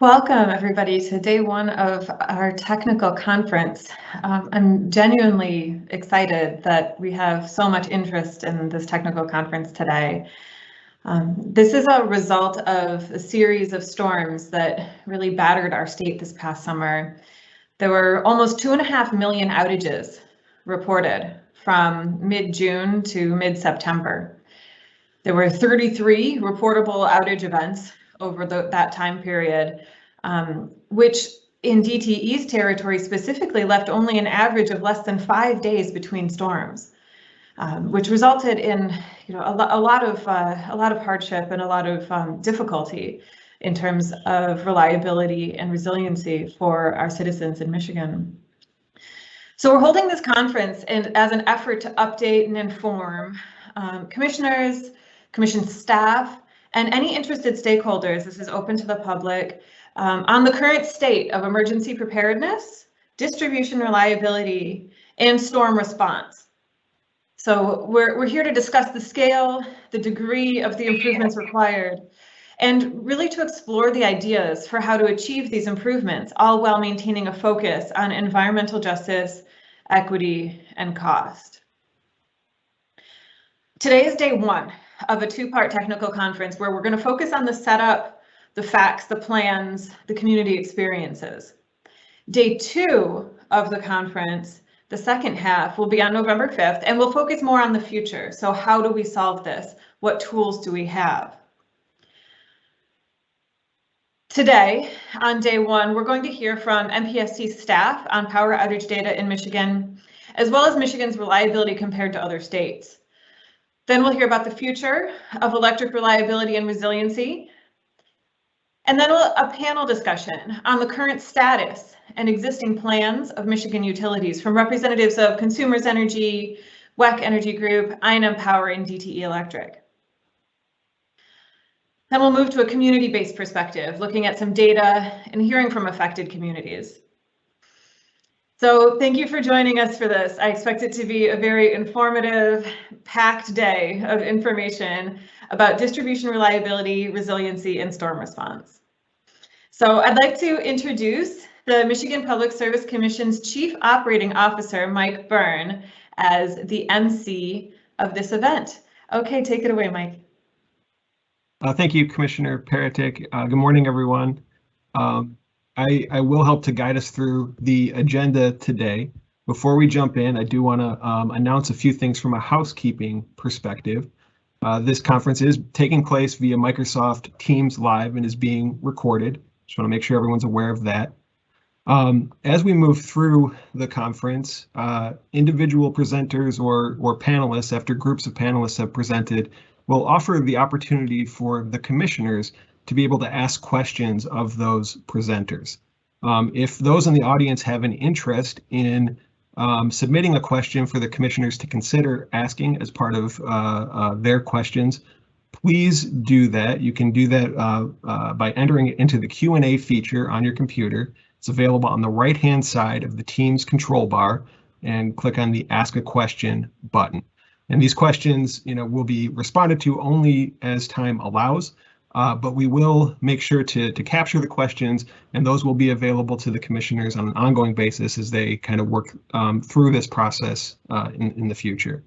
Welcome, everybody, to day one of our technical conference. I'm genuinely excited that we have so much interest in this technical conference today. This is a result of a series of storms that really battered our state this past summer. There were almost 2.5 million outages reported from mid-June to mid-September. There were 33 reportable outage events over that time period, which in DTE's territory specifically left only an average of less than 5 days between storms, which resulted in a lot of hardship and a lot of difficulty in terms of reliability and resiliency for our citizens in Michigan. So we're holding this conference as an effort to update and inform commissioners, commission staff, and any interested stakeholders. This is open to the public on the current state of emergency preparedness, distribution reliability, and storm response. So we're here to discuss the scale, the degree of the improvements required, and really to explore the ideas for how to achieve these improvements, all while maintaining a focus on environmental justice, equity, and cost. Today is day one of a two-part technical conference where we're going to focus on the setup, the facts, the plans, the community experiences. Day two of the conference, the second half, will be on November 5th, and we'll focus more on the future. So how do we solve this? What tools do we have? Today, on day one, we're going to hear from MPSC staff on power outage data in Michigan, as well as Michigan's reliability compared to other states. Then we'll hear about the future of electric reliability and resiliency. And then a panel discussion on the current status and existing plans of Michigan utilities from representatives of Consumers Energy, WEC Energy Group, I&M Power, and DTE Electric. Then we'll move to a community-based perspective, looking at some data and hearing from affected communities. So thank you for joining us for this. I expect it to be a very informative, packed day of information about distribution reliability, resiliency, and storm response. So I'd like to introduce the Michigan Public Service Commission's Chief Operating Officer, Mike Byrne, as the MC of this event. Okay, take it away, Mike. Thank you, Commissioner Paratic. Good morning, everyone. I will help to guide us through the agenda today. Before we jump in, I do want to announce a few things from a housekeeping perspective. This conference is taking place via Microsoft Teams Live and is being recorded. Just want to make sure everyone's aware of that. As we move through the conference, individual presenters or panelists, after groups of panelists have presented, will offer the opportunity for the commissioners to be able to ask questions of those presenters. If those in the audience have an interest in submitting a question for the commissioners to consider asking as part of their questions, please do that. You can do that by entering it into the Q&A feature on your computer. It's available on the right-hand side of the Teams control bar, and click on the Ask a Question button. And these questions, will be responded to only as time allows. But we will make sure to capture the questions, and those will be available to the commissioners on an ongoing basis as they kind of work through this process in the future.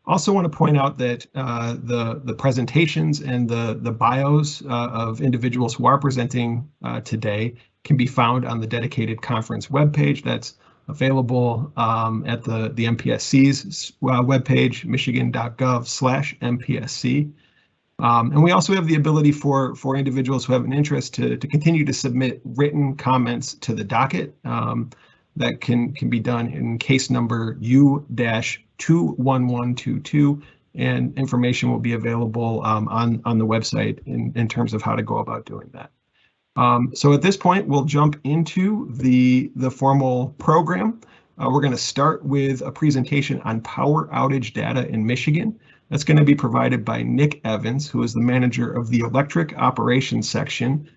Also want to point out that the presentations and the bios of individuals who are presenting today can be found on the dedicated conference webpage that's available at the MPSC's webpage, michigan.gov/MPSC. And we also have the ability for individuals who have an interest to continue to submit written comments to the docket. That can be done in case number U-21122, and information will be available on the website in terms of how to go about doing that. So at this point, we'll jump into the formal program. We're going to start with a presentation on power outage data in Michigan. That's going to be provided by Nick Evans, who is the manager of the electric operations section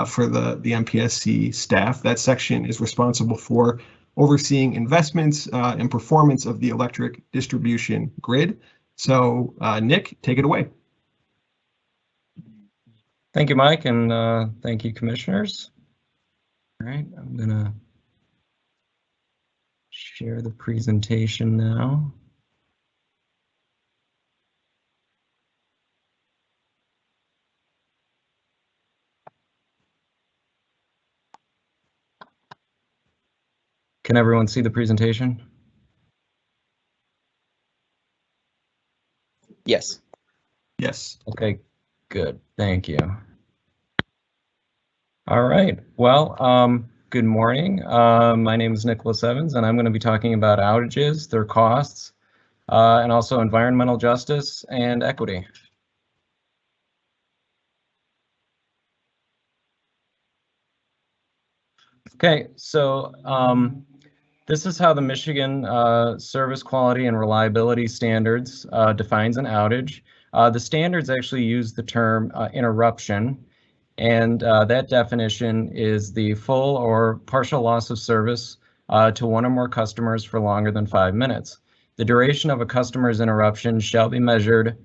for the MPSC staff. That section is responsible for overseeing investments and performance of the electric distribution grid. So Nick, take it away. Thank you, Mike, and thank you, commissioners. All right, I'm gonna share the presentation now. Can everyone see the presentation? Yes. Yes. Okay, good, thank you. All right, well, good morning. My name is Nicholas Evans, and I'm going to be talking about outages, their costs, and also environmental justice and equity. Okay, so this is how the Michigan Service Quality and Reliability Standards defines an outage. The standards actually use the term interruption, and that definition is the full or partial loss of service to one or more customers for longer than 5 minutes. The duration of a customer's interruption shall be measured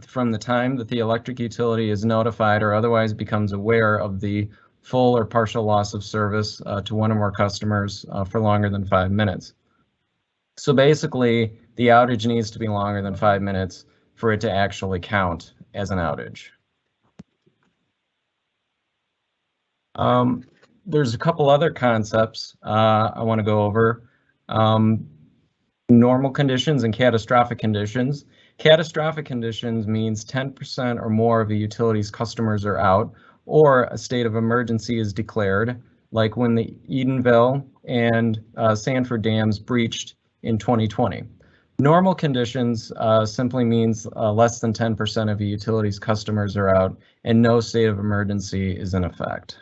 from the time that the electric utility is notified or otherwise becomes aware of the full or partial loss of service to one or more customers for longer than 5 minutes. So basically, the outage needs to be longer than 5 minutes for it to actually count as an outage. There's a couple other concepts I want to go over. Normal conditions and catastrophic conditions. Catastrophic conditions means 10% or more of a utility's customers are out, or a state of emergency is declared, like when the Edenville and Sanford dams breached in 2020. Normal conditions simply means less than 10% of a utility's customers are out and no state of emergency is in effect.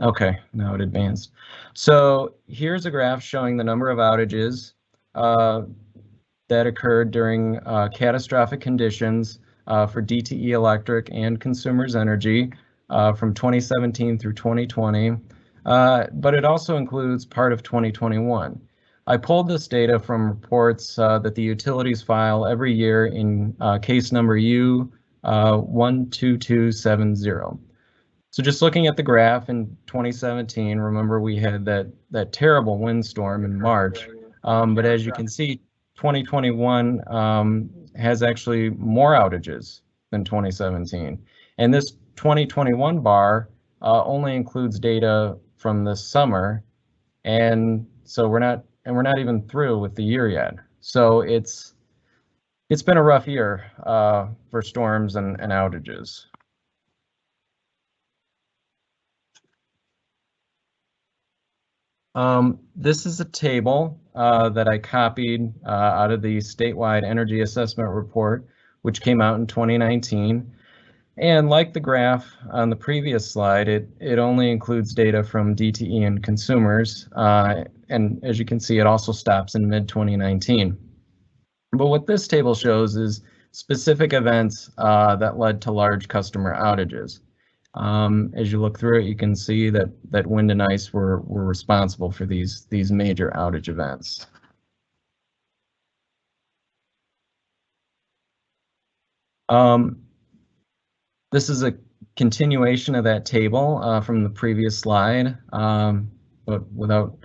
Okay, now it advanced. So here's a graph showing the number of outages that occurred during catastrophic conditions for DTE Electric and Consumers Energy from 2017 through 2020, but it also includes part of 2021. I pulled this data from reports that the utilities file every year in case number U12270. So just looking at the graph in 2017, remember we had that terrible windstorm in March, but as you can see, 2021 has actually more outages than 2017. And this 2021 bar only includes data from this summer, and so we're not even through with the year yet. So it's been a rough year for storms and outages. This is a table that I copied out of the statewide energy assessment report, which came out in 2019. And like the graph on the previous slide, it only includes data from DTE and consumers. And as you can see, it also stops in mid-2019. But what this table shows is specific events that led to large customer outages. As you look through it, you can see that wind and ice were responsible for these major outage events. This is a continuation of that table from the previous slide, but without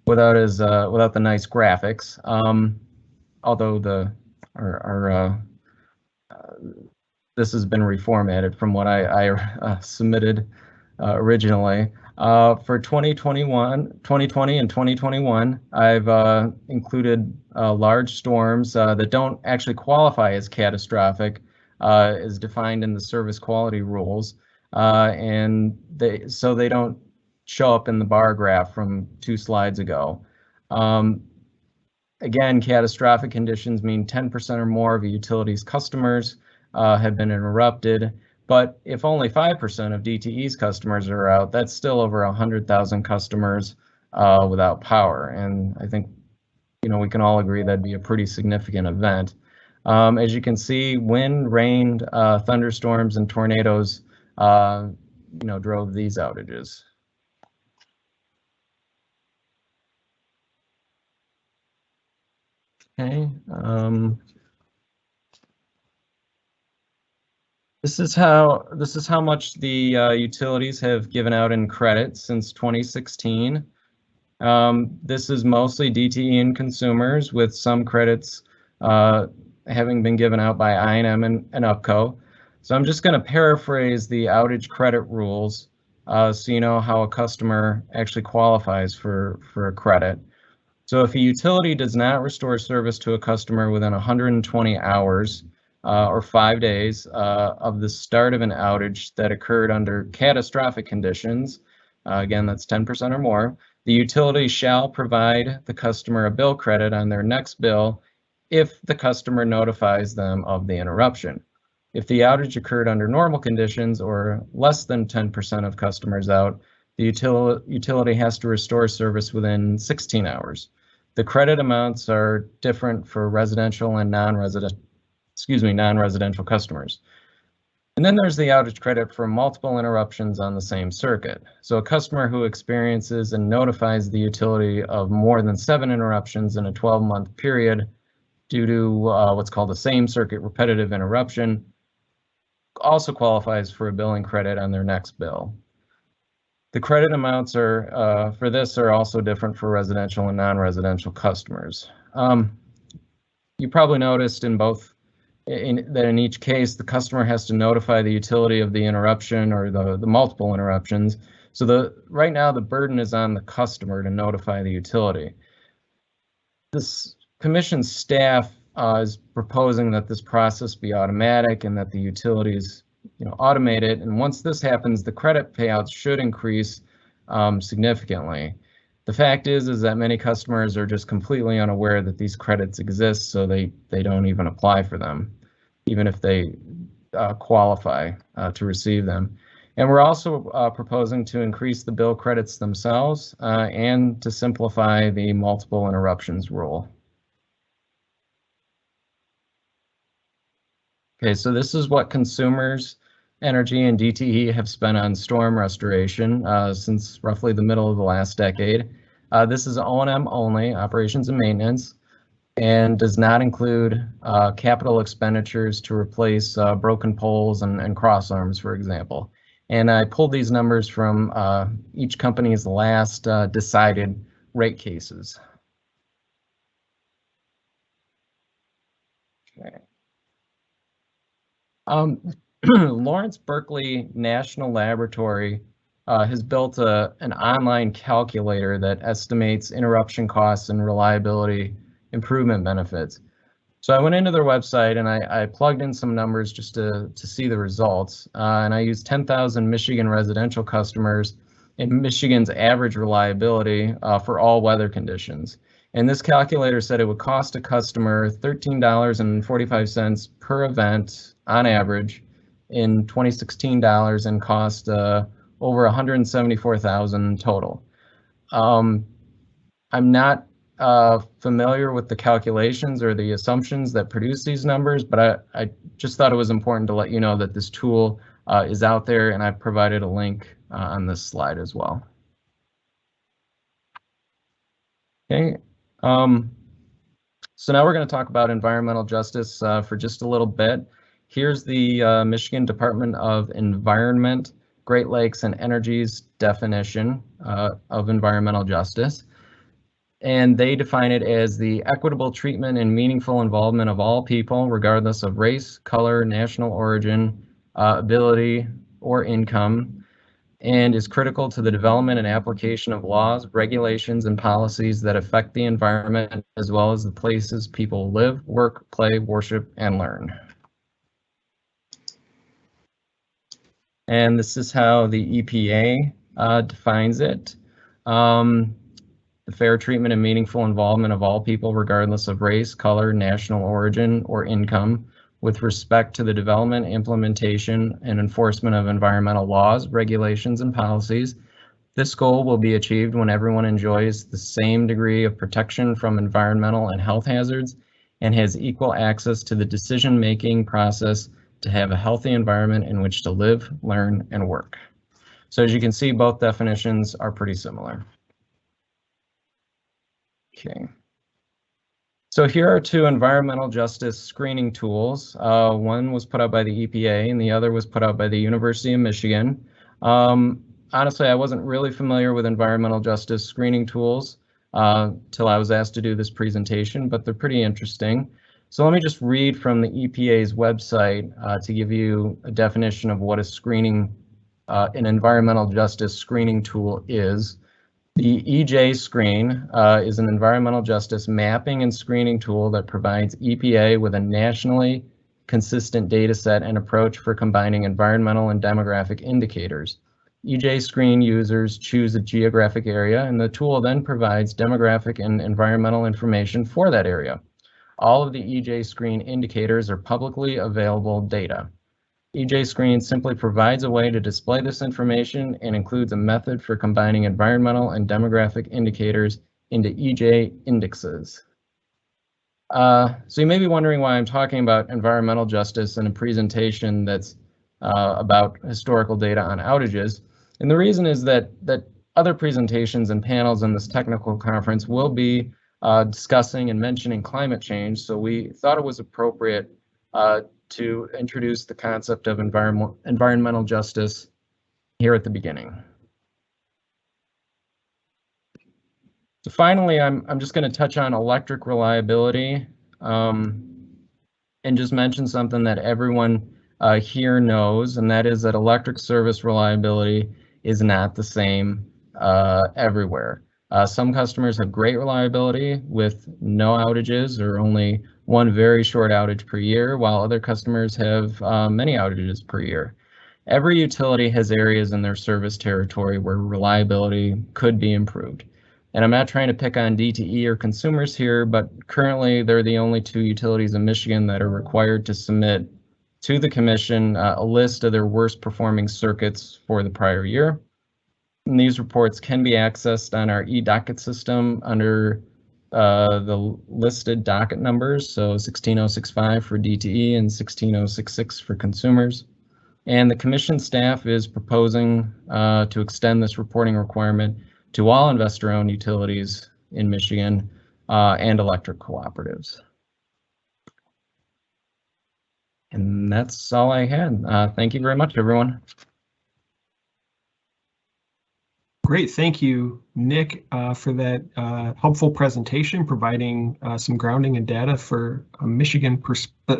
the nice graphics. Although this has been reformatted from what I submitted originally. For 2020 and 2021, I've included large storms that don't actually qualify as catastrophic, as defined in the service quality rules, and so they don't show up in the bar graph from 2 slides ago. Again, catastrophic conditions mean 10% or more of a utility's customers have been interrupted, but if only 5% of DTE's customers are out, that's still over 100,000 customers without power. And I think, we can all agree that'd be a pretty significant event. As you can see, wind, rain, thunderstorms, and tornadoes, drove these outages. Okay. This is how much the utilities have given out in credit since 2016. This is mostly DTE and consumers, with some credits having been given out by I&M and UPCO. So I'm just going to paraphrase the outage credit rules so you know how a customer actually qualifies for a credit. So if a utility does not restore service to a customer within 120 hours or 5 days of the start of an outage that occurred under catastrophic conditions, again, that's 10% or more, the utility shall provide the customer a bill credit on their next bill if the customer notifies them of the interruption. If the outage occurred under normal conditions or less than 10% of customers out, the utility has to restore service within 16 hours. The credit amounts are different for residential and non-residential customers. And then there's the outage credit for multiple interruptions on the same circuit. So a customer who experiences and notifies the utility of more than 7 interruptions in a 12-month period due to what's called a same circuit repetitive interruption also qualifies for a billing credit on their next bill. The credit amounts are for this are also different for residential and non-residential customers. You probably noticed that in each case, the customer has to notify the utility of the interruption or the multiple interruptions. So right now the burden is on the customer to notify the utility. This commission staff is proposing that this process be automatic and that the utilities automate it. And once this happens, the credit payouts should increase significantly. The fact is that many customers are just completely unaware that these credits exist, so they don't even apply for them, even if they qualify to receive them. And we're also proposing to increase the bill credits themselves and to simplify the multiple interruptions rule. Okay, so this is what consumers, energy, and DTE have spent on storm restoration since roughly the middle of the last decade. This is O&M only, operations and maintenance, and does not include capital expenditures to replace broken poles and cross arms, for example. And I pulled these numbers from each company's last decided rate cases. Okay. Lawrence Berkeley National Laboratory has built an online calculator that estimates interruption costs and reliability improvement benefits. So I went into their website and I plugged in some numbers just to see the results. And I used 10,000 Michigan residential customers and Michigan's average reliability for all weather conditions. And this calculator said it would cost a customer $13.45 per event on average in 2016 dollars and cost over $174,000 total. I'm not familiar with the calculations or the assumptions that produce these numbers, but I just thought it was important to let you know that this tool is out there, and I've provided a link on this slide as well. Okay. So now we're going to talk about environmental justice for just a little bit. Here's the Michigan Department of Environment, Great Lakes and Energy's definition of environmental justice. And they define it as the equitable treatment and meaningful involvement of all people, regardless of race, color, national origin, ability, or income, and is critical to the development and application of laws, regulations, and policies that affect the environment, as well as the places people live, work, play, worship, and learn. And this is how the EPA defines it. The fair treatment and meaningful involvement of all people, regardless of race, color, national origin, or income, with respect to the development, implementation, and enforcement of environmental laws, regulations, and policies. This goal will be achieved when everyone enjoys the same degree of protection from environmental and health hazards and has equal access to the decision-making process to have a healthy environment in which to live, learn, and work. So as you can see, both definitions are pretty similar. Okay. So here are two environmental justice screening tools. One was put out by the EPA and the other was put out by the University of Michigan. Honestly, I wasn't really familiar with environmental justice screening tools till I was asked to do this presentation, but they're pretty interesting. So let me just read from the EPA's website to give you a definition of what a screening, an environmental justice screening tool is. The EJ Screen is an environmental justice mapping and screening tool that provides EPA with a nationally consistent data set and approach for combining environmental and demographic indicators. EJ Screen users choose a geographic area, and the tool then provides demographic and environmental information for that area. All of the EJ Screen indicators are publicly available data. EJ Screen simply provides a way to display this information and includes a method for combining environmental and demographic indicators into EJ indexes. So you may be wondering why I'm talking about environmental justice in a presentation that's about historical data on outages. And the reason is that other presentations and panels in this technical conference will be discussing and mentioning climate change. So we thought it was appropriate to introduce the concept of environmental justice here at the beginning. So finally, I'm just going to touch on electric reliability and just mention something that everyone here knows, and that is that electric service reliability is not the same everywhere. Some customers have great reliability with no outages or only one very short outage per year, while other customers have many outages per year. Every utility has areas in their service territory where reliability could be improved. And I'm not trying to pick on DTE or consumers here, but currently they're the only two utilities in Michigan that are required to submit to the commission a list of their worst performing circuits for the prior year. And these reports can be accessed on our e-docket system under the listed docket numbers, so 16065 for DTE and 16066 for consumers. And the commission staff is proposing to extend this reporting requirement to all investor-owned utilities in Michigan and electric cooperatives. And that's all I had. Thank you very much, everyone. Great, thank you, Nick, for that helpful presentation, providing some grounding and data for a Michigan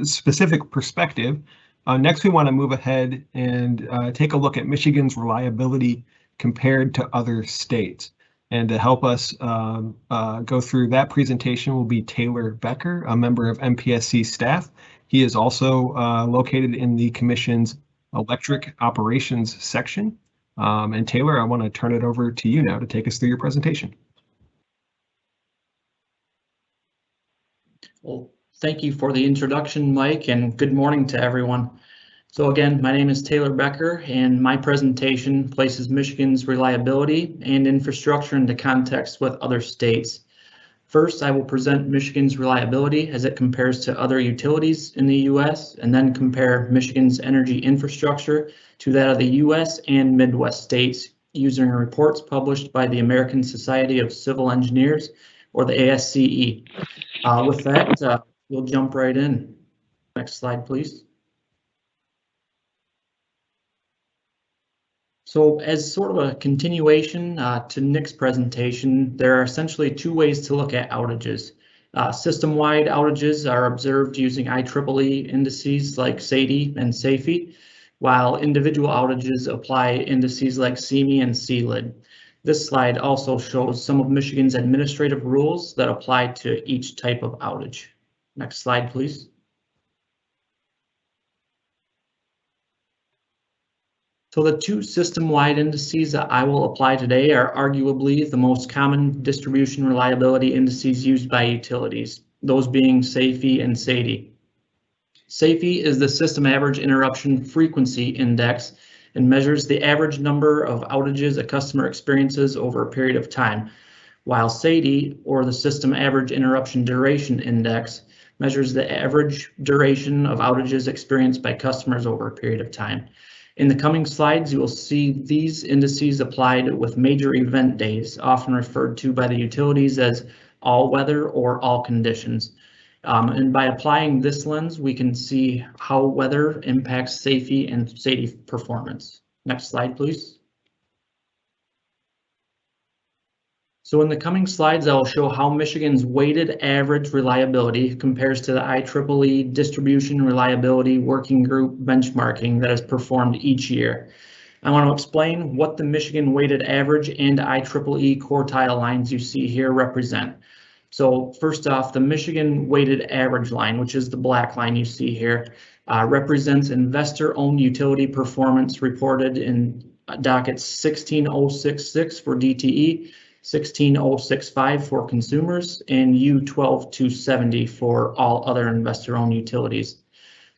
specific perspective. Next, we want to move ahead and take a look at Michigan's reliability compared to other states. And to help us go through that presentation will be Taylor Becker, a member of MPSC staff. He is also located in the Commission's Electric Operations section. And Taylor, I want to turn it over to you now to take us through your presentation. Well, thank you for the introduction, Mike, and good morning to everyone. So again, my name is Taylor Becker, and my presentation places Michigan's reliability and infrastructure into context with other states. First, I will present Michigan's reliability as it compares to other utilities in the U.S., and then compare Michigan's energy infrastructure to that of the U.S. and Midwest states using reports published by the American Society of Civil Engineers, or the ASCE. With that, we'll jump right in. Next slide, please. So as sort of a continuation to Nick's presentation, there are essentially two ways to look at outages. System-wide outages are observed using IEEE indices like SAIDI and SAIFI, while individual outages apply indices like CME and CLID. This slide also shows some of Michigan's administrative rules that apply to each type of outage. Next slide, please. So the two system-wide indices that I will apply today are arguably the most common distribution reliability indices used by utilities, those being SAIFI and SAIDI. SAIFI is the System Average Interruption Frequency Index and measures the average number of outages a customer experiences over a period of time, while SAIDI, or the System Average Interruption Duration Index, measures the average duration of outages experienced by customers over a period of time. In the coming slides, you will see these indices applied with major event days, often referred to by the utilities as all weather, or all conditions. And by applying this lens, we can see how weather impacts safety and safety performance. Next slide, please. So in the coming slides, I will show how Michigan's weighted average reliability compares to the IEEE Distribution Reliability Working Group benchmarking that is performed each year. I want to explain what the Michigan weighted average and IEEE quartile lines you see here represent. So first off, the Michigan weighted average line, which is the black line you see here, represents investor-owned utility performance reported in dockets 16066 for DTE, 16065 for consumers, and U12270 for all other investor-owned utilities.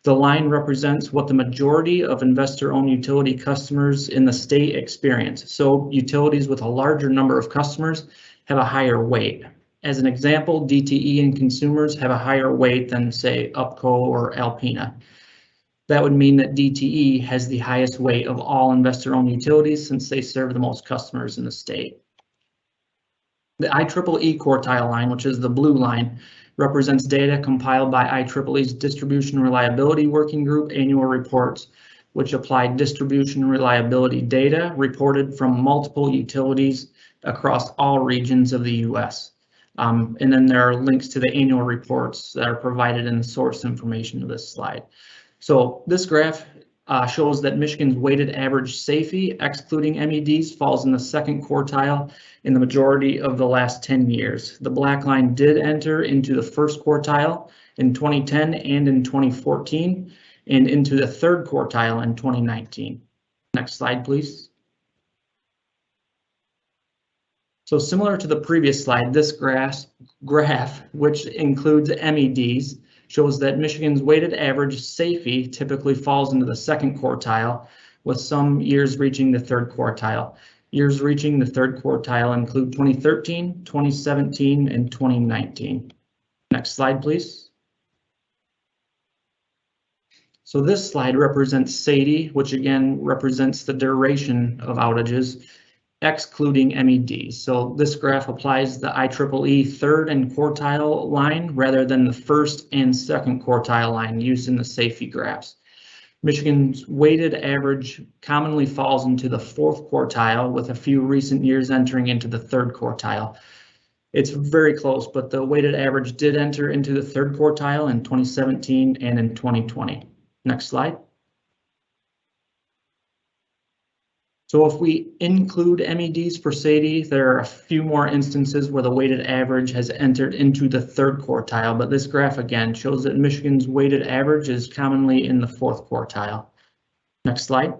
The line represents what the majority of investor-owned utility customers in the state experience. So utilities with a larger number of customers have a higher weight. As an example, DTE and consumers have a higher weight than, say, UPCO or Alpena. That would mean that DTE has the highest weight of all investor-owned utilities since they serve the most customers in the state. The IEEE quartile line, which is the blue line, represents data compiled by IEEE's Distribution Reliability Working Group annual reports, which apply distribution reliability data reported from multiple utilities across all regions of the U.S. And then there are links to the annual reports that are provided in the source information of this slide. So this graph shows that Michigan's weighted average safety, excluding MEDs, falls in the second quartile in the majority of the last 10 years. The black line did enter into the first quartile in 2010 and in 2014, and into the third quartile in 2019. Next slide, please. So similar to the previous slide, this graph, which includes MEDs, shows that Michigan's weighted average safety typically falls into the second quartile, with some years reaching the third quartile. Years reaching the third quartile include 2013, 2017, and 2019. Next slide, please. So this slide represents SAIDI, which again represents the duration of outages, excluding MEDs. So this graph applies the IEEE third and quartile line rather than the first and second quartile line used in the safety graphs. Michigan's weighted average commonly falls into the fourth quartile, with a few recent years entering into the third quartile. It's very close, but the weighted average did enter into the third quartile in 2017 and in 2020. Next slide. So if we include MEDs for SAIDI, there are a few more instances where the weighted average has entered into the third quartile, but this graph again shows that Michigan's weighted average is commonly in the fourth quartile. Next slide.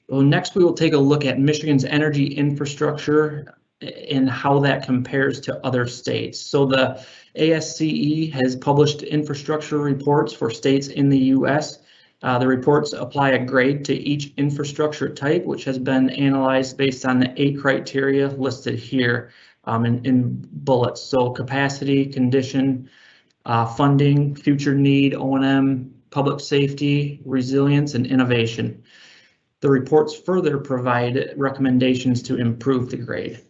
So next we will take a look at Michigan's energy infrastructure and how that compares to other states. So the ASCE has published infrastructure reports for states in the US. The reports apply a grade to each infrastructure type, which has been analyzed based on the 8 criteria listed here in bullets. So capacity, condition, funding, future need, O&M, public safety, resilience, and innovation. The reports further provide recommendations to improve the grade.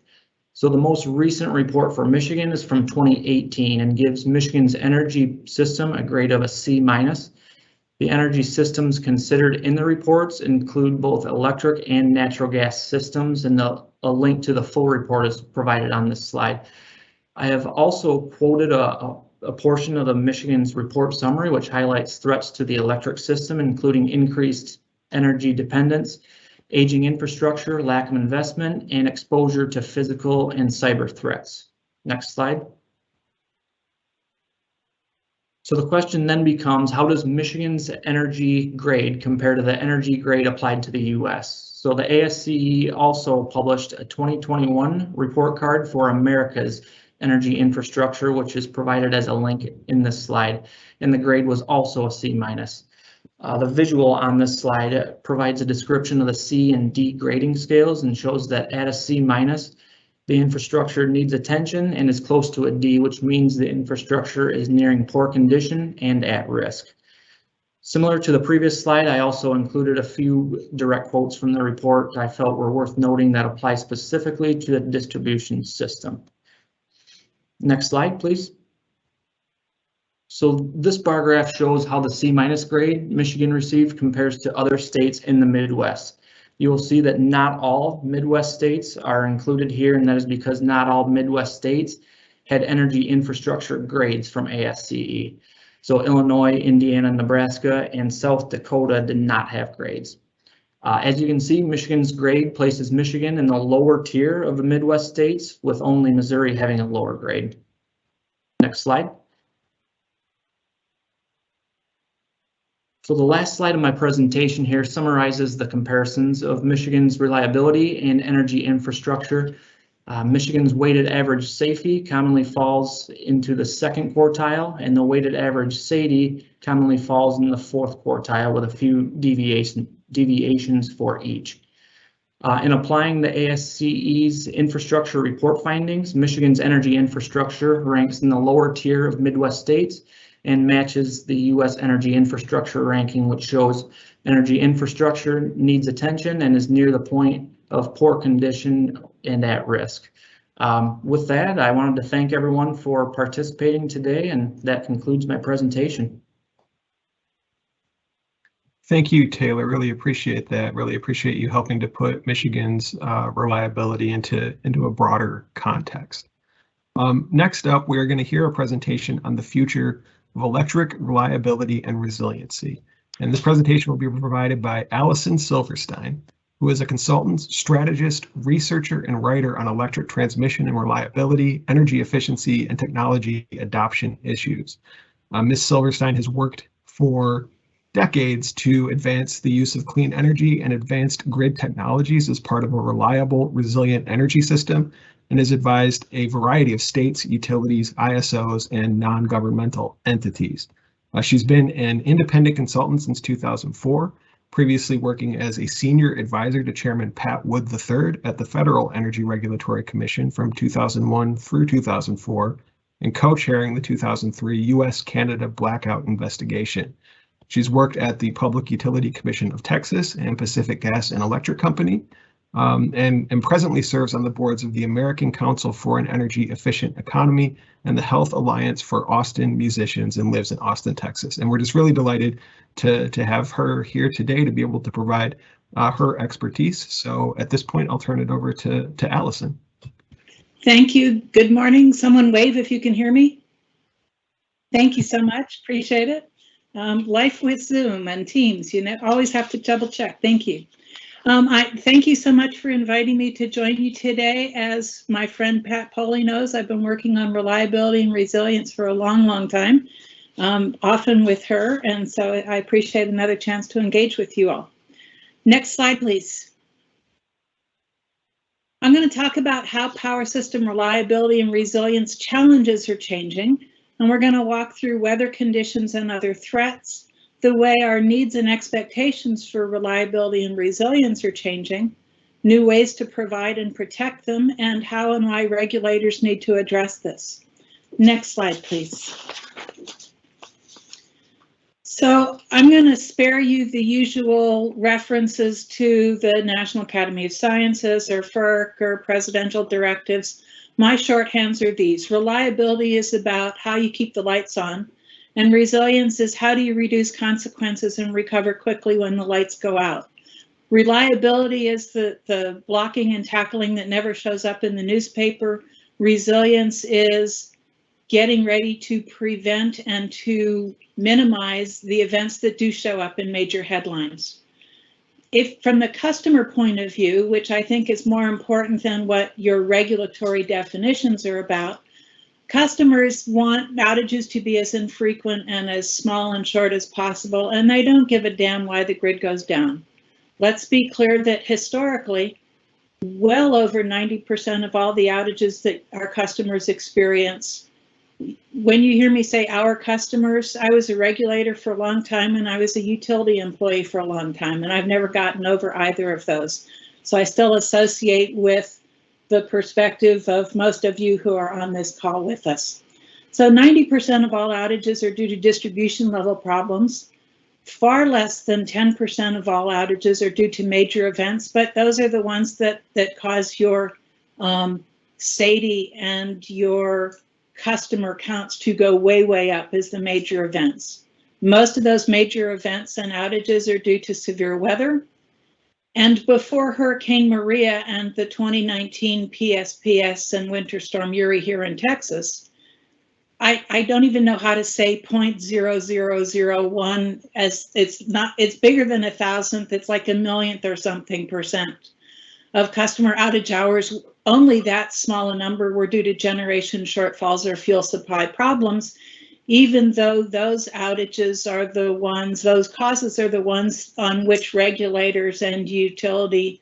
So the most recent report for Michigan is from 2018 and gives Michigan's energy system a grade of a C-. The energy systems considered in the reports include both electric and natural gas systems, and a link to the full report is provided on this slide. I have also quoted a portion of the Michigan's report summary, which highlights threats to the electric system, including increased energy dependence, aging infrastructure, lack of investment, and exposure to physical and cyber threats. Next slide. So the question then becomes, how does Michigan's energy grade compare to the energy grade applied to the US? So the ASCE also published a 2021 report card for America's energy infrastructure, which is provided as a link in this slide, and the grade was also a C-. The visual on this slide provides a description of the C and D grading scales and shows that at a C-, the infrastructure needs attention and is close to a D, which means the infrastructure is nearing poor condition and at risk. Similar to the previous slide, I also included a few direct quotes from the report I felt were worth noting that apply specifically to the distribution system. Next slide, please. So this bar graph shows how the C- grade Michigan received compares to other states in the Midwest. You will see that not all Midwest states are included here, and that is because not all Midwest states had energy infrastructure grades from ASCE. So Illinois, Indiana, Nebraska, and South Dakota did not have grades. As you can see, Michigan's grade places Michigan in the lower tier of the Midwest states, with only Missouri having a lower grade. Next slide. So the last slide of my presentation here summarizes the comparisons of Michigan's reliability and energy infrastructure. Michigan's weighted average safety commonly falls into the second quartile, and the weighted average SAIDI commonly falls in the fourth quartile, with a few deviations for each. In applying the ASCE's infrastructure report findings, Michigan's energy infrastructure ranks in the lower tier of Midwest states and matches the U.S. energy infrastructure ranking, which shows energy infrastructure needs attention and is near the point of poor condition and at risk. With that, I wanted to thank everyone for participating today, and that concludes my presentation. Thank you, Taylor. Really appreciate that. Really appreciate you helping to put Michigan's reliability into a broader context. Next up, we are going to hear a presentation on the future of electric reliability and resiliency. And this presentation will be provided by Allison Silverstein, who is a consultant, strategist, researcher, and writer on electric transmission and reliability, energy efficiency, and technology adoption issues. Ms. Silverstein has worked for decades to advance the use of clean energy and advanced grid technologies as part of a reliable, resilient energy system, and has advised a variety of states, utilities, ISOs, and non-governmental entities. She's been an independent consultant since 2004, previously working as a senior advisor to Chairman Pat Wood III at the Federal Energy Regulatory Commission from 2001 through 2004, and co-chairing the 2003 U.S.-Canada blackout investigation. She's worked at the Public Utility Commission of Texas and Pacific Gas and Electric Company, and presently serves on the boards of the American Council for an Energy Efficient Economy and the Health Alliance for Austin Musicians, and lives in Austin, Texas. And we're just really delighted to have her here today to be able to provide her expertise. So at this point, I'll turn it over to Allison. Thank you. Good morning. Someone wave if you can hear me. Thank you so much. Appreciate it. Life with Zoom and Teams, you know, always have to double check. Thank you. I thank you so much for inviting me to join you today. As my friend Pat Poley knows, I've been working on reliability and resilience for a long, long time, often with her, and so I appreciate another chance to engage with you all. Next slide, please. I'm going to talk about how power system reliability and resilience challenges are changing, and we're going to walk through weather conditions and other threats, the way our needs and expectations for reliability and resilience are changing, new ways to provide and protect them, and how and why regulators need to address this. Next slide, please. So I'm going to spare you the usual references to the National Academy of Sciences or FERC or presidential directives. My shorthands are these. Reliability is about how you keep the lights on, and resilience is how do you reduce consequences and recover quickly when the lights go out. Reliability is the blocking and tackling that never shows up in the newspaper. Resilience is getting ready to prevent and to minimize the events that do show up in major headlines. If from the customer point of view, which I think is more important than what your regulatory definitions are about, customers want outages to be as infrequent and as small and short as possible, and they don't give a damn why the grid goes down. Let's be clear that historically, well over 90% of all the outages that our customers experience, when you hear me say our customers, I was a regulator for a long time and I was a utility employee for a long time, and I've never gotten over either of those. So I still associate with the perspective of most of you who are on this call with us. So 90% of all outages are due to distribution level problems. far less than 10% of all outages are due to major events, but those are the ones that cause your SAIDI and your customer counts to go way, way up as the major events. Most of those major events and outages are due to severe weather. And before Hurricane Maria and the 2019 PSPS and Winter Storm Uri here in Texas, I don't even know how to say 0.0001, as it's bigger than 1,000th, it's like 1,000,000th or something % of customer outage hours. Only that small a number were due to generation shortfalls or fuel supply problems, even though those outages are the ones, those causes are the ones on which regulators and utility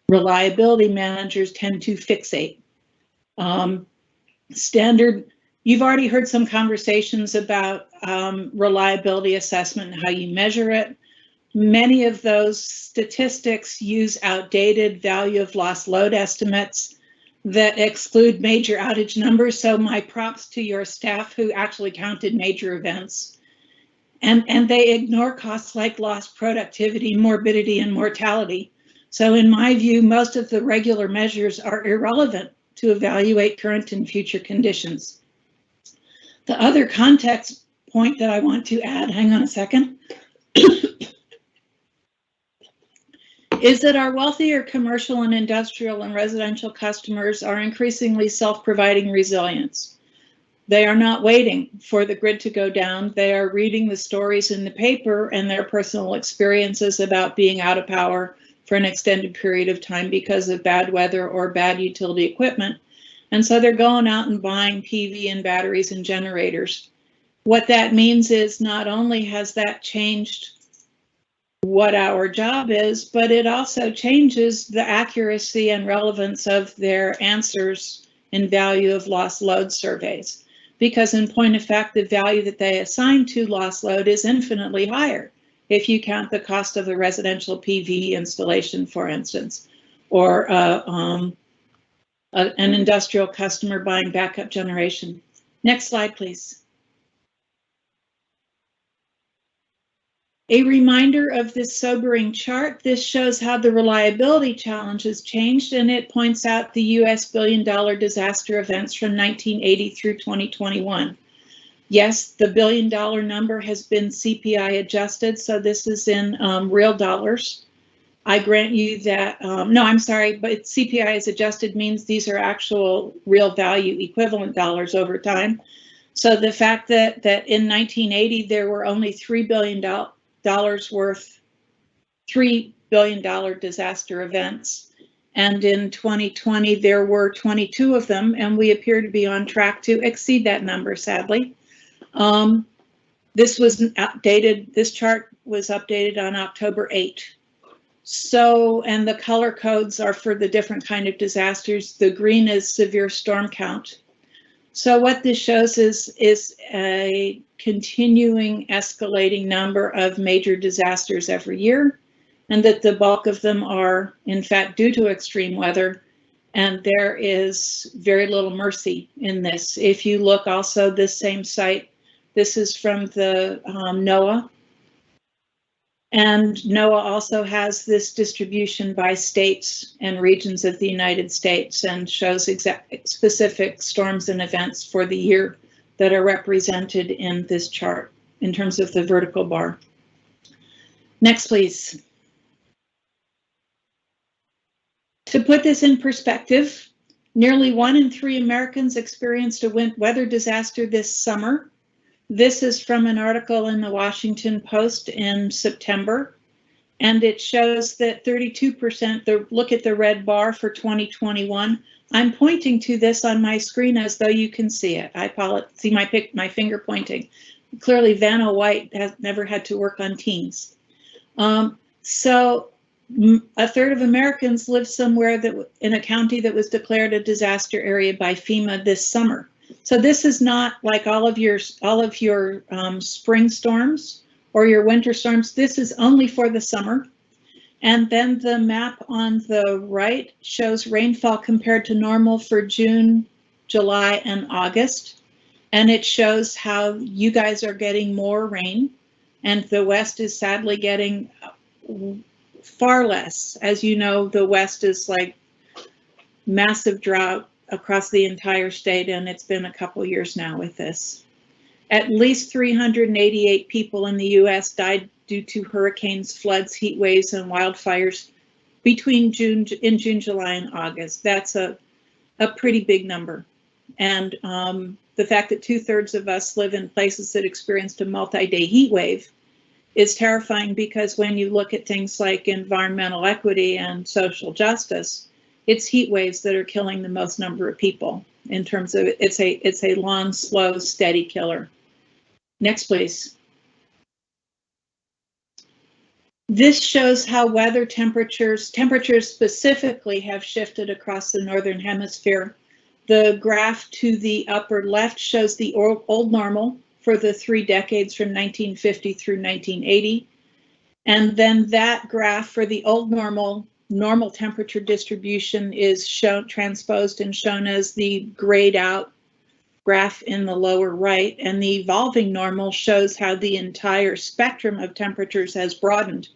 reliability managers tend to fixate. You've already heard some conversations about reliability assessment and how you measure it. Many of those statistics use outdated value of lost load estimates that exclude major outage numbers. So my props to your staff who actually counted major events. And they ignore costs like lost productivity, morbidity, and mortality. So in my view, most of the regular measures are irrelevant to evaluate current and future conditions. The other context point that I want to add, hang on a second, is that our wealthier commercial and industrial and residential customers are increasingly self-providing resilience. They are not waiting for the grid to go down. They are reading the stories in the paper and their personal experiences about being out of power for an extended period of time because of bad weather or bad utility equipment. And so they're going out and buying PV and batteries and generators. What that means is not only has that changed what our job is, but it also changes the accuracy and relevance of their answers in value of lost load surveys. Because in point of fact, the value that they assign to lost load is infinitely higher if you count the cost of a residential PV installation, for instance, or an industrial customer buying backup generation. Next slide, please. A reminder of this sobering chart. This shows how the reliability challenge has changed, and it points out the US billion-dollar disaster events from 1980 through 2021. Yes, the billion-dollar number has been CPI adjusted, so this is in real dollars. I grant you that, no, I'm sorry, but CPI is adjusted means these are actual real value equivalent dollars over time. So the fact that in 1980 there were only $3 billion worth, $3 billion disaster events, and in 2020 there were 22 of them, and we appear to be on track to exceed that number, sadly. This was updated, this chart was updated on October 8. So, and the color codes are for the different kind of disasters. The green is severe storm count. So what this shows is a continuing escalating number of major disasters every year, and that the bulk of them are in fact due to extreme weather, and there is very little mercy in this. If you look also this same site, this is from the NOAA. And NOAA also has this distribution by states and regions of the United States and shows exact specific storms and events for the year that are represented in this chart in terms of the vertical bar. Next, please. To put this in perspective, nearly 1 in 3 Americans experienced a weather disaster this summer. This is from an article in the Washington Post in September, and it shows that 32%, look at the red bar for 2021. I'm pointing to this on my screen as though you can see it. I see my finger pointing. Clearly Vanna White has never had to work on Teams. So a third of Americans live somewhere that in a county that was declared a disaster area by FEMA this summer. So this is not like all of your spring storms or your winter storms. This is only for the summer. And then the map on the right shows rainfall compared to normal for June, July, and August. And it shows how you guys are getting more rain and the West is sadly getting far less. As you know, the West is like massive drought across the entire state, and it's been a couple years now with this. At least 388 people in the US died due to hurricanes, floods, heat waves, and wildfires between June, July, and August. That's a pretty big number. And the fact that 2/3 of us live in places that experienced a multi-day heat wave is terrifying, because when you look at things like environmental equity and social justice, it's heat waves that are killing the most number of people in terms of it's a long, slow, steady killer. Next, please. This shows how weather temperatures specifically have shifted across the Northern Hemisphere. The graph to the upper left shows the old normal for the 3 decades from 1950 through 1980. And then that graph for the old normal temperature distribution is transposed and shown as the grayed out graph in the lower right, and the evolving normal shows how the entire spectrum of temperatures has broadened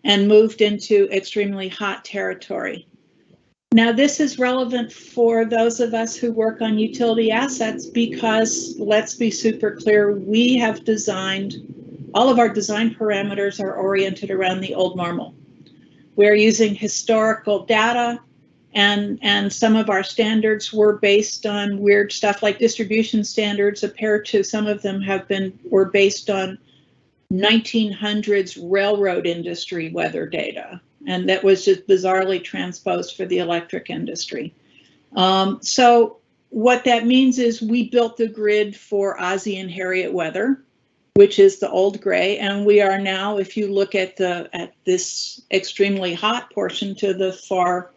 and moved into extremely hot territory. Now, this is relevant for those of us who work on utility assets, because let's be super clear, we have designed, all of our design parameters are oriented around the old normal. We're using historical data, and some of our standards were based on weird stuff like distribution standards, compared to some of them were based on 1900s railroad industry weather data, and that was just bizarrely transposed for the electric industry. So what that means is we built the grid for Ozzie and Harriet weather, which is the old gray, and we are now, if you look at this extremely hot portion to the far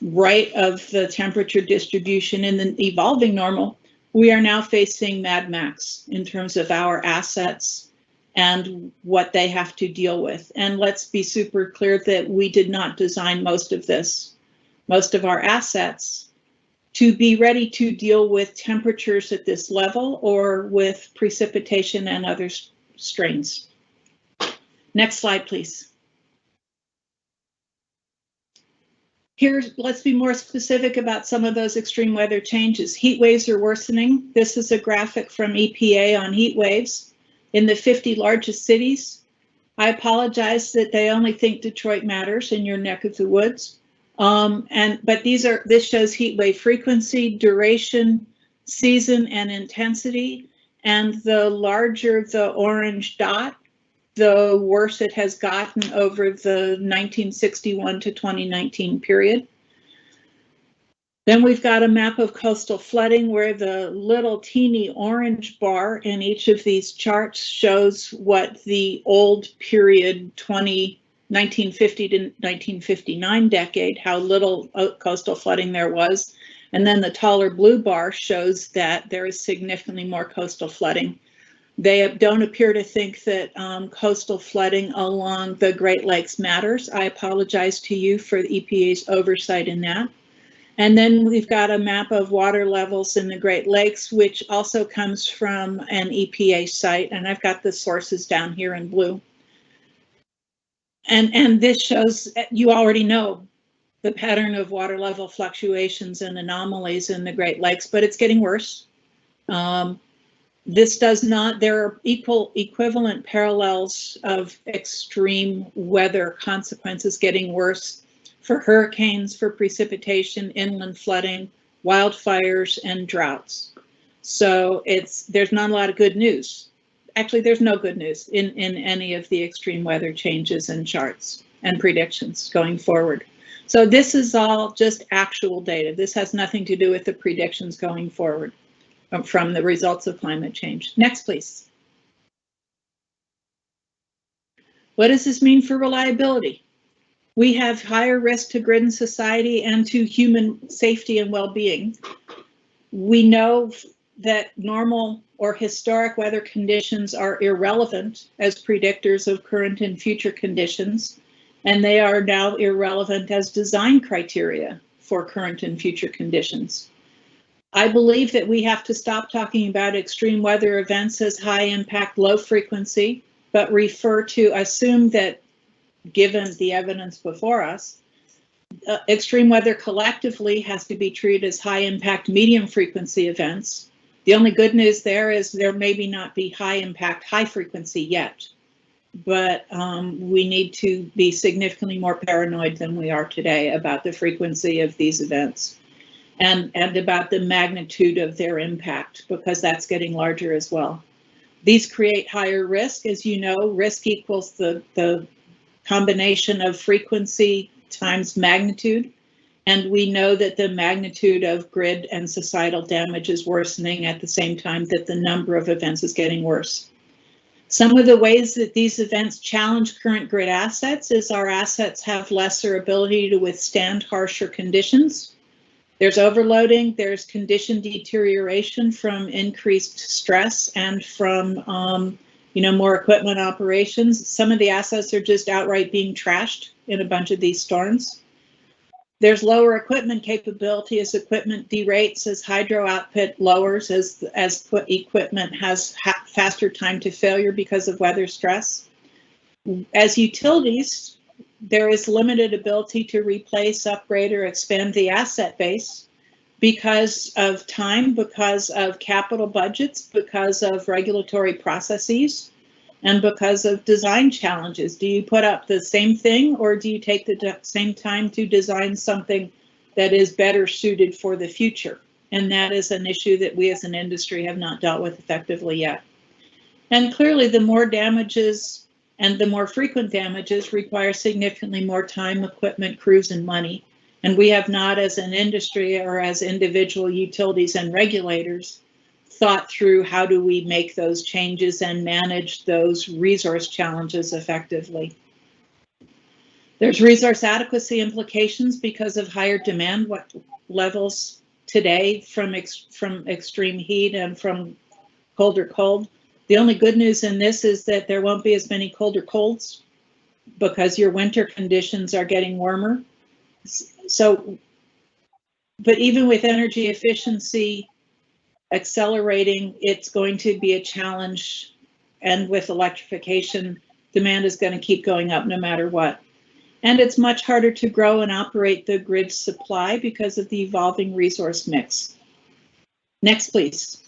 right of the temperature distribution in the evolving normal, we are now facing Mad Max in terms of our assets and what they have to deal with. And let's be super clear that we did not design most of our assets to be ready to deal with temperatures at this level or with precipitation and other strains. Next slide, please. Here, let's be more specific about some of those extreme weather changes. Heat waves are worsening. This is a graphic from EPA on heat waves in the 50 largest cities. I apologize that they only think Detroit matters in your neck of the woods. But this shows heat wave frequency, duration, season, and intensity. And the larger the orange dot, the worse it has gotten over the 1961 to 2019 period. Then we've got a map of coastal flooding, where the little teeny orange bar in each of these charts shows what the old period 1950 to 1959 decade, how little coastal flooding there was. And then the taller blue bar shows that there is significantly more coastal flooding. They don't appear to think that coastal flooding along the Great Lakes matters. I apologize to you for the EPA's oversight in that. And then we've got a map of water levels in the Great Lakes, which also comes from an EPA site. And I've got the sources down here in blue. And this shows, you already know the pattern of water level fluctuations and anomalies in the Great Lakes, but it's getting worse. This does not, there are equivalent parallels of extreme weather consequences getting worse for hurricanes, for precipitation, inland flooding, wildfires, and droughts. So there's not a lot of good news. Actually, there's no good news in any of the extreme weather changes and charts and predictions going forward. So this is all just actual data. This has nothing to do with the predictions going forward from the results of climate change. Next, please. What does this mean for reliability? We have higher risk to grid and society and to human safety and well-being. We know that normal or historic weather conditions are irrelevant as predictors of current and future conditions, and they are now irrelevant as design criteria for current and future conditions. I believe that we have to stop talking about extreme weather events as high impact, low frequency, but assume that given the evidence before us, extreme weather collectively has to be treated as high impact, medium frequency events. The only good news there is there maybe not be high impact, high frequency yet, but we need to be significantly more paranoid than we are today about the frequency of these events and about the magnitude of their impact, because that's getting larger as well. These create higher risk. As you know, risk equals the combination of frequency times magnitude. And we know that the magnitude of grid and societal damage is worsening at the same time that the number of events is getting worse. Some of the ways that these events challenge current grid assets is our assets have lesser ability to withstand harsher conditions. There's overloading, there's condition deterioration from increased stress and from more equipment operations. Some of the assets are just outright being trashed in a bunch of these storms. There's lower equipment capability as equipment derates, as hydro output lowers, as equipment has faster time to failure because of weather stress. As utilities, there is limited ability to replace, upgrade, or expand the asset base because of time, because of capital budgets, because of regulatory processes, and because of design challenges. Do you put up the same thing, or do you take the same time to design something that is better suited for the future? And that is an issue that we as an industry have not dealt with effectively yet. And clearly the more damages and the more frequent damages require significantly more time, equipment, crews, and money. And we have not, as an industry or as individual utilities and regulators, thought through how do we make those changes and manage those resource challenges effectively. There's resource adequacy implications because of higher demand levels today from extreme heat and from colder cold. The only good news in this is that there won't be as many colder colds because your winter conditions are getting warmer. So, but even with energy efficiency accelerating, it's going to be a challenge. And with electrification, demand is going to keep going up no matter what. And it's much harder to grow and operate the grid supply because of the evolving resource mix. Next, please.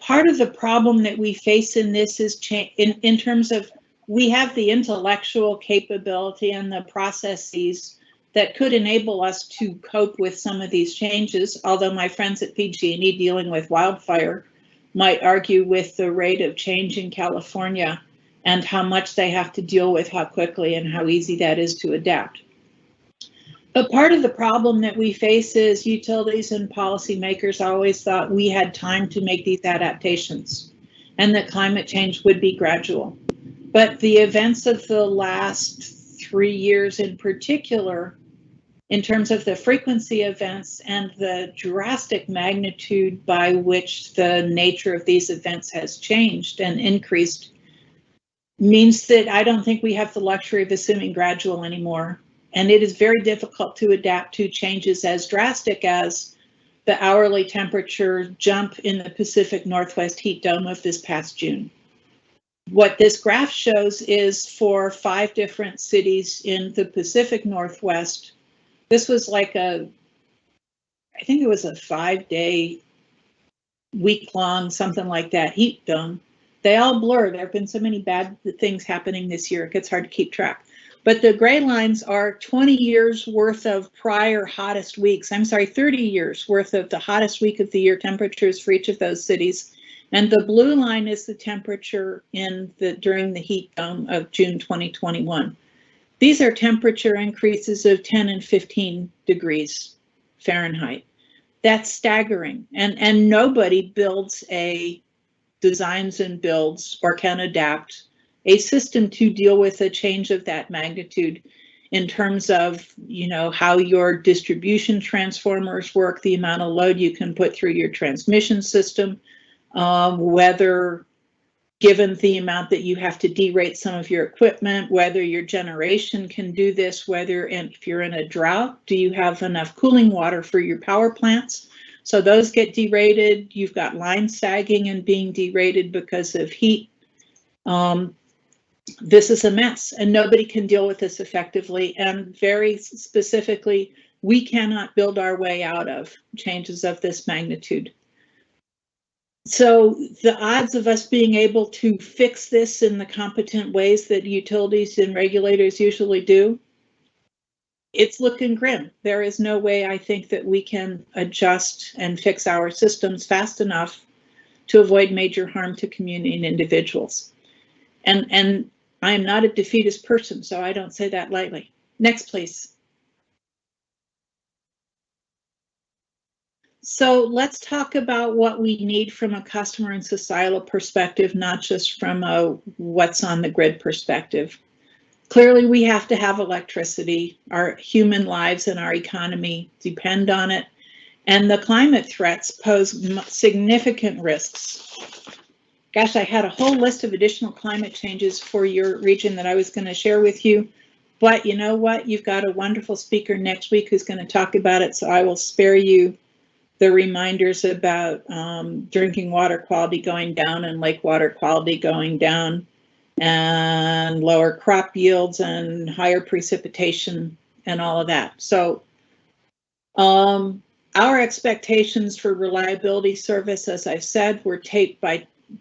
Part of the problem that we face in this is in terms of we have the intellectual capability and the processes that could enable us to cope with some of these changes, although my friends at PG&E dealing with wildfire might argue with the rate of change in California and how much they have to deal with, how quickly and how easy that is to adapt. But part of the problem that we face is utilities and policymakers always thought we had time to make these adaptations and that climate change would be gradual. But the events of the last 3 years in particular, in terms of the frequency events and the drastic magnitude by which the nature of these events has changed and increased, means that I don't think we have the luxury of assuming gradual anymore. And it is very difficult to adapt to changes as drastic as the hourly temperature jump in the Pacific Northwest heat dome of this past June. What this graph shows is for 5 different cities in the Pacific Northwest. This was like I think it was a 5-day, week-long, something like that, heat dome. They all blur. There have been so many bad things happening this year, it gets hard to keep track. But the gray lines are 20 years worth of prior hottest weeks. I'm sorry, 30 years worth of the hottest week of the year temperatures for each of those cities. And the blue line is the temperature during the heat dome of June 2021. These are temperature increases of 10 and 15 degrees Fahrenheit. That's staggering. And nobody designs and builds or can adapt a system to deal with a change of that magnitude in terms of, how your distribution transformers work, the amount of load you can put through your transmission system, whether given the amount that you have to derate some of your equipment, whether your generation can do this, whether, and if you're in a drought, do you have enough cooling water for your power plants? So those get derated. You've got lines sagging and being derated because of heat. This is a mess, and nobody can deal with this effectively. And very specifically, we cannot build our way out of changes of this magnitude. So the odds of us being able to fix this in the competent ways that utilities and regulators usually do, it's looking grim. There is no way, I think, that we can adjust and fix our systems fast enough to avoid major harm to community and individuals. And I am not a defeatist person, so I don't say that lightly. Next, please. So let's talk about what we need from a customer and societal perspective, not just from a what's on the grid perspective. Clearly, we have to have electricity. Our human lives and our economy depend on it. And the climate threats pose significant risks. Gosh, I had a whole list of additional climate changes for your region that I was going to share with you. But you know what? You've got a wonderful speaker next week who's going to talk about it, so I will spare you the reminders about drinking water quality going down and lake water quality going down, and lower crop yields and higher precipitation and all of that. So our expectations for reliability service, as I've said, were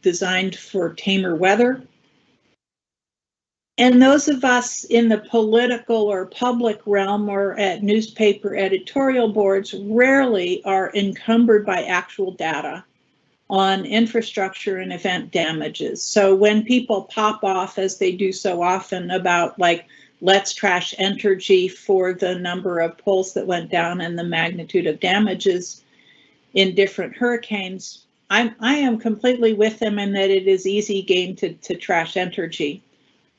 designed for tamer weather. And those of us in the political or public realm or at newspaper editorial boards rarely are encumbered by actual data on infrastructure and event damages. So when people pop off, as they do so often, about like, let's trash Entergy for the number of poles that went down and the magnitude of damages in different hurricanes, I am completely with them in that it is easy game to trash Entergy.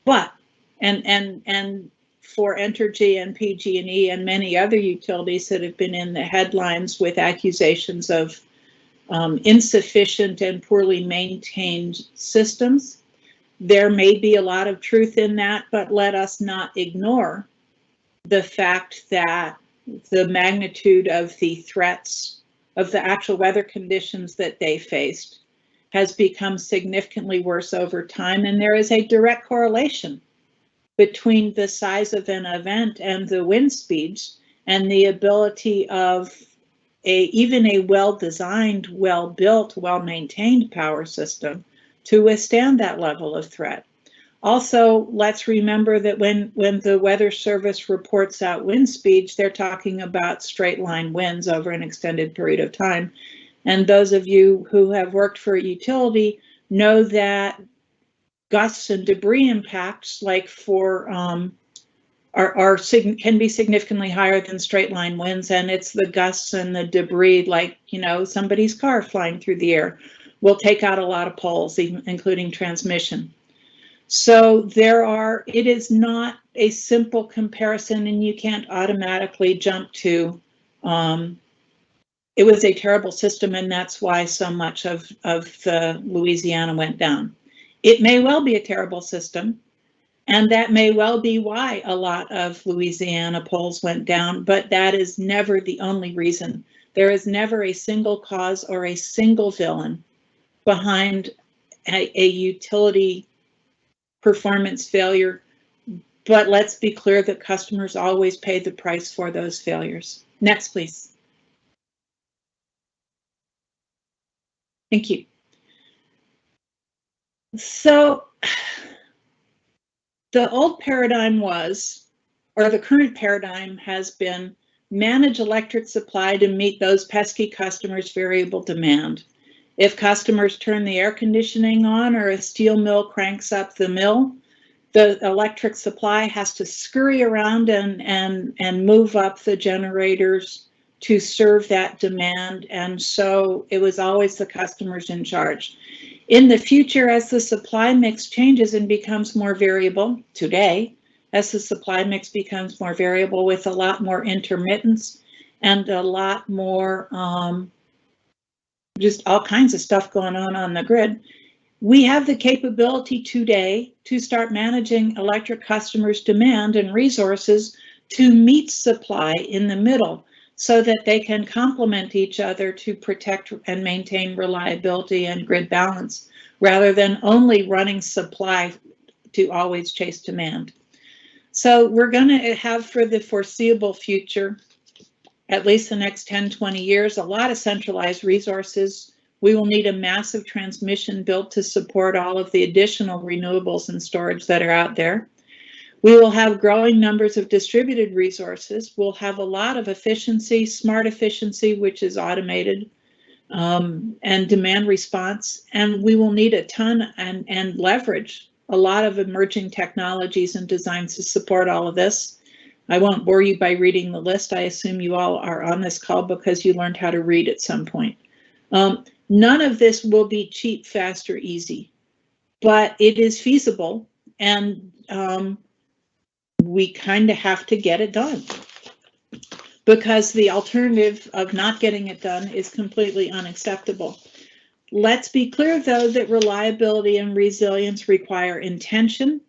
But, and for Entergy and PG&E and many other utilities that have been in the headlines with accusations of insufficient and poorly maintained systems, there may be a lot of truth in that, but let us not ignore the fact that the magnitude of the threats of the actual weather conditions that they faced has become significantly worse over time. And there is a direct correlation between the size of an event and the wind speeds and the ability of even a well-designed, well-built, well-maintained power system to withstand that level of threat. Also, let's remember that when the Weather Service reports out wind speeds, they're talking about straight line winds over an extended period of time. And those of you who have worked for a utility know that gusts and debris impacts, like for can be significantly higher than straight line winds, and it's the gusts and the debris, like, you know, somebody's car flying through the air, will take out a lot of poles, including transmission. So it is not a simple comparison, and you can't automatically jump to, it was a terrible system, and that's why so much of the Louisiana went down. It may well be a terrible system, and that may well be why a lot of Louisiana poles went down, but that is never the only reason. There is never a single cause or a single villain behind a utility performance failure, but let's be clear that customers always pay the price for those failures. Next, please. Thank you. So the old paradigm was, or the current paradigm has been, manage electric supply to meet those pesky customers' variable demand. If customers turn the air conditioning on or a steel mill cranks up the mill, the electric supply has to scurry around and move up the generators to serve that demand. And so it was always the customers in charge. In the future, as the supply mix changes and becomes more variable, today, as the supply mix becomes more variable with a lot more intermittence and a lot more just all kinds of stuff going on the grid, We have the capability today to start managing electric customers' demand and resources to meet supply in the middle so that they can complement each other to protect and maintain reliability and grid balance, rather than only running supply to always chase demand. So we're going to have, for the foreseeable future, at least the next 10, 20 years, a lot of centralized resources. We will need a massive transmission built to support all of the additional renewables and storage that are out there. We will have growing numbers of distributed resources. We'll have a lot of efficiency, smart efficiency, which is automated, and demand response. And we will need a ton and leverage a lot of emerging technologies and designs to support all of this. I won't bore you by reading the list. I assume you all are on this call because you learned how to read at some point. None of this will be cheap, fast, or easy, but it is feasible, and we kind of have to get it done, because the alternative of not getting it done is completely unacceptable. Let's be clear, though, that reliability and resilience require intention.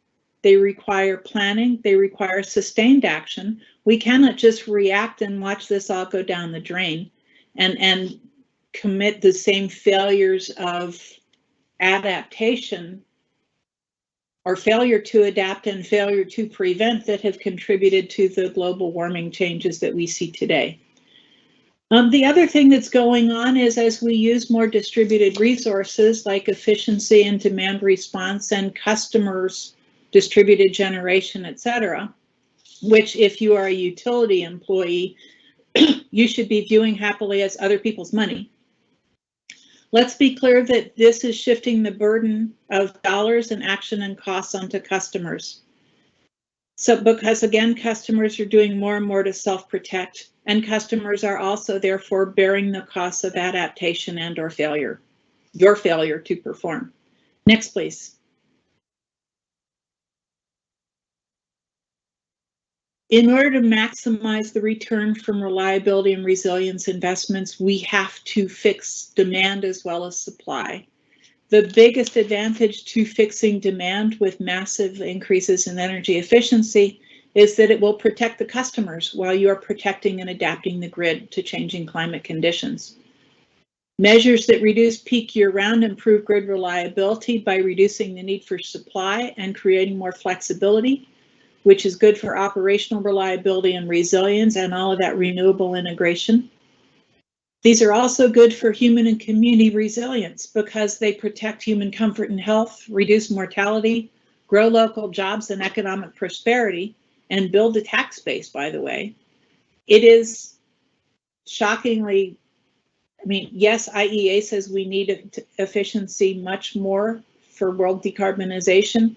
They require planning. They require sustained action. We cannot just react and watch this all go down the drain and commit the same failures of adaptation, or failure to adapt and failure to prevent, that have contributed to the global warming changes that we see today. The other thing that's going on is, as we use more distributed resources like efficiency and demand response and customers, distributed generation, etc., which, if you are a utility employee, you should be viewing happily as other people's money. Let's be clear that this is shifting the burden of dollars and action and costs onto customers. So, because again, customers are doing more and more to self-protect, and customers are also therefore bearing the costs of adaptation and or failure, your failure to perform. Next, please. In order to maximize the return from reliability and resilience investments, we have to fix demand as well as supply. The biggest advantage to fixing demand with massive increases in energy efficiency is that it will protect the customers while you are protecting and adapting the grid to changing climate conditions. Measures that reduce peak year-round improve grid reliability by reducing the need for supply and creating more flexibility, which is good for operational reliability and resilience and all of that renewable integration. These are also good for human and community resilience because they protect human comfort and health, reduce mortality, grow local jobs and economic prosperity, and build a tax base, by the way. It is shockingly, I mean, yes, IEA says we need efficiency much more for world decarbonization.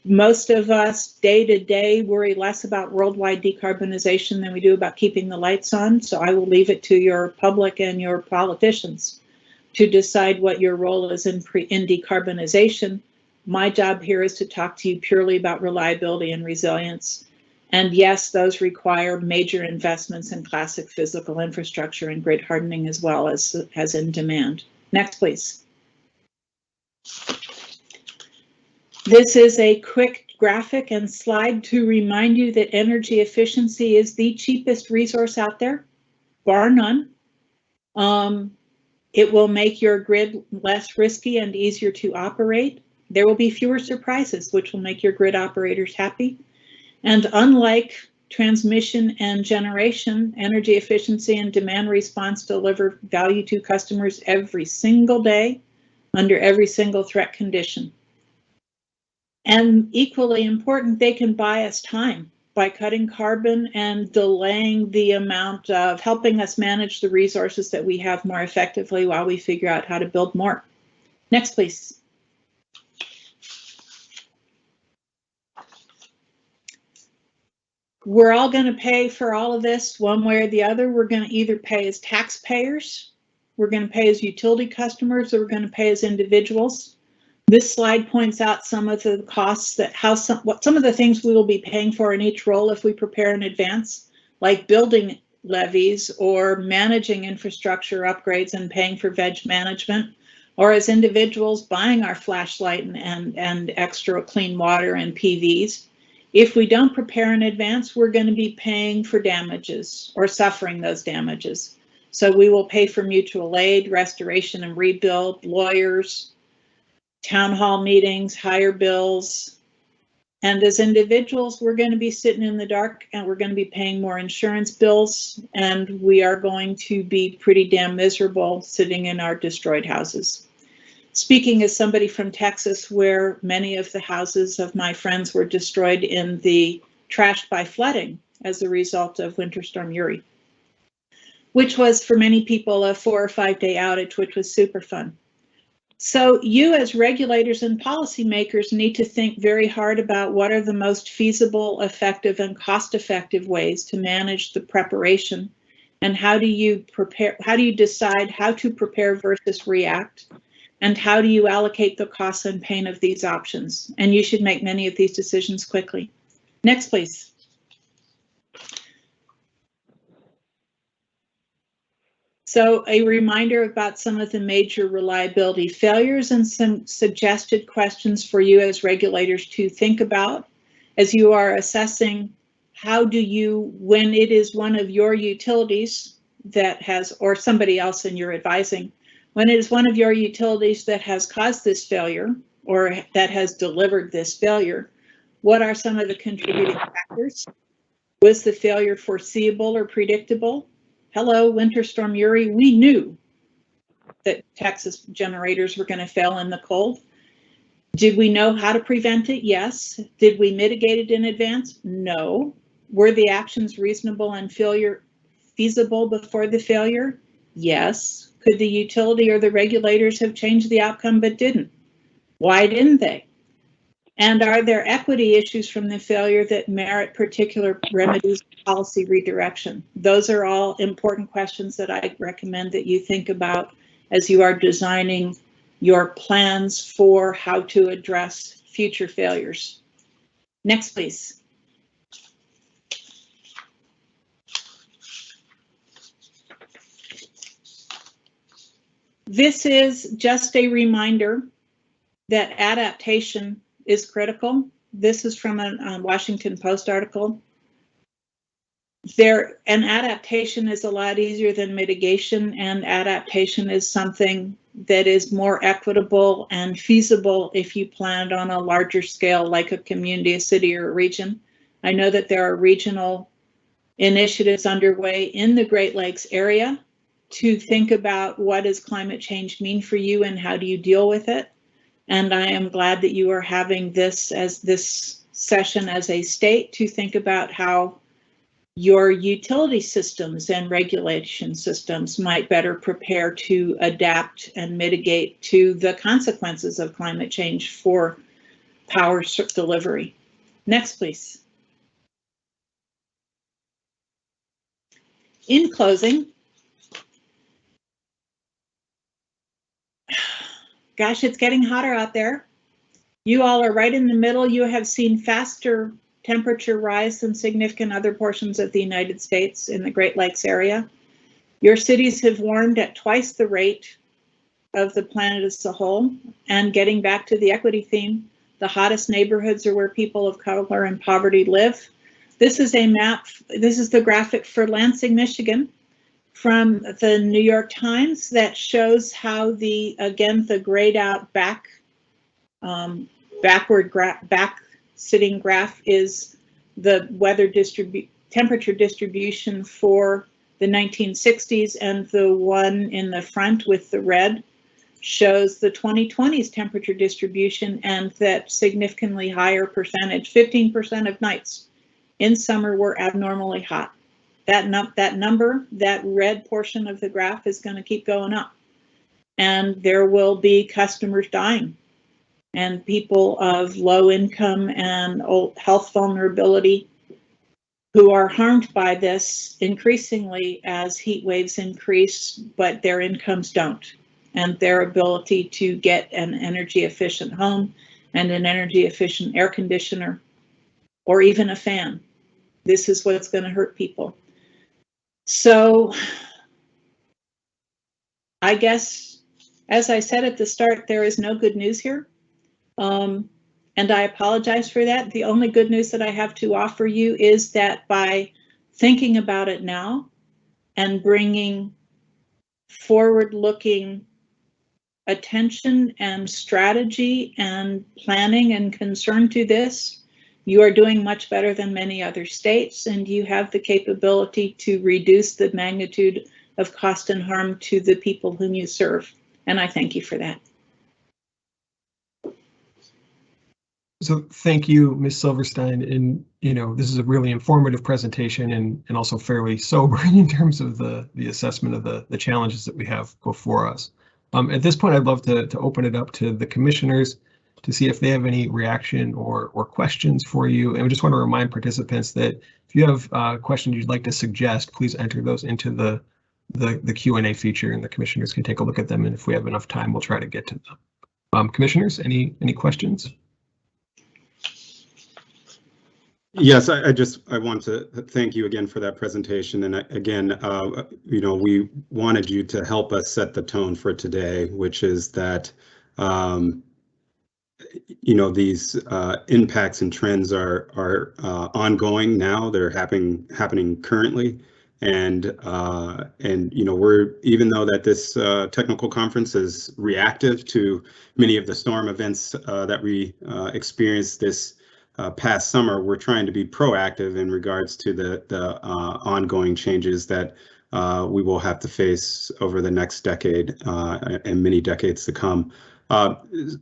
Most of us day to day worry less about worldwide decarbonization than we do about keeping the lights on. So I will leave it to your public and your politicians to decide what your role is in decarbonization. My job here is to talk to you purely about reliability and resilience. And yes, those require major investments in classic physical infrastructure and grid hardening as well as in demand. Next, please. This is a quick graphic and slide to remind you that energy efficiency is the cheapest resource out there, bar none. It will make your grid less risky and easier to operate. There will be fewer surprises, which will make your grid operators happy. And unlike transmission and generation, energy efficiency and demand response deliver value to customers every single day under every single threat condition. And equally important, they can buy us time by cutting carbon and delaying the amount of helping us manage the resources that we have more effectively while we figure out how to build more. Next, please. We're all going to pay for all of this one way or the other. We're going to either pay as taxpayers, we're going to pay as utility customers, or we're going to pay as individuals. This slide points out some of the costs that some of the things we will be paying for in each role if we prepare in advance, like building levies or managing infrastructure upgrades and paying for veg management, or as individuals buying our flashlight and extra clean water and PVs. If we don't prepare in advance, we're going to be paying for damages or suffering those damages. So we will pay for mutual aid, restoration and rebuild, lawyers, town hall meetings, higher bills. And as individuals, we're going to be sitting in the dark and we're going to be paying more insurance bills, and we are going to be pretty damn miserable sitting in our destroyed houses. Speaking as somebody from Texas, where many of the houses of my friends were destroyed in the trashed by flooding as a result of Winter Storm Ieee, which was for many people a 4 or 5 day outage, which was super fun. So you as regulators and policymakers need to think very hard about what are the most feasible, effective, and cost-effective ways to manage the preparation, and how do you prepare, how do you decide how to prepare versus react, and how do you allocate the costs and pain of these options? And you should make many of these decisions quickly. Next, please. So a reminder about some of the major reliability failures and some suggested questions for you as regulators to think about as you are assessing how do you, when it is one of your utilities that has, or somebody else in your advising, when it is one of your utilities that has caused this failure or that has delivered this failure, what are some of the contributing factors? Was the failure foreseeable or predictable? Hello, Winter Storm Ieee, we knew that Texas generators were going to fail in the cold. Did we know how to prevent it? Yes. Did we mitigate it in advance? No. Were the actions reasonable and feasible before the failure? Yes. Could the utility or the regulators have changed the outcome but didn't? Why didn't they? And are there equity issues from the failure that merit particular remedies, policy redirection? Those are all important questions that I recommend that you think about as you are designing your plans for how to address future failures. Next, please. This is just a reminder that adaptation is critical. This is from a Washington Post article. An adaptation is a lot easier than mitigation, and adaptation is something that is more equitable and feasible if you planned on a larger scale, like a community, a city, or a region. I know that there are regional initiatives underway in the Great Lakes area to think about what does climate change mean for you and how do you deal with it. And I am glad that you are having this session as a state to think about how your utility systems and regulation systems might better prepare to adapt and mitigate to the consequences of climate change for power delivery. Next, please. In closing, gosh, it's getting hotter out there. You all are right in the middle. You have seen faster temperature rise than significant other portions of the United States in the Great Lakes area. Your cities have warmed at twice the rate of the planet as a whole. And getting back to the equity theme, the hottest neighborhoods are where people of color and poverty live. This is a map, this is the graphic for Lansing, Michigan from the New York Times that shows how the grayed out back sitting graph is the temperature distribution for the 1960s, and the one in the front with the red shows the 2020s temperature distribution, and that significantly higher percentage, 15% of nights in summer were abnormally hot. That number, that red portion of the graph is going to keep going up, and there will be customers dying and people of low income and health vulnerability who are harmed by this increasingly as heat waves increase, but their incomes don't, and their ability to get an energy efficient home and an energy efficient air conditioner or even a fan. This is what's going to hurt people. So I guess As I said at the start, there is no good news here. And I apologize for that. The only good news that I have to offer you is that by thinking about it now and bringing forward-looking attention and strategy and planning and concern to this, you are doing much better than many other states, and you have the capability to reduce the magnitude of cost and harm to the people whom you serve. And I thank you for that. So thank you, Ms. Silverstein. And, this is a really informative presentation and also fairly sobering in terms of the assessment of the challenges that we have before us. At this point, I'd love to open it up to the commissioners to see if they have any reaction or questions for you. And we just want to remind participants that if you have questions you'd like to suggest, please enter those into the Q&A feature, and the commissioners can take a look at them. And if we have enough time, we'll try to get to them. Commissioners, any questions? Yes, I want to thank you again for that presentation. And again, we wanted you to help us set the tone for today, which is that, these impacts and trends are ongoing now. They're happening currently. And we're, even though that this technical conference is reactive to many of the storm events that we experienced this past summer, we're trying to be proactive in regards to the ongoing changes that we will have to face over the next decade and many decades to come.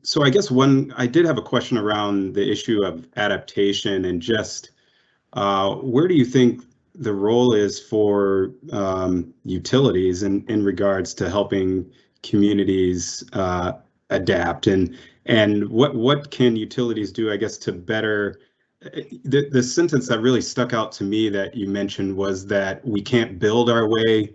So I guess I did have a question around the issue of adaptation, and just where do you think the role is for utilities in regards to helping communities adapt, and what can utilities do, I guess, to better, the sentence that really stuck out to me that you mentioned was that we can't build our way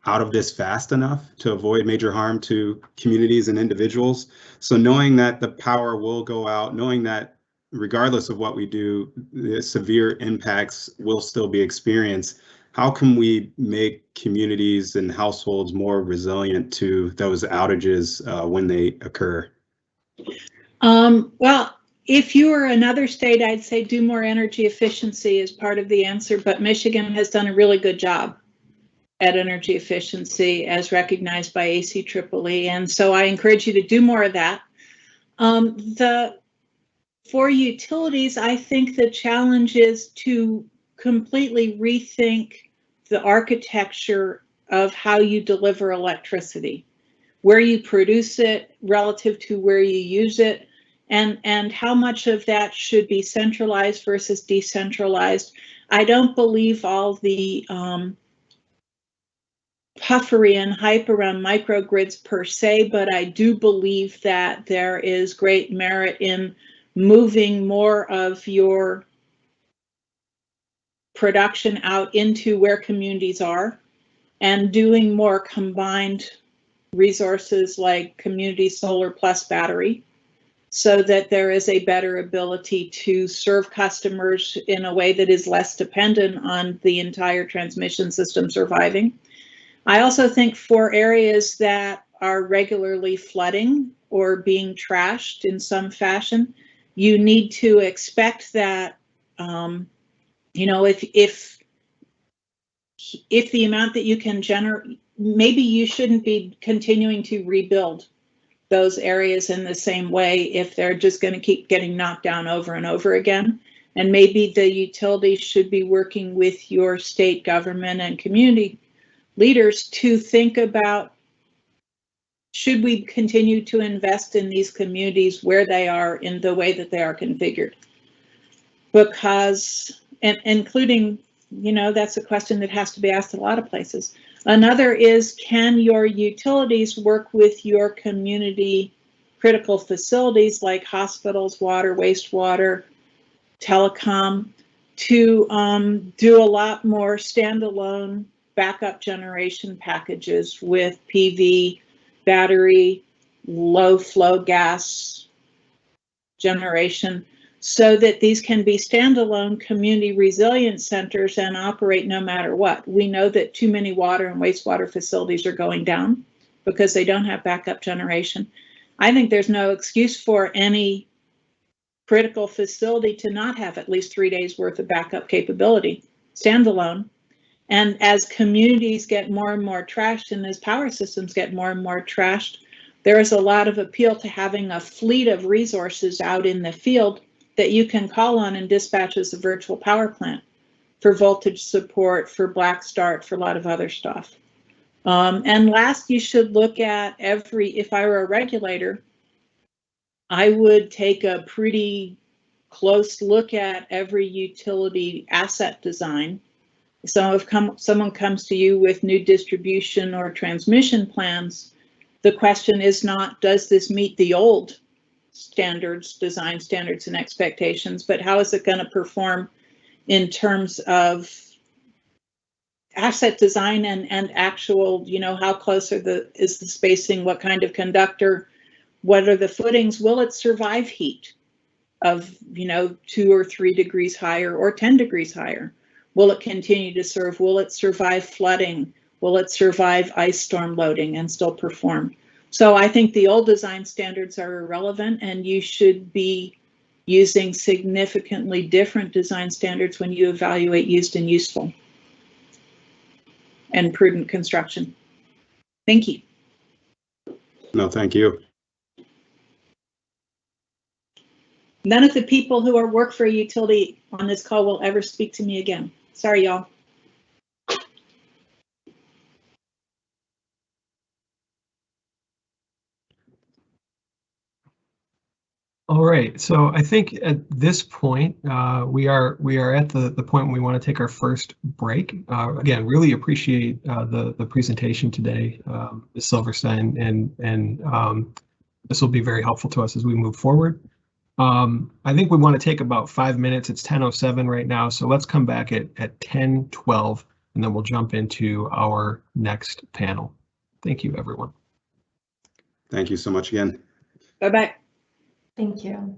out of this fast enough to avoid major harm to communities and individuals. So knowing that the power will go out, knowing that regardless of what we do, the severe impacts will still be experienced, how can we make communities and households more resilient to those outages when they occur? Well, if you were another state, I'd say do more energy efficiency as part of the answer, but Michigan has done a really good job at energy efficiency as recognized by ACEEE, and so I encourage you to do more of that. For utilities, I think the challenge is to completely rethink the architecture of how you deliver electricity, where you produce it relative to where you use it, and how much of that should be centralized versus decentralized. I don't believe all the puffery and hype around microgrids per se, but I do believe that there is great merit in moving more of your production out into where communities are and doing more combined resources like community solar plus battery, so that there is a better ability to serve customers in a way that is less dependent on the entire transmission system surviving. I also think for areas that are regularly flooding or being trashed in some fashion, you need to expect that, if the amount that you can generate, maybe you shouldn't be continuing to rebuild those areas in the same way if they're just going to keep getting knocked down over and over again. And maybe the utilities should be working with your state government and community leaders to think about, should we continue to invest in these communities where they are in the way that they are configured? Because, and including, that's a question that has to be asked a lot of places. Another is, can your utilities work with your community critical facilities like hospitals, water, wastewater, telecom, to do a lot more standalone backup generation packages with PV, battery, low flow gas generation, so that these can be standalone community resilience centers and operate no matter what. We know that too many water and wastewater facilities are going down, because they don't have backup generation. I think there's no excuse for any critical facility to not have at least 3 days worth of backup capability, standalone. And as communities get more and more trashed, and as power systems get more and more trashed, there is a lot of appeal to having a fleet of resources out in the field that you can call on and dispatch as a virtual power plant for voltage support, for black start, for a lot of other stuff. And last, you should look at if I were a regulator, I would take a pretty close look at every utility asset design. So if someone comes to you with new distribution or transmission plans, the question is not, does this meet the old standards, design standards and expectations, but how is it going to perform in terms of asset design and actual, how close is the spacing, what kind of conductor, what are the footings, will it survive heat of 2 or 3 degrees higher or 10 degrees higher? Will it continue to serve? Will it survive flooding? Will it survive ice storm loading and still perform? So I think the old design standards are irrelevant, and you should be using significantly different design standards when you evaluate used and useful and prudent construction. Thank you. No, thank you. None of the people who work for a utility on this call will ever speak to me again. Sorry, y'all. All right, so I think at this point we are at the point when we want to take our first break. Again, really appreciate the presentation today, Ms. Silverstein, and this will be very helpful to us as we move forward. I think we want to take about 5 minutes. It's 10:07 right now, so let's come back at 10:12, and then we'll jump into our next panel. Thank you, everyone. Thank you so much again. Bye-bye. Thank you.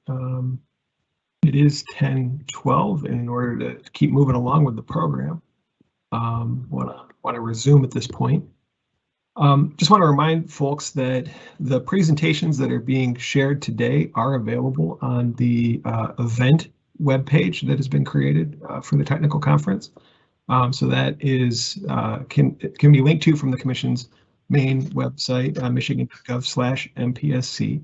It is 10:12, and in order to keep moving along with the program, want to resume at this point. Just want to remind folks that the presentations that are being shared today are available on the event webpage that has been created for the technical conference. So that is can be linked to from the Commission's main website, michigan.gov/MPSC.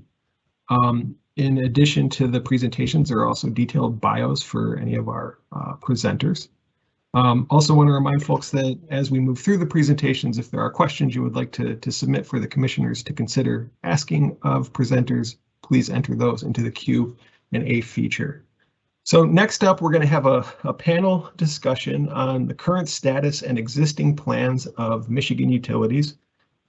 In addition to the presentations, there are also detailed bios for any of our presenters. Also want to remind folks that as we move through the presentations, if there are questions you would like to submit for the commissioners to consider asking of presenters, please enter those into the Q&A feature. So next up, we're going to have a panel discussion on the current status and existing plans of Michigan utilities.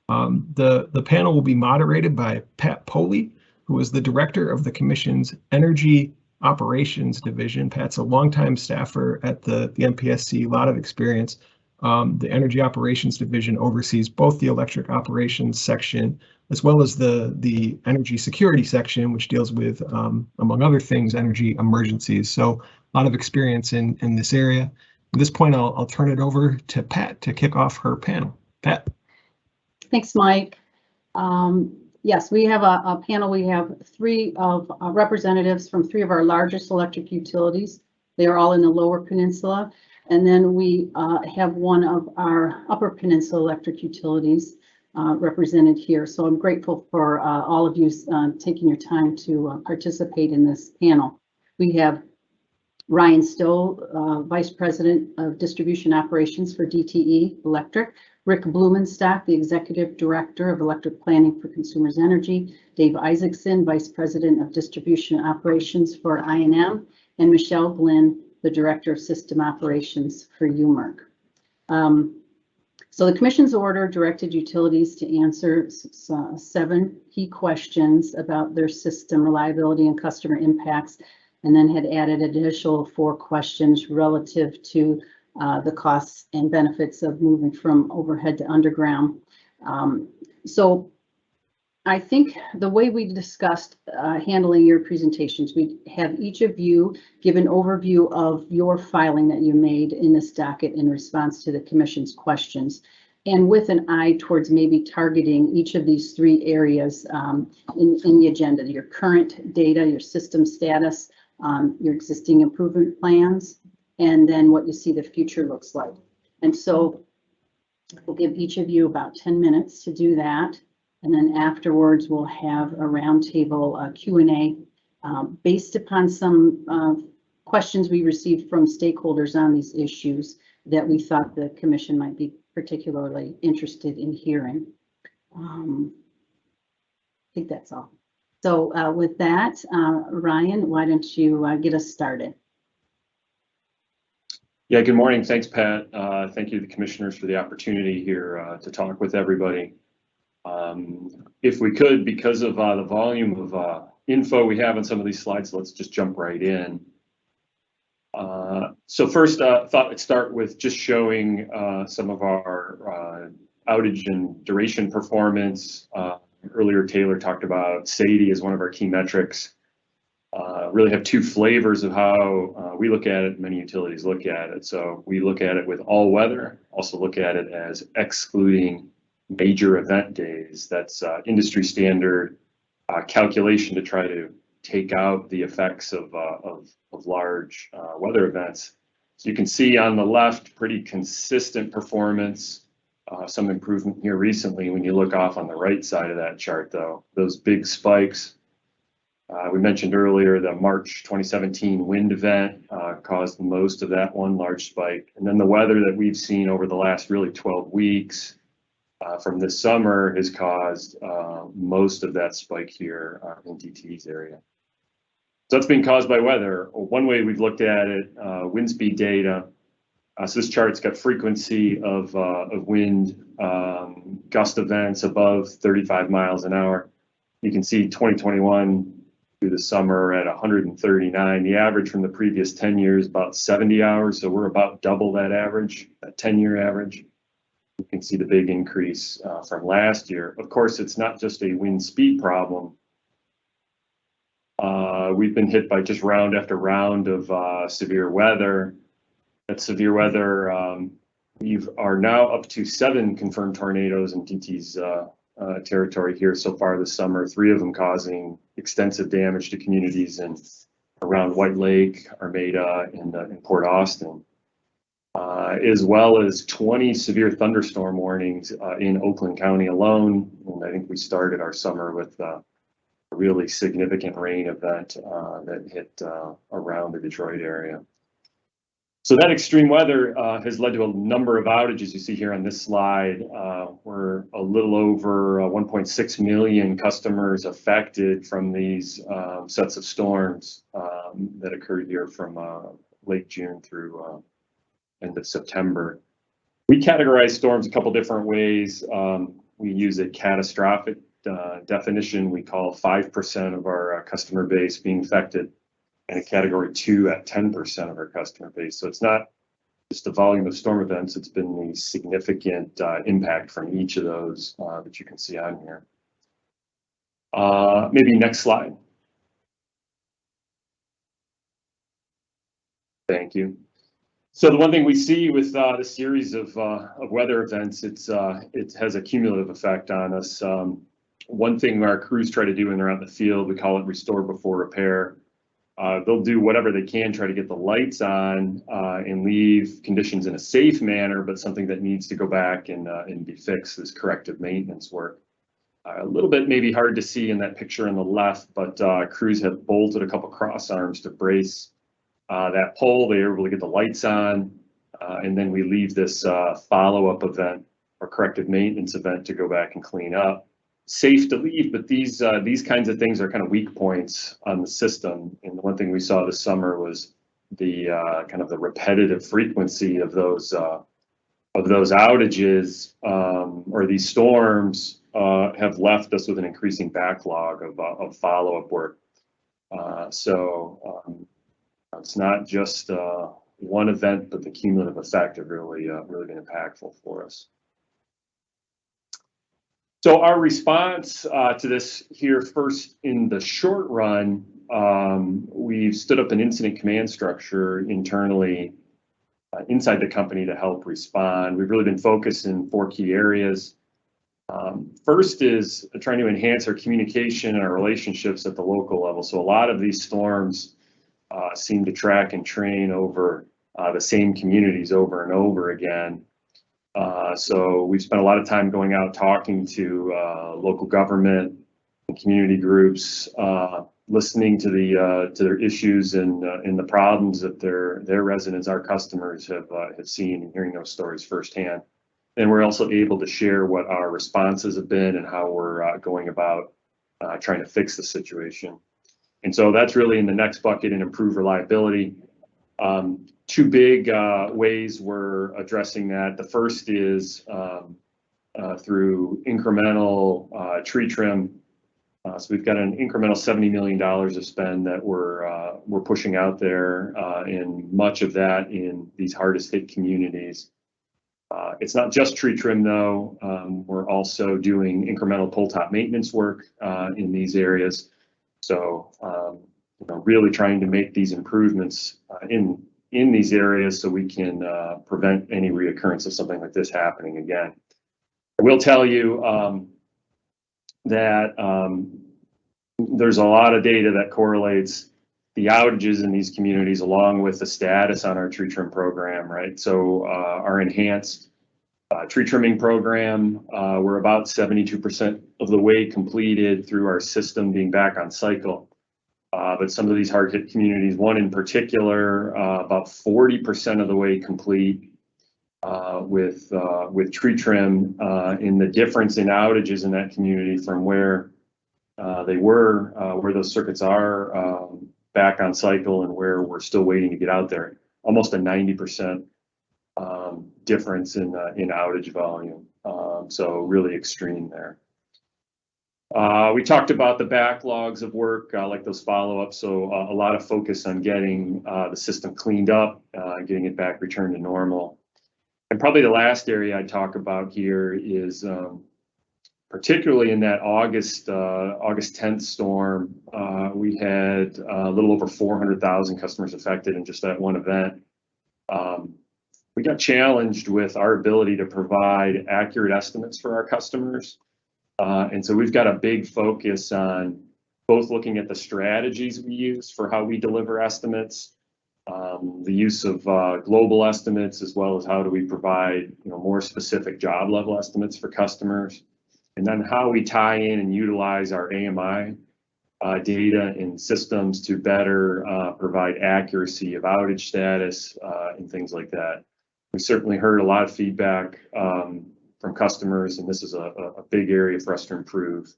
The panel will be moderated by Pat Poley, who is the director of the Commission's Energy Operations Division. Pat's a longtime staffer at the MPSC, a lot of experience. The Energy Operations Division oversees both the electric operations section as well as the energy security section, which deals with, among other things, energy emergencies. So a lot of experience in this area. At this point, I'll turn it over to Pat to kick off her panel. Pat. Thanks, Mike. Yes, we have a panel. We have three of representatives from three of our largest electric utilities. They are all in the Lower Peninsula. And then we have one of our Upper Peninsula electric utilities represented here. So I'm grateful for all of you taking your time to participate in this panel. We have Ryan Stowe, Vice President of Distribution Operations for DTE Electric, Rick Blumenstock, the Executive Director of Electric Planning for Consumers Energy, Dave Isaacson, Vice President of Distribution Operations for I&M, and Michelle Glynn, the Director of System Operations for UMERC. So the Commission's order directed utilities to answer 7 key questions about their system reliability and customer impacts, and then had added additional 4 questions relative to the costs and benefits of moving from overhead to underground. So I think the way we discussed handling your presentations, we have each of you give an overview of your filing that you made in this docket in response to the Commission's questions, and with an eye towards maybe targeting each of these 3 areas in the agenda: your current data, your system status, your existing improvement plans, and then what you see the future looks like. And so we'll give each of you about 10 minutes to do that. And then afterwards, we'll have a roundtable Q&A based upon some questions we received from stakeholders on these issues that we thought the Commission might be particularly interested in hearing. I think that's all. So with that, Ryan, why don't you get us started? Yeah, good morning. Thanks, Pat. Thank you to the commissioners for the opportunity here to talk with everybody. If we could, because of the volume of info we have on some of these slides, let's just jump right in. So first, thought I'd start with just showing some of our outage and duration performance. Earlier, Taylor talked about SAIDI as one of our key metrics. Really have 2 flavors of how we look at it, many utilities look at it. So we look at it with all weather, also look at it as excluding major event days. That's industry standard calculation to try to take out the effects of large weather events. So you can see on the left, pretty consistent performance, some improvement here recently. When you look off on the right side of that chart, though, those big spikes. We mentioned earlier the March 2017 wind event caused most of that one large spike. And then the weather that we've seen over the last really 12 weeks from this summer has caused most of that spike here in DTE's area. So that's being caused by weather. One way we've looked at it, wind speed data. So this chart's got frequency of wind gust events above 35 miles an hour. You can see 2021 through the summer at 139. The average from the previous 10 years about 70 hours. So we're about double that average, that 10-year average. You can see the big increase from last year. Of course, it's not just a wind speed problem. We've been hit by just round after round of severe weather. That severe weather, we are now up to 7 confirmed tornadoes in DT's territory here so far this summer, 3 of them causing extensive damage to communities in around White Lake, Armada, and Port Austin, as well as 20 severe thunderstorm warnings in Oakland County alone. And I think we started our summer with a really significant rain event that hit around the Detroit area. So that extreme weather has led to a number of outages you see here on this slide. We're a little over 1.6 million customers affected from these sets of storms that occurred here from late June through end of September. We categorize storms a couple different ways. We use a catastrophic definition. We call 5% of our customer base being affected, and a category 2 at 10% of our customer base. So it's not just the volume of storm events, it's been the significant impact from each of those that you can see on here. Maybe next slide. Thank you. So the one thing we see with the series of weather events, it has a cumulative effect on us. One thing our crews try to do when they're out in the field, we call it restore before repair. They'll do whatever they can, try to get the lights on and leave conditions in a safe manner, but something that needs to go back and be fixed is corrective maintenance work. A little bit maybe hard to see in that picture on the left, but crews have bolted a couple cross arms to brace that pole. They are able to get the lights on, and then we leave this follow-up event or corrective maintenance event to go back and clean up. Safe to leave, but these kinds of things are kind of weak points on the system. And the one thing we saw this summer was the kind of the repetitive frequency of those outages or these storms have left us with an increasing backlog of follow-up work. So it's not just one event, but the cumulative effect have really been impactful for us. So our response to this here, first in the short run, we've stood up an incident command structure internally inside the company to help respond. We've really been focused in 4 key areas. First is trying to enhance our communication and our relationships at the local level. So a lot of these storms seem to track and train over the same communities over and over again. So we've spent a lot of time going out talking to local government and community groups, listening to their issues and the problems that their residents, our customers, have seen, and hearing those stories firsthand. And we're also able to share what our responses have been and how we're going about trying to fix the situation. And so that's really in the next bucket in improve reliability. 2 big ways we're addressing that. The first is through incremental tree trim. So we've got an incremental $70 million of spend that we're pushing out there, and much of that in these hardest hit communities. It's not just tree trim though. We're also doing incremental pole top maintenance work in these areas. So really trying to make these improvements in these areas so we can prevent any reoccurrence of something like this happening again. I will tell you that there's a lot of data that correlates the outages in these communities along with the status on our tree trim program, right? So our enhanced tree trimming program, we're about 72% of the way completed through our system being back on cycle. But some of these hard hit communities, one in particular, about 40% of the way complete with tree trim, in the difference in outages in that community from where they were, where those circuits are back on cycle and where we're still waiting to get out there. Almost a 90% difference in outage volume. So really extreme there. We talked about the backlogs of work, like those follow-ups. So a lot of focus on getting the system cleaned up, getting it back returned to normal. And probably the last area I'd talk about here is particularly in that August 10th storm, we had a little over 400,000 customers affected in just that one event. We got challenged with our ability to provide accurate estimates for our customers. And so we've got a big focus on both looking at the strategies we use for how we deliver estimates, the use of global estimates, as well as how do we provide more specific job level estimates for customers, and then how we tie in and utilize our AMI data and systems to better provide accuracy of outage status and things like that. We certainly heard a lot of feedback from customers, and this is a big area for us to improve.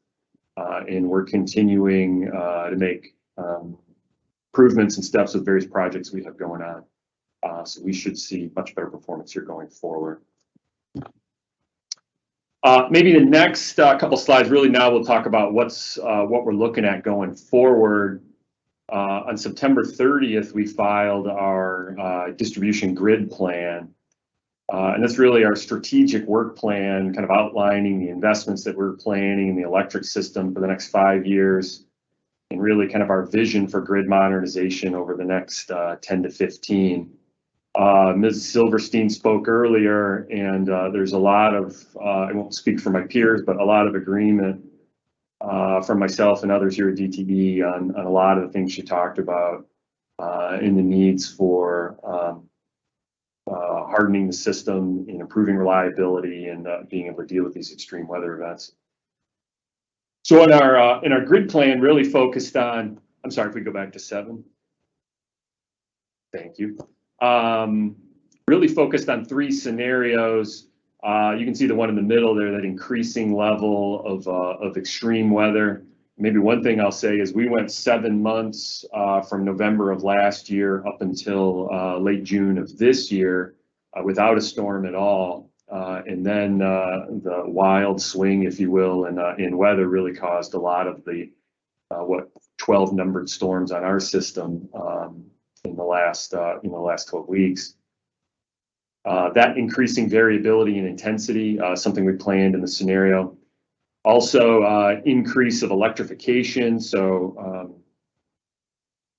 And we're continuing to make improvements and steps with various projects we have going on. So we should see much better performance here going forward. Maybe the next couple slides, really now we'll talk about what we're looking at going forward. On September 30th, we filed our distribution grid plan. And that's really our strategic work plan, kind of outlining the investments that we're planning in the electric system for the next 5 years, and really kind of our vision for grid modernization over the next 10 to 15. Ms. Silverstein spoke earlier, and there's a lot of, I won't speak for my peers, but a lot of agreement from myself and others here at DTE on a lot of the things she talked about in the needs for hardening the system and improving reliability and being able to deal with these extreme weather events. So in our grid plan, really focused on, I'm sorry if we go back to 7. Thank you. Really focused on 3 scenarios. You can see the one in the middle there, that increasing level of extreme weather. Maybe one thing I'll say is we went 7 months from November of last year up until late June of this year without a storm at all. And then the wild swing, if you will, in weather really caused a lot of the 12 numbered storms on our system in the last 12 weeks. That increasing variability and intensity, something we planned in the scenario. Also, increase of electrification, so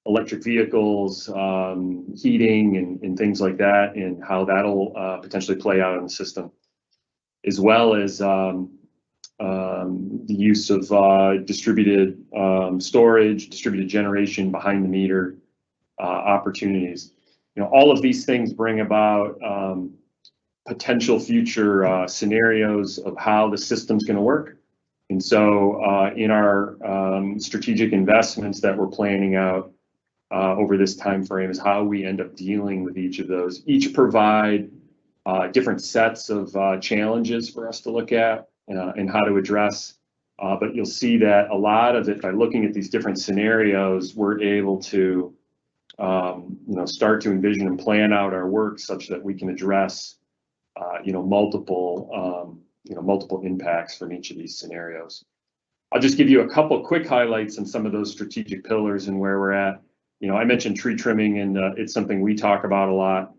electric vehicles, heating, and things like that, and how that'll potentially play out in the system, as well as the use of distributed storage, distributed generation, behind the meter opportunities. All of these things bring about potential future scenarios of how the system's going to work. And so in our strategic investments that we're planning out over this time frame is how we end up dealing with each of those. Each provide different sets of challenges for us to look at and how to address. But you'll see that a lot of it, by looking at these different scenarios, we're able to start to envision and plan out our work such that we can address multiple impacts from each of these scenarios. I'll just give you a couple quick highlights on some of those strategic pillars and where we're at. I mentioned tree trimming, and it's something we talk about a lot.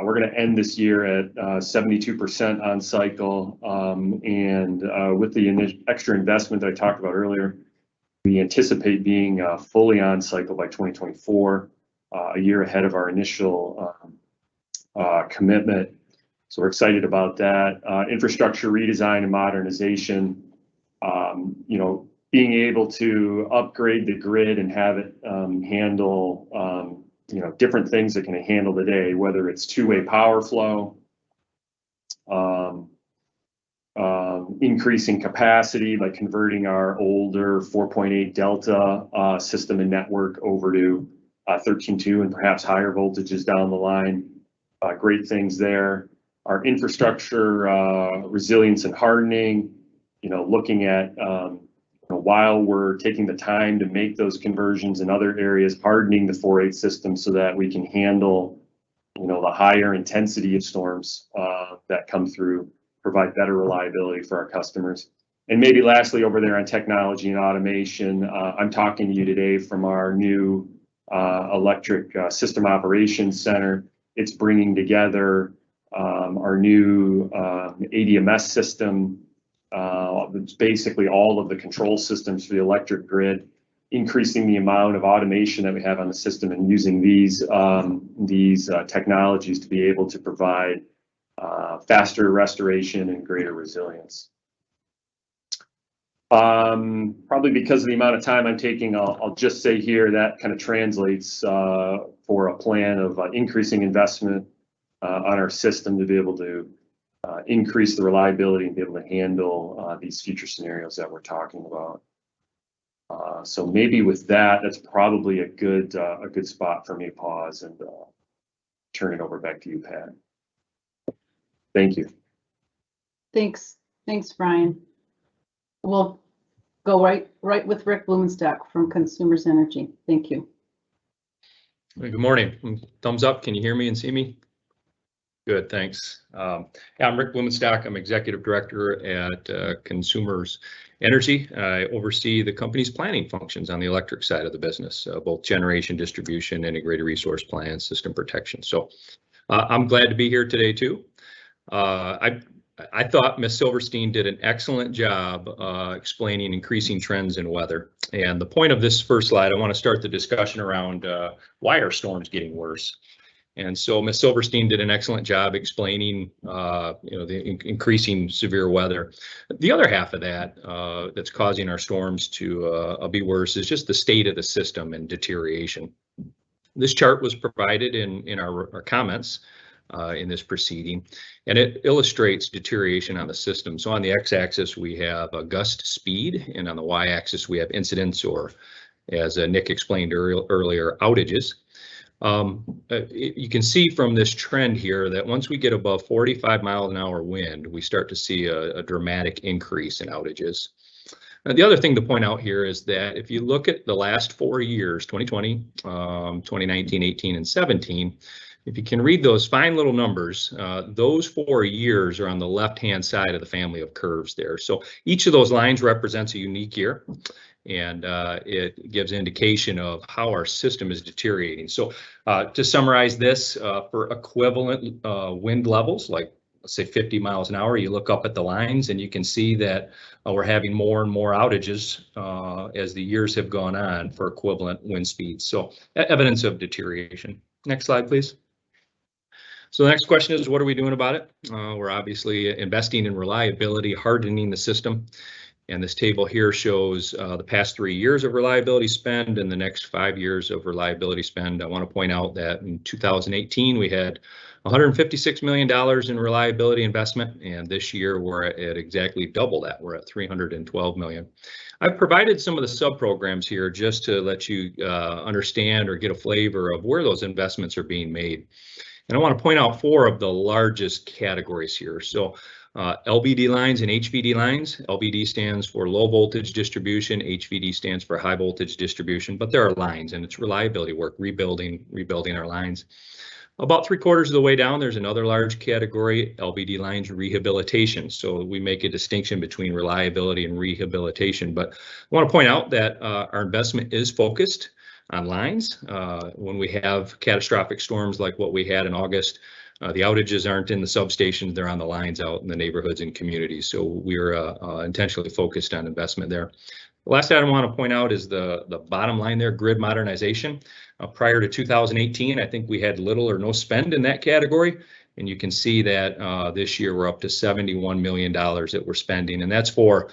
We're going to end this year at 72% on cycle, and with the extra investment that I talked about earlier, we anticipate being fully on cycle by 2024, a year ahead of our initial commitment. So we're excited about that. Infrastructure redesign and modernization, being able to upgrade the grid and have it handle, different things that can handle today, whether it's two-way power flow, increasing capacity by converting our older 4.8 Delta system and network over to 13.2 and perhaps higher voltages down the line. Great things there. Our infrastructure resilience and hardening, looking at while we're taking the time to make those conversions in other areas, hardening the 4.8 system so that we can handle the higher intensity of storms that come through, provide better reliability for our customers. And maybe lastly, over there on technology and automation, I'm talking to you today from our new electric system operations center. It's bringing together our new ADMS system, It's basically all of the control systems for the electric grid, increasing the amount of automation that we have on the system, and using these technologies to be able to provide faster restoration and greater resilience. Probably because of the amount of time I'm taking, I'll just say here that kind of translates for a plan of increasing investment on our system to be able to increase the reliability and be able to handle these future scenarios that we're talking about. So maybe with that, that's probably a good spot for me to pause and turn it over back to you, Pat. Thank you. Thanks, Brian. We'll go right with Rick Blumenstock from Consumers Energy. Thank you. Good morning. Thumbs up. Can you hear me and see me? Good, thanks. Yeah, I'm Rick Blumenstock. I'm Executive Director at Consumers Energy. I oversee the company's planning functions on the electric side of the business, both generation, distribution, integrated resource plans, system protection. So I'm glad to be here today too. I thought Ms. Silverstein did an excellent job explaining increasing trends in weather. And the point of this first slide, I want to start the discussion around why are storms getting worse? And so Ms. Silverstein did an excellent job explaining, the increasing severe weather. The other half of that that's causing our storms to be worse is just the state of the system and deterioration. This chart was provided in our comments in this proceeding, and it illustrates deterioration on the system. So on the x-axis, we have a gust speed, and on the y-axis, we have incidents, or as Nick explained earlier, outages. You can see from this trend here that once we get above 45 miles an hour wind, we start to see a dramatic increase in outages. Now, the other thing to point out here is that if you look at the last 4 years, 2020, 2019, 18, and 17, if you can read those fine little numbers, those 4 years are on the left-hand side of the family of curves there. So each of those lines represents a unique year, and it gives indication of how our system is deteriorating. So to summarize this, for equivalent wind levels, like let's say 50 miles an hour, you look up at the lines and you can see that we're having more and more outages as the years have gone on for equivalent wind speeds. So evidence of deterioration. Next slide, please. So the next question is, what are we doing about it? We're obviously investing in reliability, hardening the system. And this table here shows the past 3 years of reliability spend and the next 5 years of reliability spend. I want to point out that in 2018, we had $156 million in reliability investment, and this year we're at exactly double that. We're at $312 million. I've provided some of the sub-programs here just to let you understand or get a flavor of where those investments are being made. And I want to point out 4 of the largest categories here. So LVD lines and HVD lines. LVD stands for low voltage distribution. HVD stands for high voltage distribution, but there are lines and it's reliability work, rebuilding our lines. About 3/4 of the way down, there's another large category, LVD lines rehabilitation. So we make a distinction between reliability and rehabilitation, but I want to point out that our investment is focused on lines. When we have catastrophic storms like what we had in August, the outages aren't in the substations, they're on the lines out in the neighborhoods and communities. So we're intentionally focused on investment there. The last item I want to point out is the bottom line there, grid modernization. Prior to 2018, I think we had little or no spend in that category. And you can see that this year we're up to $71 million that we're spending. And that's for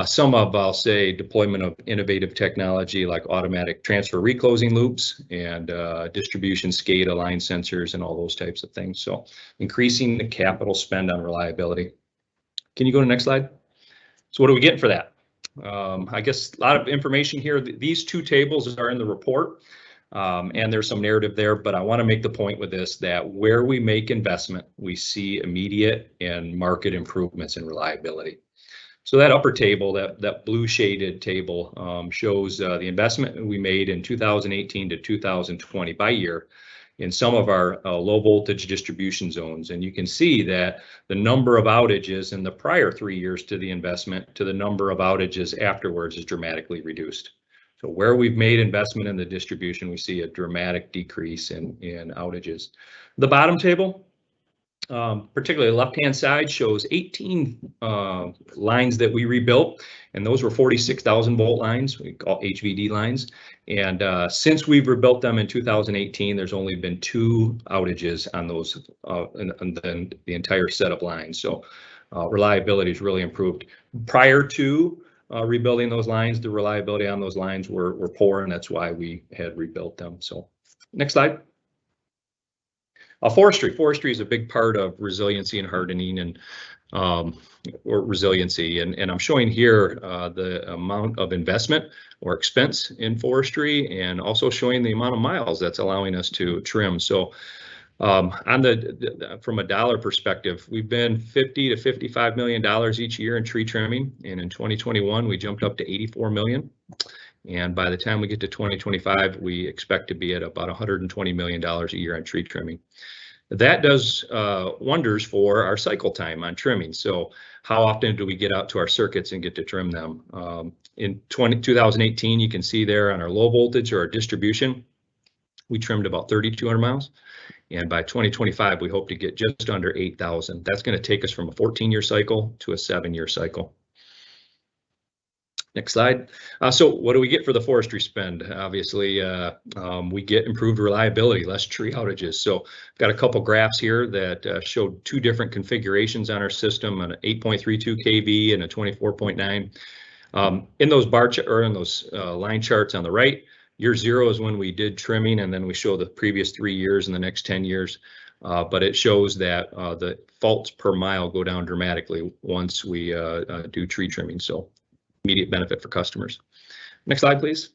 some of, I'll say, deployment of innovative technology like automatic transfer reclosing loops and distribution SCADA line sensors and all those types of things. So increasing the capital spend on reliability. Can you go to the next slide? So what are we getting for that? I guess a lot of information here. These 2 tables are in the report and there's some narrative there, but I want to make the point with this that where we make investment, we see immediate and market improvements in reliability. So that upper table, that blue shaded table shows the investment we made in 2018 to 2020 by year in some of our low voltage distribution zones. And you can see that the number of outages in the prior 3 years to the investment to the number of outages afterwards is dramatically reduced. So where we've made investment in the distribution, we see a dramatic decrease in outages. The bottom table Particularly the left-hand side shows 18 lines that we rebuilt, and those were 46,000 volt lines, we call HVD lines. And since we've rebuilt them in 2018, there's only been 2 outages on those, and then the entire set of lines. So reliability has really improved. Prior to rebuilding those lines, the reliability on those lines were poor, and that's why we had rebuilt them. So next slide. Forestry is a big part of resiliency and hardening, and or resiliency. And I'm showing here the amount of investment or expense in forestry, and also showing the amount of miles that's allowing us to trim. So on from a dollar perspective, we've been $50 to $55 million each year in tree trimming, and in 2021 we jumped up to $84 million. And by the time we get to 2025, we expect to be at about $120 million a year on tree trimming. That does wonders for our cycle time on trimming. So how often do we get out to our circuits and get to trim them? In 2018, you can see there on our low voltage or our distribution, we trimmed about 3,200 miles. And by 2025, we hope to get just under 8,000. That's going to take us from a 14-year cycle to a 7-year cycle. Next slide. So what do we get for the forestry spend? Obviously, we get improved reliability, less tree outages. So I've got a couple graphs here that show 2 different configurations on our system, an 8.32 kV and a 24.9. In those bar or in those line charts on the right, year 0 is when we did trimming, and then we show the previous 3 years and the next 10 years. But it shows that the faults per mile go down dramatically once we do tree trimming. So immediate benefit for customers. Next slide, please.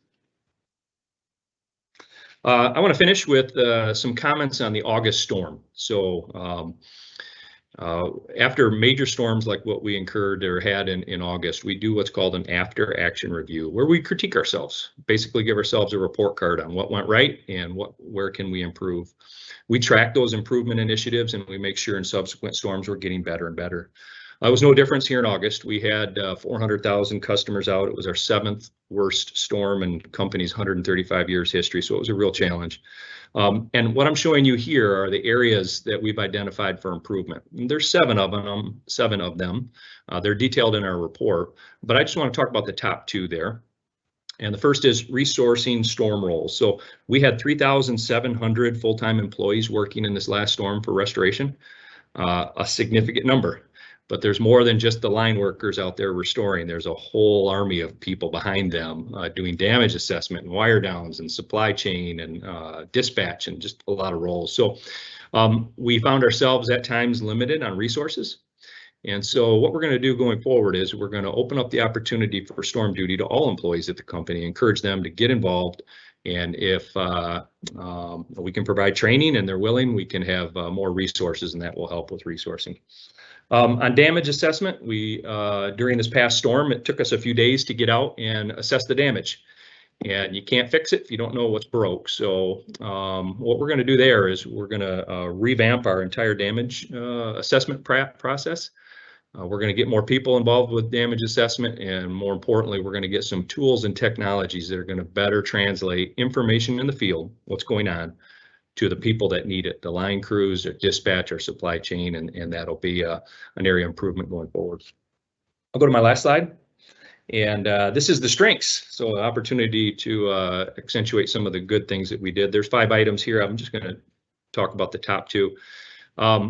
I want to finish with some comments on the August storm. So after major storms like what we incurred or had in August, we do what's called an after action review, where we critique ourselves, basically give ourselves a report card on what went right and where can we improve. We track those improvement initiatives, and we make sure in subsequent storms we're getting better and better. It was no difference here in August. We had 400,000 customers out. It was our 7th worst storm in company's 135 years history, so it was a real challenge. And what I'm showing you here are the areas that we've identified for improvement. And there's 7 of them. They're detailed in our report, but I just want to talk about the top 2 there. And the first is resourcing storm roles. So we had 3,700 full-time employees working in this last storm for restoration, a significant number. But there's more than just the line workers out there restoring. There's a whole army of people behind them doing damage assessment and wire downs and supply chain and dispatch and just a lot of roles. So we found ourselves at times limited on resources. And so what we're going to do going forward is we're going to open up the opportunity for storm duty to all employees at the company, encourage them to get involved. And if we can provide training and they're willing, we can have more resources, and that will help with resourcing. On damage assessment, we during this past storm, it took us a few days to get out and assess the damage. And you can't fix it if you don't know what's broke. So what we're going to do there is we're going to revamp our entire damage assessment process. We're going to get more people involved with damage assessment, and more importantly, we're going to get some tools and technologies that are going to better translate information in the field, what's going on, to the people that need it, the line crews, or dispatch, or supply chain, and that'll be an area of improvement going forward. I'll go to my last slide. And this is the strengths. So an opportunity to accentuate some of the good things that we did. There's 5 items here. I'm just going to talk about the top 2.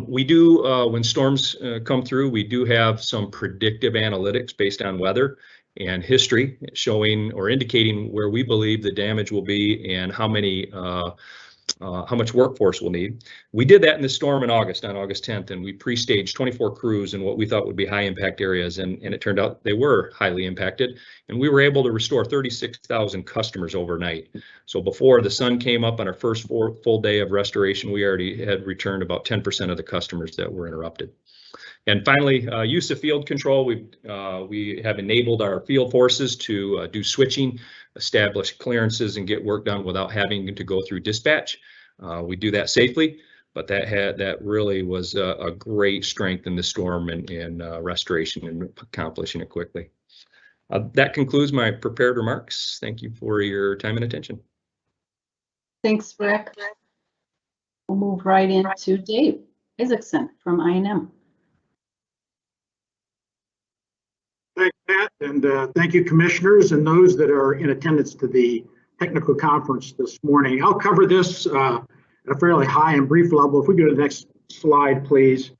We do, when storms come through, we do have some predictive analytics based on weather and history showing or indicating where we believe the damage will be and how much workforce we'll need. We did that in the storm in August, on August 10th, and we pre-staged 24 crews in what we thought would be high impact areas, and it turned out they were highly impacted, and we were able to restore 36,000 customers overnight. So before the sun came up on our first full day of restoration, we already had returned about 10% of the customers that were interrupted. And finally, use of field control. We have enabled our field forces to do switching, establish clearances, and get work done without having to go through dispatch. We do that safely, but that really was a great strength in the storm and restoration and accomplishing it quickly. That concludes my prepared remarks. Thank you for your time and attention. Thanks, Rick. We'll move right into Dave. Isaacson from I&M. Thanks, Pat, and thank you, commissioners, and those that are in attendance to the technical conference this morning. I'll cover this at a fairly high and brief level. If we go to the next slide, please.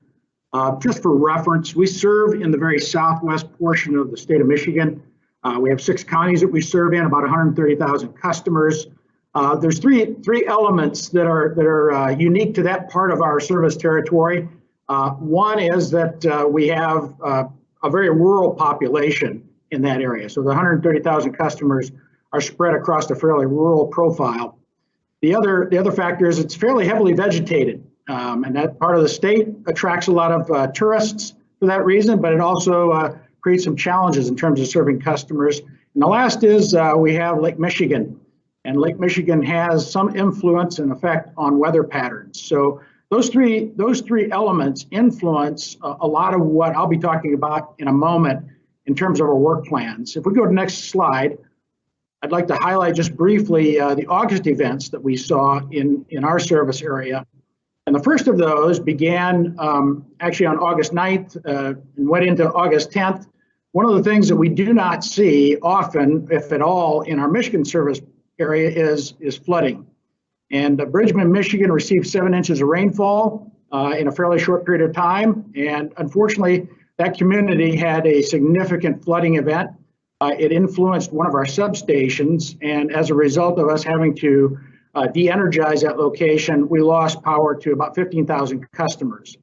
Just for reference, we serve in the very southwest portion of the state of Michigan. We have 6 counties that we serve in, about 130,000 customers. There's three elements that are unique to that part of our service territory. One is that we have a very rural population in that area. So the 130,000 customers are spread across a fairly rural profile. The other factor is it's fairly heavily vegetated, and that part of the state attracts a lot of tourists for that reason, but it also creates some challenges in terms of serving customers. And the last is we have Lake Michigan, and Lake Michigan has some influence and effect on weather patterns. So those three elements influence a lot of what I'll be talking about in a moment in terms of our work plans. If we go to the next slide, I'd like to highlight just briefly the August events that we saw in our service area. And the first of those began actually on August 9th and went into August 10th. One of the things that we do not see often, if at all, in our Michigan service area is flooding. And Bridgman, Michigan received 7 inches of rainfall in a fairly short period of time. And unfortunately, that community had a significant flooding event. It influenced one of our substations. And as a result of us having to de-energize that location, we lost power to about 15,000 customers.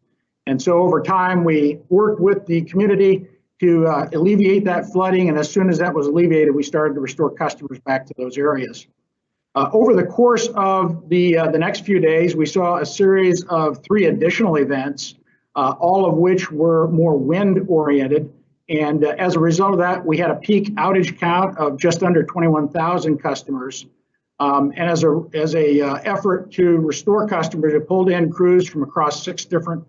And so over time, we worked with the community to alleviate that flooding. And as soon as that was alleviated, we started to restore customers back to those areas. Over the course of the next few days, we saw a series of 3 additional events, all of which were more wind-oriented. And as a result of that, we had a peak outage count of just under 21,000 customers. And as a effort to restore customers, it pulled in crews from across 6 different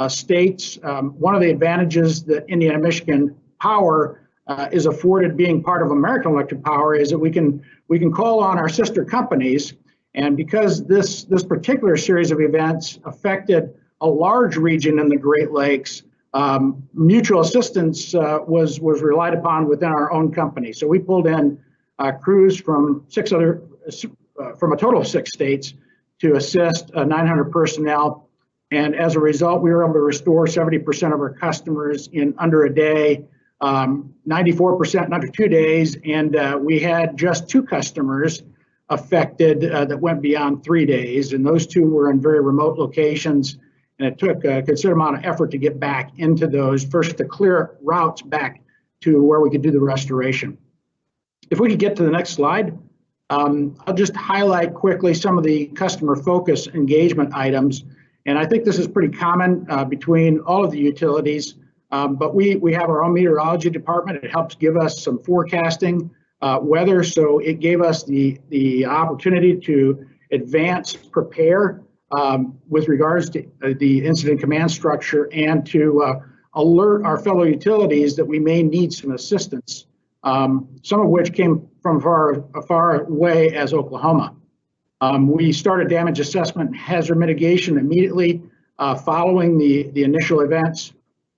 states. One of the advantages that Indiana Michigan Power is afforded being part of American Electric Power is that we can call on our sister companies. And because this particular series of events affected a large region in the Great Lakes, mutual assistance was relied upon within our own company. So we pulled in crews from from a total of 6 states to assist 900 personnel. And as a result, we were able to restore 70% of our customers in under a day, 94% in under 2 days. And we had just 2 customers affected that went beyond 3 days. And those 2 were in very remote locations. And it took a considerable amount of effort to get back into those, first to clear routes back to where we could do the restoration. If we could get to the next slide, I'll just highlight quickly some of the customer focus engagement items. And I think this is pretty common between all of the utilities, but we have our own meteorology department. It helps give us some forecasting weather. So it gave us the opportunity to prepare with regards to the incident command structure and to alert our fellow utilities that we may need some assistance, some of which came from far away as Oklahoma. We started damage assessment and hazard mitigation immediately following the initial events.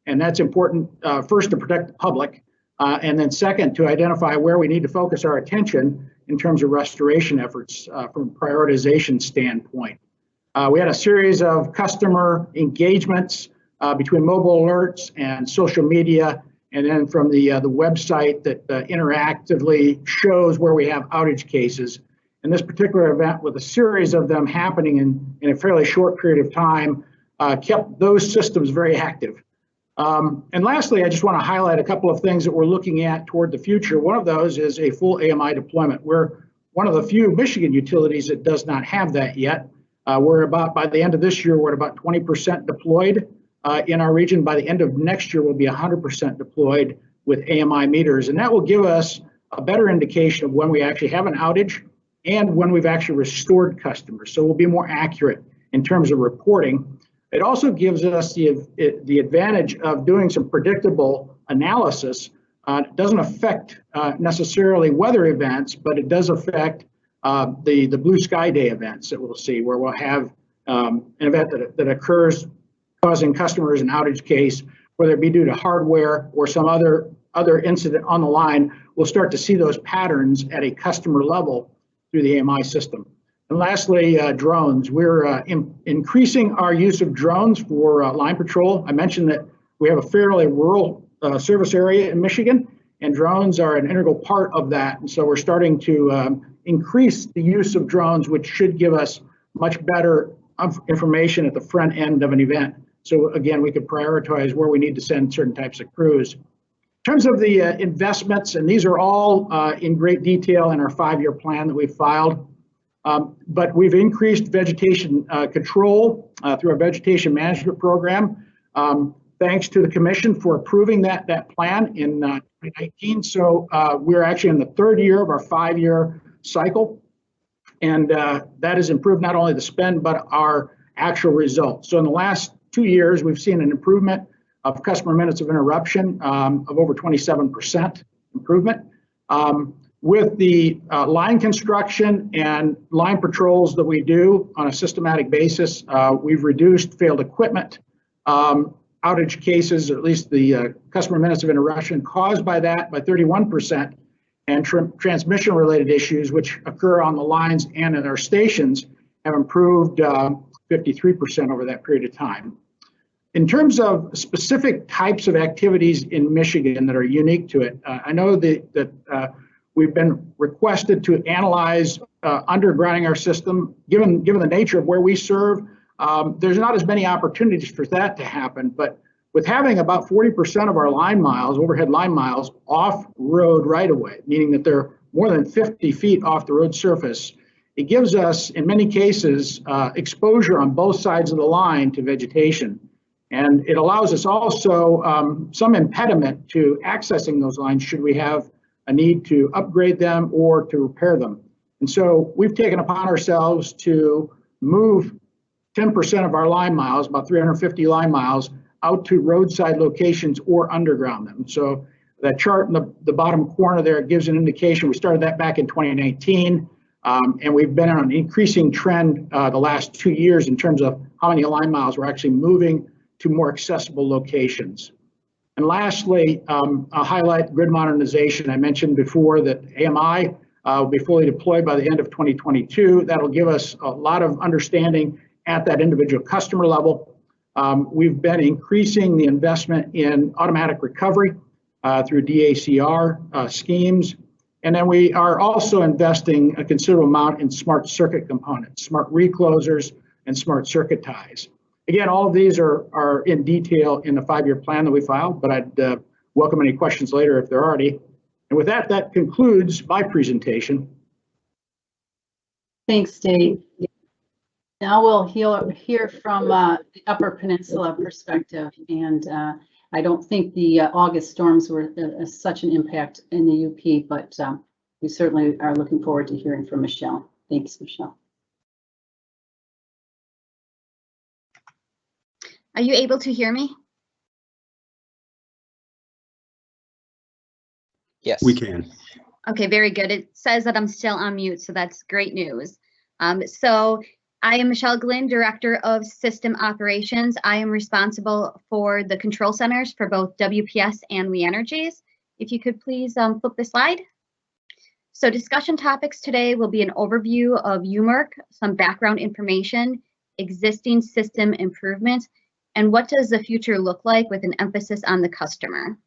And that's important, first, to protect the public, and then second, to identify where we need to focus our attention in terms of restoration efforts from a prioritization standpoint. We had a series of customer engagements between mobile alerts and social media, and then from the website that interactively shows where we have outage cases. And this particular event, with a series of them happening in a fairly short period of time, kept those systems very active. And lastly, I just want to highlight a couple of things that we're looking at toward the future. One of those is a full AMI deployment. We're one of the few Michigan utilities that does not have that yet. By the end of this year, we're at about 20% deployed in our region. By the end of next year, we'll be 100% deployed with AMI meters. And that will give us a better indication of when we actually have an outage and when we've actually restored customers. So we'll be more accurate in terms of reporting. It also gives us the advantage of doing some predictable analysis. It doesn't affect necessarily weather events, but it does affect the blue sky day events that we'll see, where we'll have an event that occurs causing customers an outage case, whether it be due to hardware or some other incident on the line, we'll start to see those patterns at a customer level through the AMI system. And lastly, drones. We're increasing our use of drones for line patrol. I mentioned that we have a fairly rural service area in Michigan, and drones are an integral part of that. And so we're starting to increase the use of drones, which should give us much better information at the front end of an event. So again, we could prioritize where we need to send certain types of crews. In terms of the investments, and these are all in great detail in our 5-year plan that we filed, but we've increased vegetation control through our vegetation management program. Thanks to the commission for approving that plan in 2019. So we're actually in the 3rd year of our 5-year cycle. And that has improved not only the spend, but our actual results. So in the last 2 years, we've seen an improvement of customer minutes of interruption of over 27% improvement. With the line construction and line patrols that we do on a systematic basis, we've reduced failed equipment outage cases, or at least the customer minutes of interruption caused by that, by 31%, and transmission related issues which occur on the lines and at our stations have improved 53% over that period of time. In terms of specific types of activities in Michigan that are unique to it, I know that we've been requested to analyze undergrounding our system. Given the nature of where we serve, there's not as many opportunities for that to happen, but with having about 40% of our line miles, overhead line miles, off-road right-of-way, meaning that they're more than 50 feet off the road surface, it gives us, in many cases, exposure on both sides of the line to vegetation. And it allows us also some impediment to accessing those lines should we have a need to upgrade them or to repair them. And so we've taken upon ourselves to move 10% of our line miles, about 350 line miles, out to roadside locations or underground them. So that chart in the bottom corner there gives an indication. We started that back in 2019, and we've been on an increasing trend the last 2 years in terms of how many line miles we're actually moving to more accessible locations. And lastly, I'll highlight grid modernization. I mentioned before that AMI will be fully deployed by the end of 2022. That'll give us a lot of understanding at that individual customer level. We've been increasing the investment in automatic recovery through DACR schemes. And then we are also investing a considerable amount in smart circuit components, smart reclosers, and smart circuit ties. Again, all of these are in detail in the 5-year plan that we filed, but I'd welcome any questions later if there are any. And with that, that concludes my presentation. Thanks, Dave. Now we'll hear from the Upper Peninsula perspective, and I don't think the August storms were such an impact in the UP, but we certainly are looking forward to hearing from Michelle. Thanks, Michelle. Are you able to hear me? Yes, we can. Okay, very good. It says that I'm still on mute, so that's great news. So I am Michelle Glynn, Director of System Operations. I am responsible for the control centers for both WPS and We Energies. If you could please flip the slide. So discussion topics today will be an overview of UMERC, some background information, existing system improvements, and what does the future look like with an emphasis on the customer.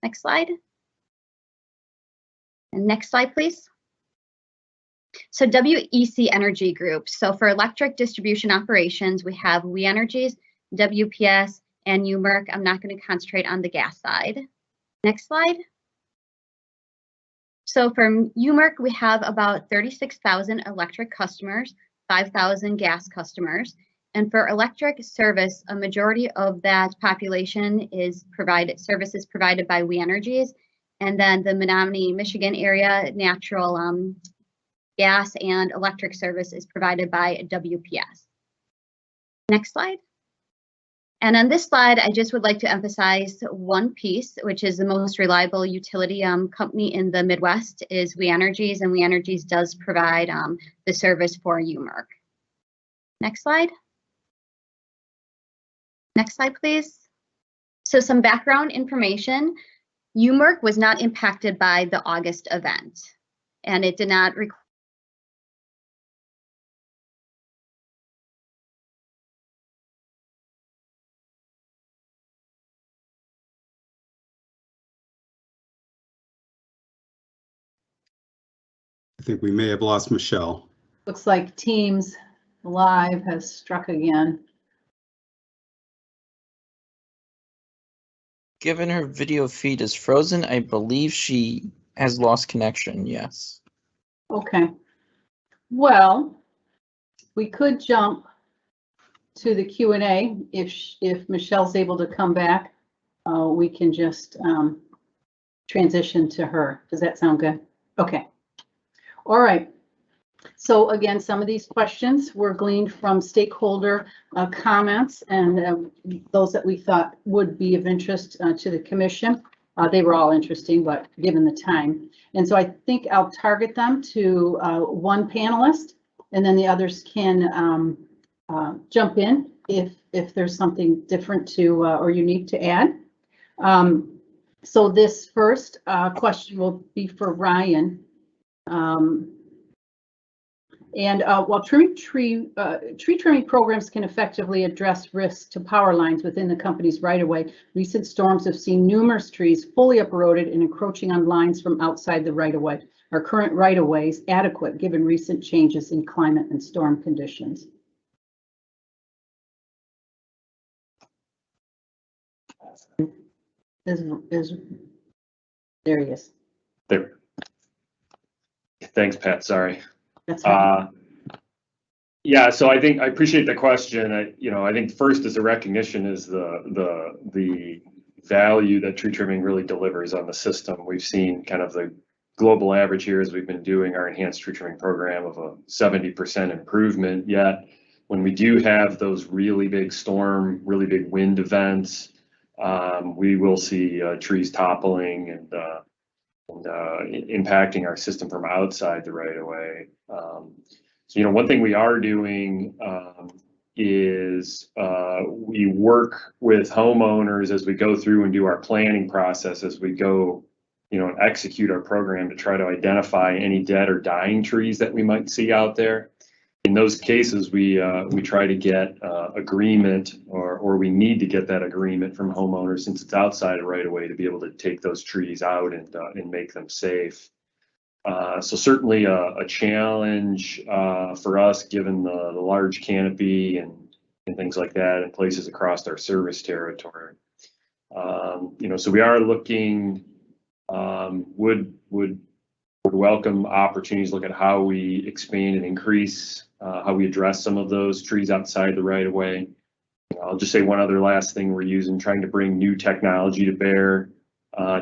Next slide. And next slide, please. So WEC Energy Group. So for electric distribution operations, we have We Energies, WPS, and UMERC. I'm not going to concentrate on the gas side. Next slide. So for UMERC, we have about 36,000 electric customers, 5,000 gas customers. And for electric service, a majority of that population is provided, services provided by We Energies. And then the Menominee, Michigan area, natural gas and electric service is provided by WPS. Next slide. And on this slide, I just would like to emphasize one piece, which is the most reliable utility company in the Midwest is We Energies, and We Energies does provide the service for UMERC. Next slide. Next slide, please. So some background information. UMERC was not impacted by the August event, and it did not require I think we may have lost Michelle. Looks like Teams Live has struck again. Given her video feed is frozen, I believe she has lost connection, yes. Okay. Well, we could jump to the Q&A if Michelle's able to come back. We can just transition to her. Does that sound good? Okay. All right. So again, some of these questions were gleaned from stakeholder comments and those that we thought would be of interest to the commission. They were all interesting, but given the time. And so I think I'll target them to one panelist, and then the others can jump in if there's something different to or unique to add. So this first question will be for Ryan. While tree trimming programs can effectively address risks to power lines within the company's right-of-way, recent storms have seen numerous trees fully uprooted and encroaching on lines from outside the right-of-way. Are current right-of-ways adequate given recent changes in climate and storm conditions? There he is. There. Thanks, Pat. Sorry. That's right. Yeah, so I appreciate the question. I think first is a recognition is the value that tree trimming really delivers on the system. We've seen kind of the global average here as we've been doing our enhanced tree trimming program of a 70% improvement. Yet when we do have those really big storm, really big wind events, we will see trees toppling and impacting our system from outside the right of way. So, one thing we are doing is we work with homeowners as we go through and do our planning process as we go, and execute our program to try to identify any dead or dying trees that we might see out there. In those cases, we try to get agreement or we need to get that agreement from homeowners since it's outside of right of way to be able to take those trees out and make them safe. So certainly a challenge for us given the large canopy and things like that in places across our service territory. So we are looking, would welcome opportunities, look at how we expand and increase, how we address some of those trees outside the right of way. I'll just say one other last thing we're trying to bring new technology to bear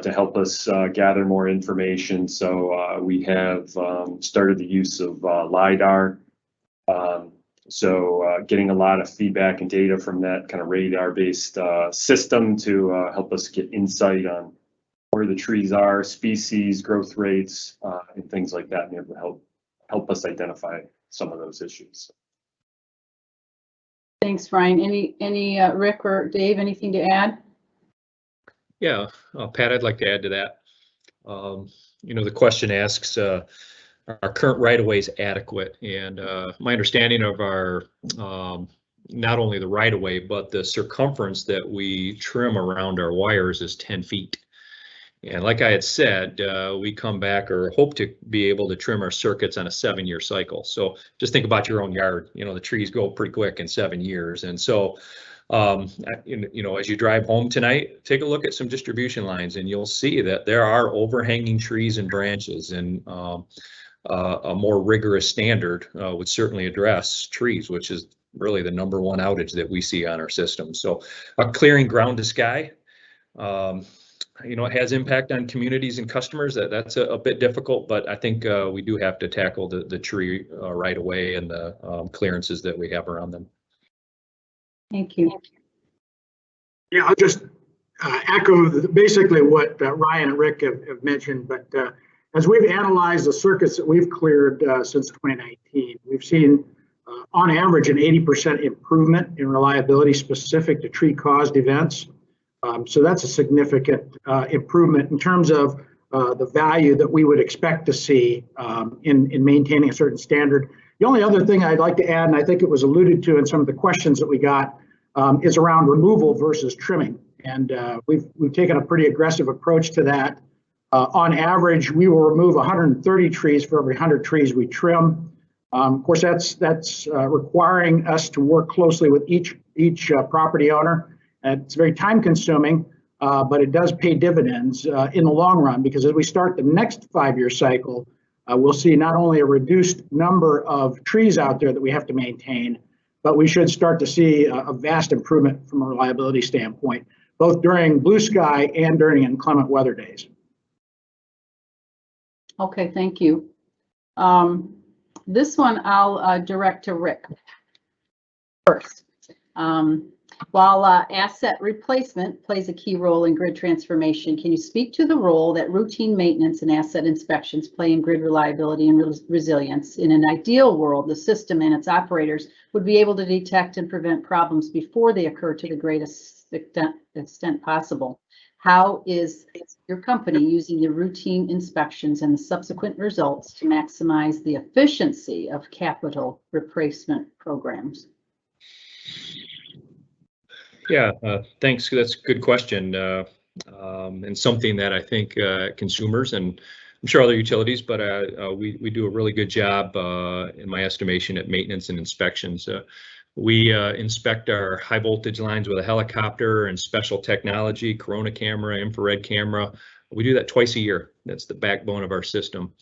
to help us gather more information. So we have started the use of LiDAR. So getting a lot of feedback and data from that kind of radar-based system to help us get insight on where the trees are, species, growth rates, and things like that, and be able to help us identify some of those issues. Thanks, Ryan. Any Rick or Dave, anything to add? Yeah, Pat, I'd like to add to that. The question asks, are current right-of-ways adequate? And my understanding of our, not only the right-of-way, but the circumference that we trim around our wires is 10 feet. And like I had said, we come back or hope to be able to trim our circuits on a 7-year cycle. So just think about your own yard. The trees go pretty quick in 7 years. And so, as you drive home tonight, take a look at some distribution lines and you'll see that there are overhanging trees and branches, and a more rigorous standard would certainly address trees, which is really the #1 outage that we see on our system. So clearing ground to sky, it has impact on communities and customers. That's a bit difficult, but I think we do have to tackle the tree right away and the clearances that we have around them. Thank you. Yeah, I'll just echo basically what Ryan and Rick have mentioned, but as we've analyzed the circuits that we've cleared since 2019, we've seen on average, an 80% improvement in reliability specific to tree-caused events. So that's a significant improvement in terms of the value that we would expect to see in maintaining a certain standard. The only other thing I'd like to add, and I think it was alluded to in some of the questions that we got, is around removal versus trimming. And we've taken a pretty aggressive approach to that. On average, we will remove 130 trees for every 100 trees we trim. Of course, that's requiring us to work closely with each property owner. It's very time consuming, but it does pay dividends in the long run, because as we start the next 5-year cycle, we'll see not only a reduced number of trees out there that we have to maintain, but we should start to see a vast improvement from a reliability standpoint, both during blue sky and during inclement weather days. Okay, thank you. This one I'll direct to Rick first. While asset replacement plays a key role in grid transformation, can you speak to the role that routine maintenance and asset inspections play in grid reliability and resilience? In an ideal world, the system and its operators would be able to detect and prevent problems before they occur to the greatest extent possible. How is your company using the routine inspections and the subsequent results to maximize the efficiency of capital replacement programs? Yeah, thanks. That's a good question, and something that I think consumers, and I'm sure other utilities, but we do a really good job, in my estimation, at maintenance and inspections. We inspect our high voltage lines with a helicopter and special technology, corona camera, infrared camera. We do that twice a year. That's the backbone of our system.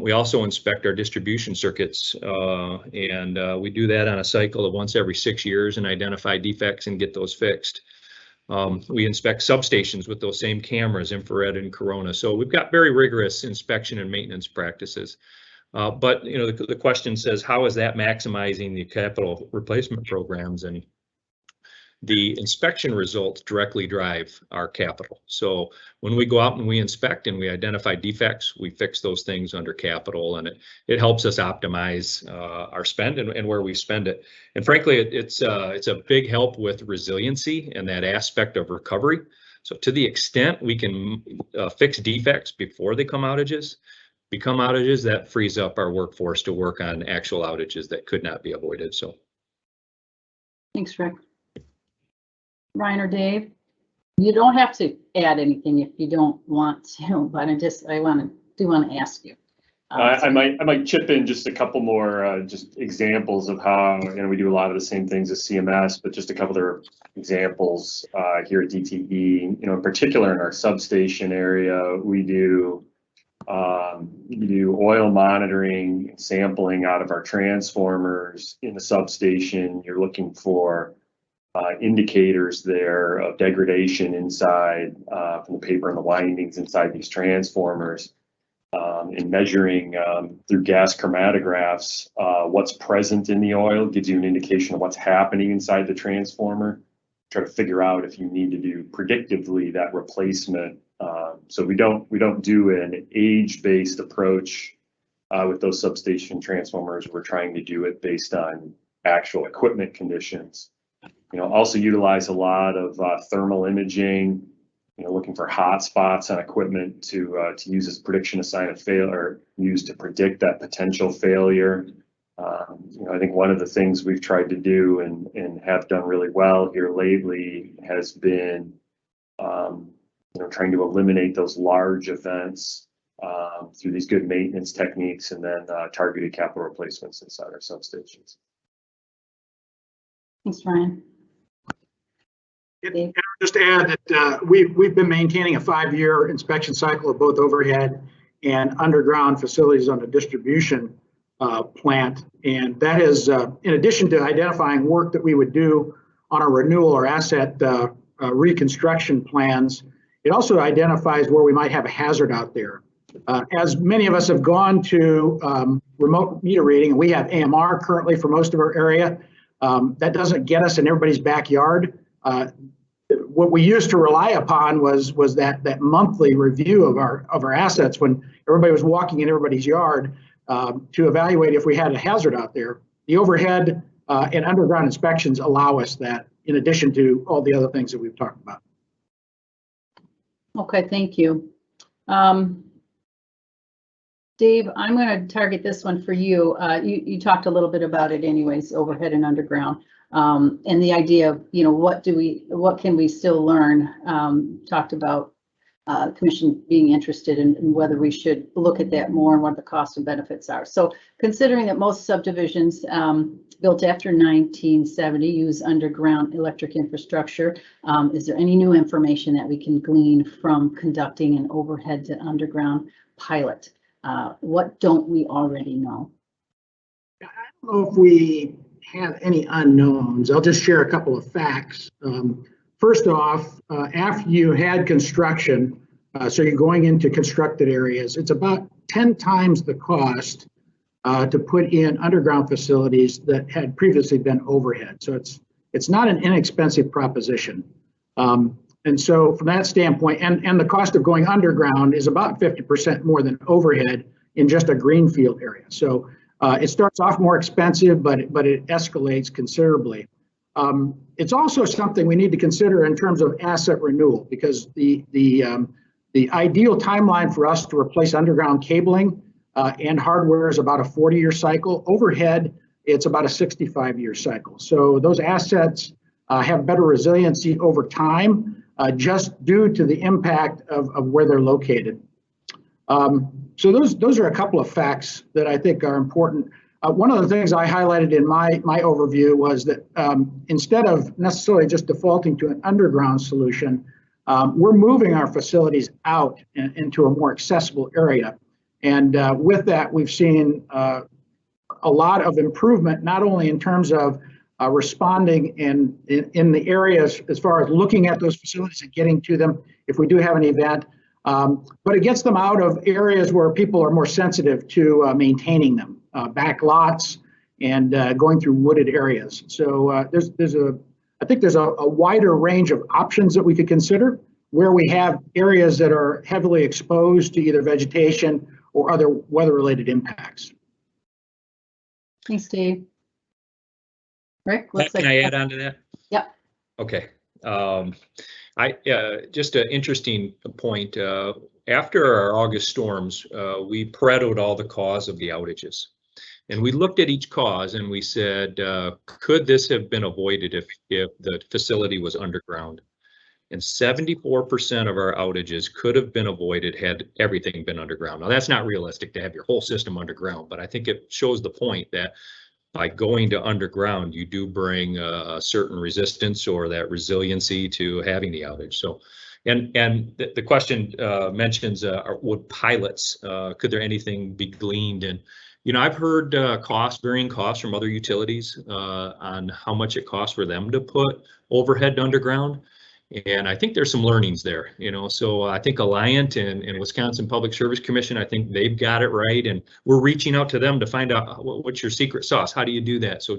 We also inspect our distribution circuits, and we do that on a cycle of once every 6 years and identify defects and get those fixed. We inspect substations with those same cameras, infrared and corona. So we've got very rigorous inspection and maintenance practices. But you know, the question says, how is that maximizing the capital replacement programs? And the inspection results directly drive our capital. So when we go out and we inspect and we identify defects, we fix those things under capital, and it helps us optimize our spend and where we spend it. And frankly, it's a big help with resiliency and that aspect of recovery. So to the extent we can fix defects before they become outages, that frees up our workforce to work on actual outages that could not be avoided. So thanks, Rick. Ryan or Dave, you don't have to add anything if you don't want to, but I do want to ask you. I might chip in just a couple more just examples of how, you know, we do a lot of the same things as CMS, but just a couple other examples here at DTE. You know, in particular in our substation area, we do oil monitoring and sampling out of our transformers in the substation. You're looking for indicators there of degradation inside from the paper and the windings inside these transformers, and measuring through gas chromatographs what's present in the oil. Gives you an indication of what's happening inside the transformer. Try to figure out if you need to do predictively that replacement. So we don't do an age-based approach with those substation transformers. We're trying to do it based on actual equipment conditions. You know, also utilize a lot of thermal imaging, you know, looking for hot spots on equipment to use as prediction of sign of failure, use to predict that potential failure. You know, I think one of the things we've tried to do and have done really well here lately has been, you know, trying to eliminate those large events through these good maintenance techniques, and then targeted capital replacements inside our substations. Thanks, Ryan. And just to add that we've been maintaining a 5-year inspection cycle of both overhead and underground facilities on the distribution plant. And that is, in addition to identifying work that we would do on our renewal or asset reconstruction plans, it also identifies where we might have a hazard out there. As many of us have gone to remote meter reading, and we have AMR currently for most of our area, that doesn't get us in everybody's backyard. What we used to rely upon was that monthly review of our assets when everybody was walking in everybody's yard to evaluate if we had a hazard out there. the overhead and underground inspections allow us that, in addition to all the other things that we've talked about. Okay, thank you. Dave, I'm going to target this one for you. You talked a little bit about it anyways, overhead and underground, and the idea of, what can we still learn? Talked about Commission being interested in whether we should look at that more and what the costs and benefits are. So considering that most subdivisions built after 1970 use underground electric infrastructure, is there any new information that we can glean from conducting an overhead to underground pilot? What don't we already know? I don't know if we have any unknowns. I'll just share a couple of facts. First off, after you had construction, so you're going into constructed areas, it's about 10 times the cost to put in underground facilities that had previously been overhead. So it's not an inexpensive proposition. And so from that standpoint, and the cost of going underground is about 50% more than overhead in just a greenfield area. So it starts off more expensive, but it escalates considerably. It's also something we need to consider in terms of asset renewal, because the ideal timeline for us to replace underground cabling and hardware is about a 40-year cycle. Overhead, it's about a 65-year cycle. So those assets have better resiliency over time, just due to the impact of where they're located. So those are a couple of facts that I think are important. One of the things I highlighted in my overview was that instead of necessarily just defaulting to an underground solution, we're moving our facilities out into a more accessible area. And with that, we've seen a lot of improvement, not only in terms of responding in the areas as far as looking at those facilities and getting to them if we do have an event, but it gets them out of areas where people are more sensitive to maintaining them. Back lots and going through wooded areas. So I think there's a wider range of options that we could consider where we have areas that are heavily exposed to either vegetation or other weather-related impacts. Thanks, Dave. Rick, Can I add on to that? Yep. Okay. Just an interesting point. After our August storms, we Paretoed all the cause of the outages. And we looked at each cause and we said, could this have been avoided if the facility was underground? And 74% of our outages could have been avoided had everything been underground. Now, that's not realistic to have your whole system underground, but I think it shows the point that by going to underground, you do bring a certain resistance or that resiliency to having the outage. So, and the question mentions, would pilots, could there anything be gleaned? And I've heard varying costs from other utilities on how much it costs for them to put overhead to underground. And I think there's some learnings there, so I think Alliant and Wisconsin Public Service Commission, I think they've got it right. And we're reaching out to them to find out what's your secret sauce. How do you do that so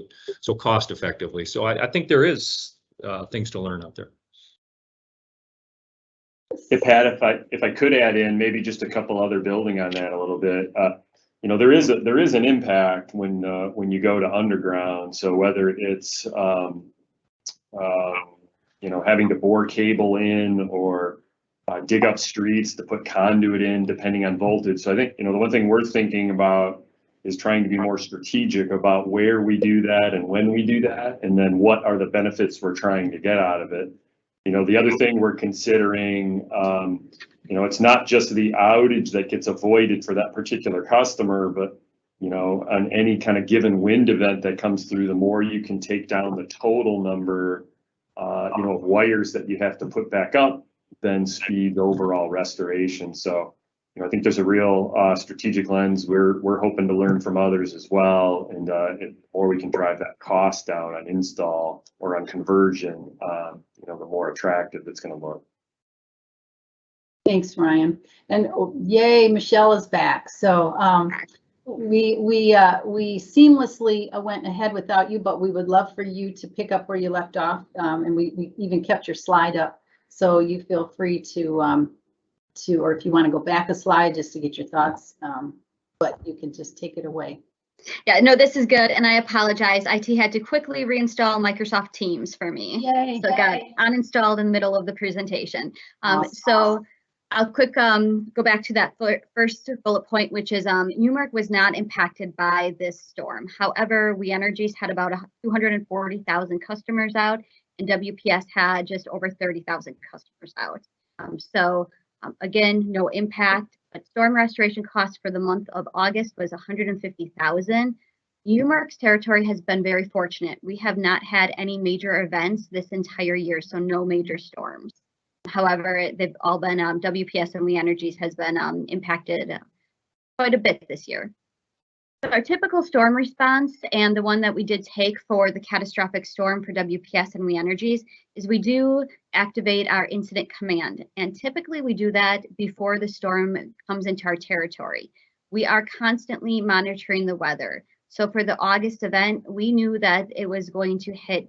cost effectively? So I think there is things to learn out there. Hey, Pat, if I could add in maybe just a couple other building on that a little bit. There is an impact when you go to underground. So whether it's having to bore cable in or dig up streets to put conduit in, depending on voltage. So I think the one thing we're thinking about is trying to be more strategic about where we do that and when we do that, and then what are the benefits we're trying to get out of it. The other thing we're considering, it's not just the outage that gets avoided for that particular customer, but on any kind of given wind event that comes through, the more you can take down the total number of wires that you have to put back up, then speed overall restoration. So I think there's a real strategic lens. We're hoping to learn from others as well, and or we can drive that cost down on install or on conversion. The more attractive it's going to look. Thanks, Ryan. And yay, Michelle is back. So we seamlessly went ahead without you, but we would love for you to pick up where you left off. And we even kept your slide up, so you feel free to, or if you want to go back a slide just to get your thoughts, but you can just take it away. Yeah, no, this is good, and I apologize. IT had to quickly reinstall Microsoft Teams for me. Yay. So it got uninstalled in the middle of the presentation. Awesome. So I'll quick go back to that first bullet point, which is Newmark was not impacted by this storm. However, We Energies had about 240,000 customers out, and WPS had just over 30,000 customers out. Again, no impact. But storm restoration costs for the month of August was 150,000. Newmark's territory has been very fortunate. We have not had any major events this entire year, so no major storms. However, they've all been, WPS and We Energies has been impacted quite a bit this year. So our typical storm response, and the one that we did take for the catastrophic storm for WPS and We Energies, is we do activate our incident command. And typically we do that before the storm comes into our territory. We are constantly monitoring the weather. So for the August event, we knew that it was going to hit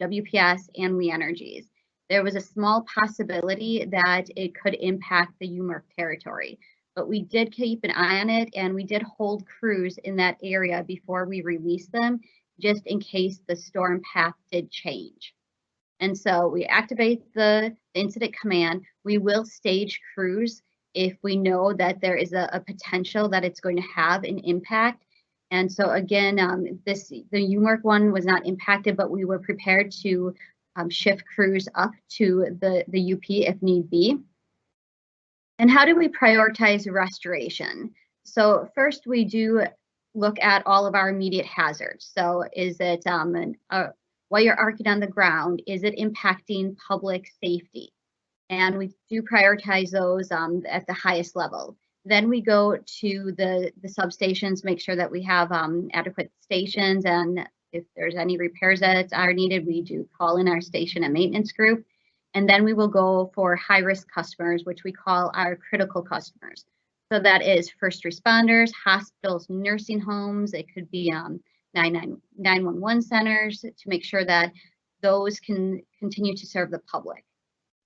WPS and We Energies. There was a small possibility that it could impact the Newmark territory, but we did keep an eye on it, and we did hold crews in that area before we released them, just in case the storm path did change. And so we activate the incident command. We will stage crews if we know that there is a potential that it's going to have an impact. And so again, the Newmark one was not impacted, but we were prepared to shift crews up to the UP if need be. And how do we prioritize restoration? So first we do look at all of our immediate hazards. So is it wire arcing on the ground? Is it impacting public safety? And we do prioritize those at the highest level. Then we go to the substations, make sure that we have adequate stations, and if there's any repairs that are needed, we do call in our station and maintenance group. And then we will go for high-risk customers, which we call our critical customers. So that is first responders, hospitals, nursing homes. It could be 911 centers, to make sure that those can continue to serve the public.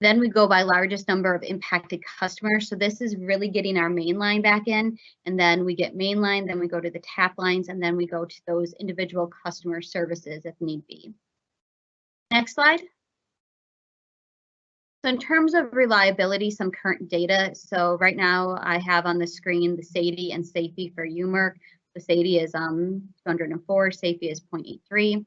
Then we go by largest number of impacted customers. So this is really getting our main line back in, and then we get main line, then we go to the tap lines, and then we go to those individual customer services if need be. Next slide. So in terms of reliability, some current data. So right now I have on the screen the SAIDI and SAIFI for UMERC. The SAIDI is 204, SAIFI is 0.83.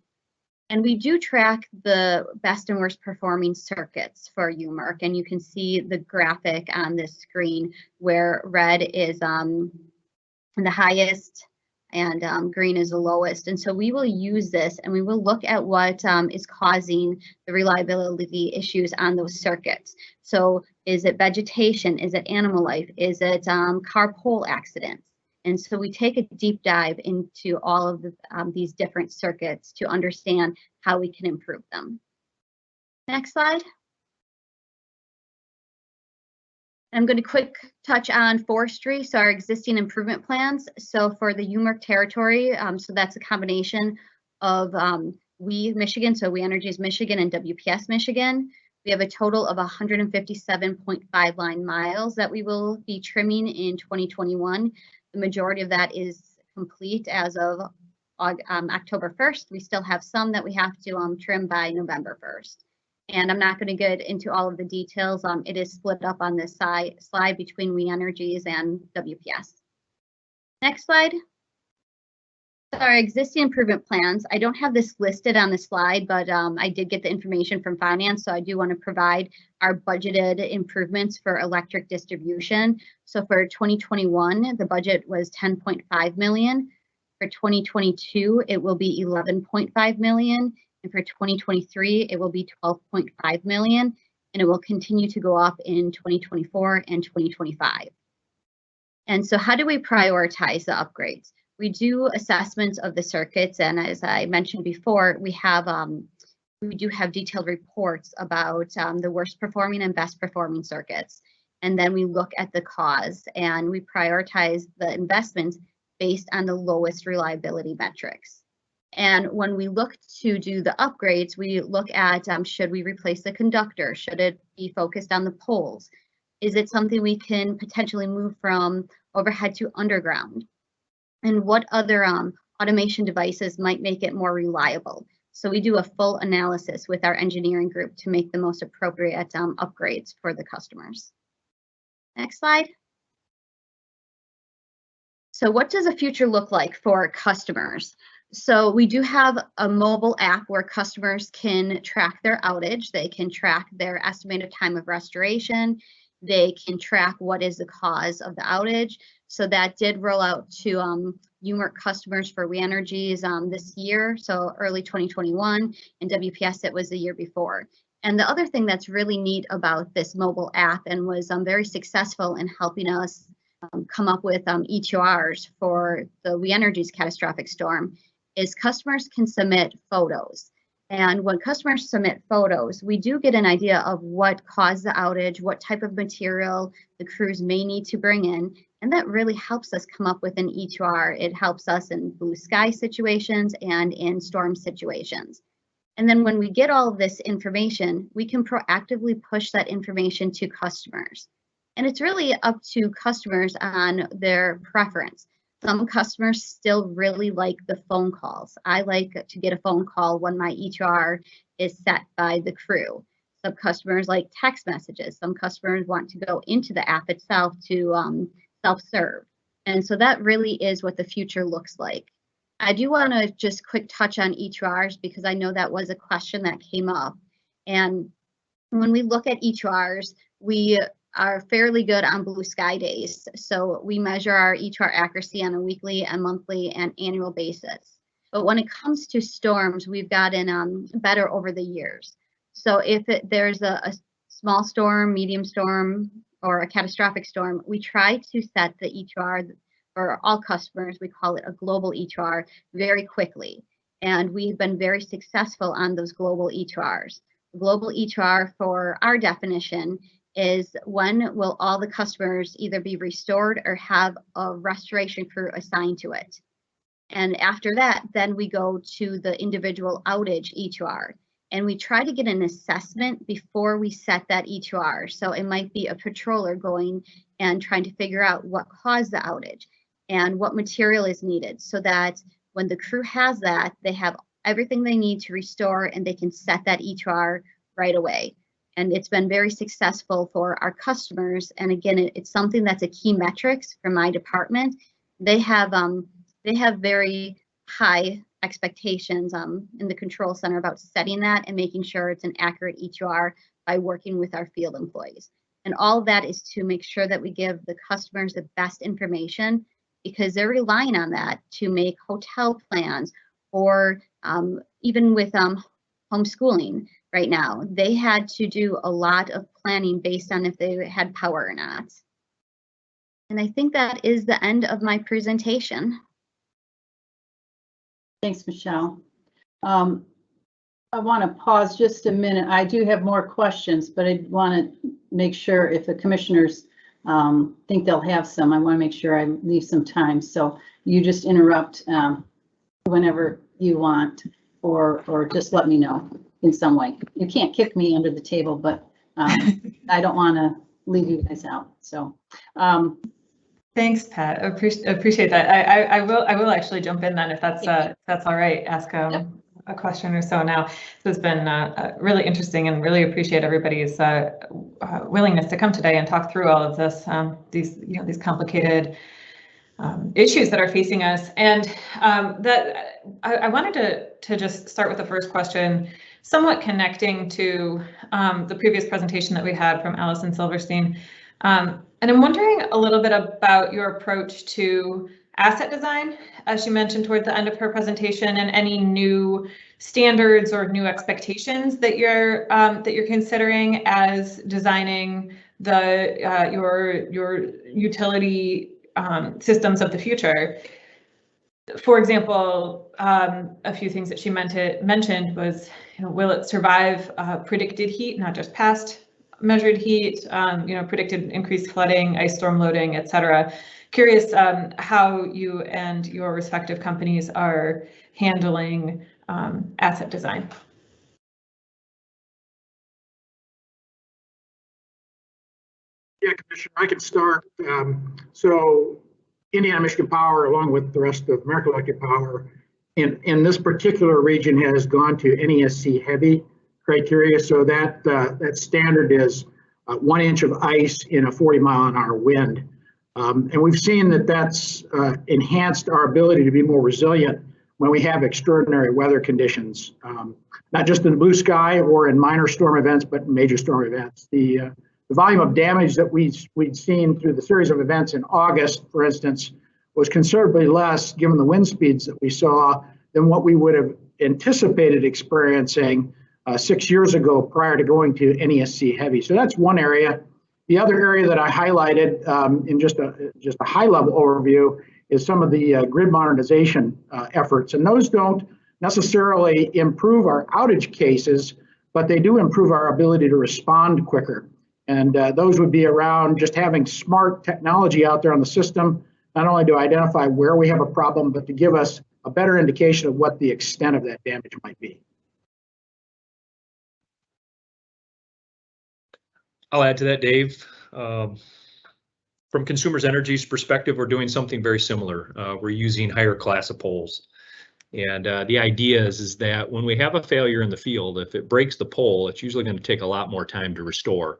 And we do track the best and worst performing circuits for UMERC. And you can see the graphic on this screen where red is the highest and green is the lowest. And so we will use this, and we will look at what is causing the reliability issues on those circuits. So is it vegetation? Is it animal life? Is it car pole accidents? And so we take a deep dive into all of these different circuits to understand how we can improve them. Next slide. I'm going to quick touch on forestry, so our existing improvement plans. So for the UMERC territory, so that's a combination of We Michigan, so We Energies Michigan and WPS Michigan. We have a total of 157.5 line miles that we will be trimming in 2021. The majority of that is complete as of October 1st. We still have some that we have to trim by November 1st. And I'm not going to get into all of the details. It is split up on this slide between We Energies and WPS. Next slide. So our existing improvement plans. I don't have this listed on the slide, but I did get the information from finance, so I do want to provide our budgeted improvements for electric distribution. So for 2021, the budget was 10.5 million. For 2022, it will be 11.5 million. And for 2023, it will be 12.5 million, and it will continue to go up in 2024 and 2025. And so how do we prioritize the upgrades? We do assessments of the circuits, and as I mentioned before, we do have detailed reports about the worst performing and best performing circuits. And then we look at the cause, and we prioritize the investments based on the lowest reliability metrics. And when we look to do the upgrades, we look at should we replace the conductor? Should it be focused on the poles? Is it something we can potentially move from overhead to underground? And what other automation devices might make it more reliable. So we do a full analysis with our engineering group to make the most appropriate upgrades for the customers. Next slide. So what does the future look like for customers? So we do have a mobile app where customers can track their outage. They can track their estimated time of restoration. They can track what is the cause of the outage. So that did roll out to UMERC customers for Reenergies this year, so early 2021, and WPS it was the year before. And the other thing that's really neat about this mobile app and was very successful in helping us come up with EQRs for the Reenergies catastrophic storm is customers can submit photos. And when customers submit photos, we do get an idea of what caused the outage, what type of material the crews may need to bring in, and that really helps us come up with an EQR. It helps us in blue sky situations and in storm situations. And then when we get all of this information, we can proactively push that information to customers. And it's really up to customers on their preference. Some customers still really like the phone calls. I like to get a phone call when my EQR is set by the crew. Some customers like text messages. Some customers want to go into the app itself to self-serve. And so that really is what the future looks like. I do want to just quick touch on EQRs because I know that was a question that came up. And when we look at EQRs, we are fairly good on blue sky days. So we measure our EQR accuracy on a weekly and monthly and annual basis. But when it comes to storms, we've gotten better over the years. So if there's a small storm, medium storm, or a catastrophic storm, we try to set the EQR for all customers. We call it a global EQR very quickly. And we've been very successful on those global EQRs. Global EQR for our definition is when will all the customers either be restored or have a restoration crew assigned to it. And after that, then we go to the individual outage EQR. And we try to get an assessment before we set that EQR. So it might be a patroller going and trying to figure out what caused the outage and what material is needed so that when the crew has that, they have everything they need to restore and they can set that EQR right away. And it's been very successful for our customers. And again, it's something that's a key metrics for my department. They have very high expectations in the control center about setting that and making sure it's an accurate EQR by working with our field employees. And all of that is to make sure that we give the customers the best information because they're relying on that to make hotel plans or even with homeschooling right now. They had to do a lot of planning based on if they had power or not. And I think that is the end of my presentation. Thanks, Michelle. I want to pause just a minute. I do have more questions, but I want to make sure if the commissioners think they'll have some, I want to make sure I leave some time. So you just interrupt whenever you want, or just let me know in some way. You can't kick me under the table, but I don't want to leave you guys out. So. Thanks, Pat. Appreciate that. I will actually jump in then if that's all right. Ask a question or so now. So it's been really interesting and really appreciate everybody's willingness to come today and talk through all of this, these complicated issues that are facing us. And that I wanted to just start with the first question, somewhat connecting to the previous presentation that we had from Allison Silverstein. And I'm wondering a little bit about your approach to asset design, as she mentioned toward the end of her presentation, and any new standards or new expectations that you're considering as designing your utility systems of the future. For example, a few things that she mentioned was, will it survive predicted heat, not just past measured heat, predicted increased flooding, ice storm loading, et cetera. Curious how you and your respective companies are handling asset design. Yeah, Commissioner, I can start. So Indiana Michigan Power, along with the rest of American Electric Power, in this particular region has gone to NESC heavy criteria. So that that standard is 1 inch of ice in a 40-mile-an-hour wind. And we've seen that that's enhanced our ability to be more resilient when we have extraordinary weather conditions, not just in the blue sky or in minor storm events, but in major storm events. The volume of damage that we'd seen through the series of events in August, for instance, was considerably less, given the wind speeds that we saw, than what we would have anticipated experiencing 6 years ago prior to going to NESC heavy. So that's one area. The other area that I highlighted in just a high-level overview is some of the grid modernization efforts. And those don't necessarily improve our outage cases, but they do improve our ability to respond quicker. And those would be around just having smart technology out there on the system, not only to identify where we have a problem, but to give us a better indication of what the extent of that damage might be. I'll add to that, Dave. From Consumers Energy's perspective, we're doing something very similar. We're using higher class of poles. And the idea is that when we have a failure in the field, if it breaks the pole, it's usually going to take a lot more time to restore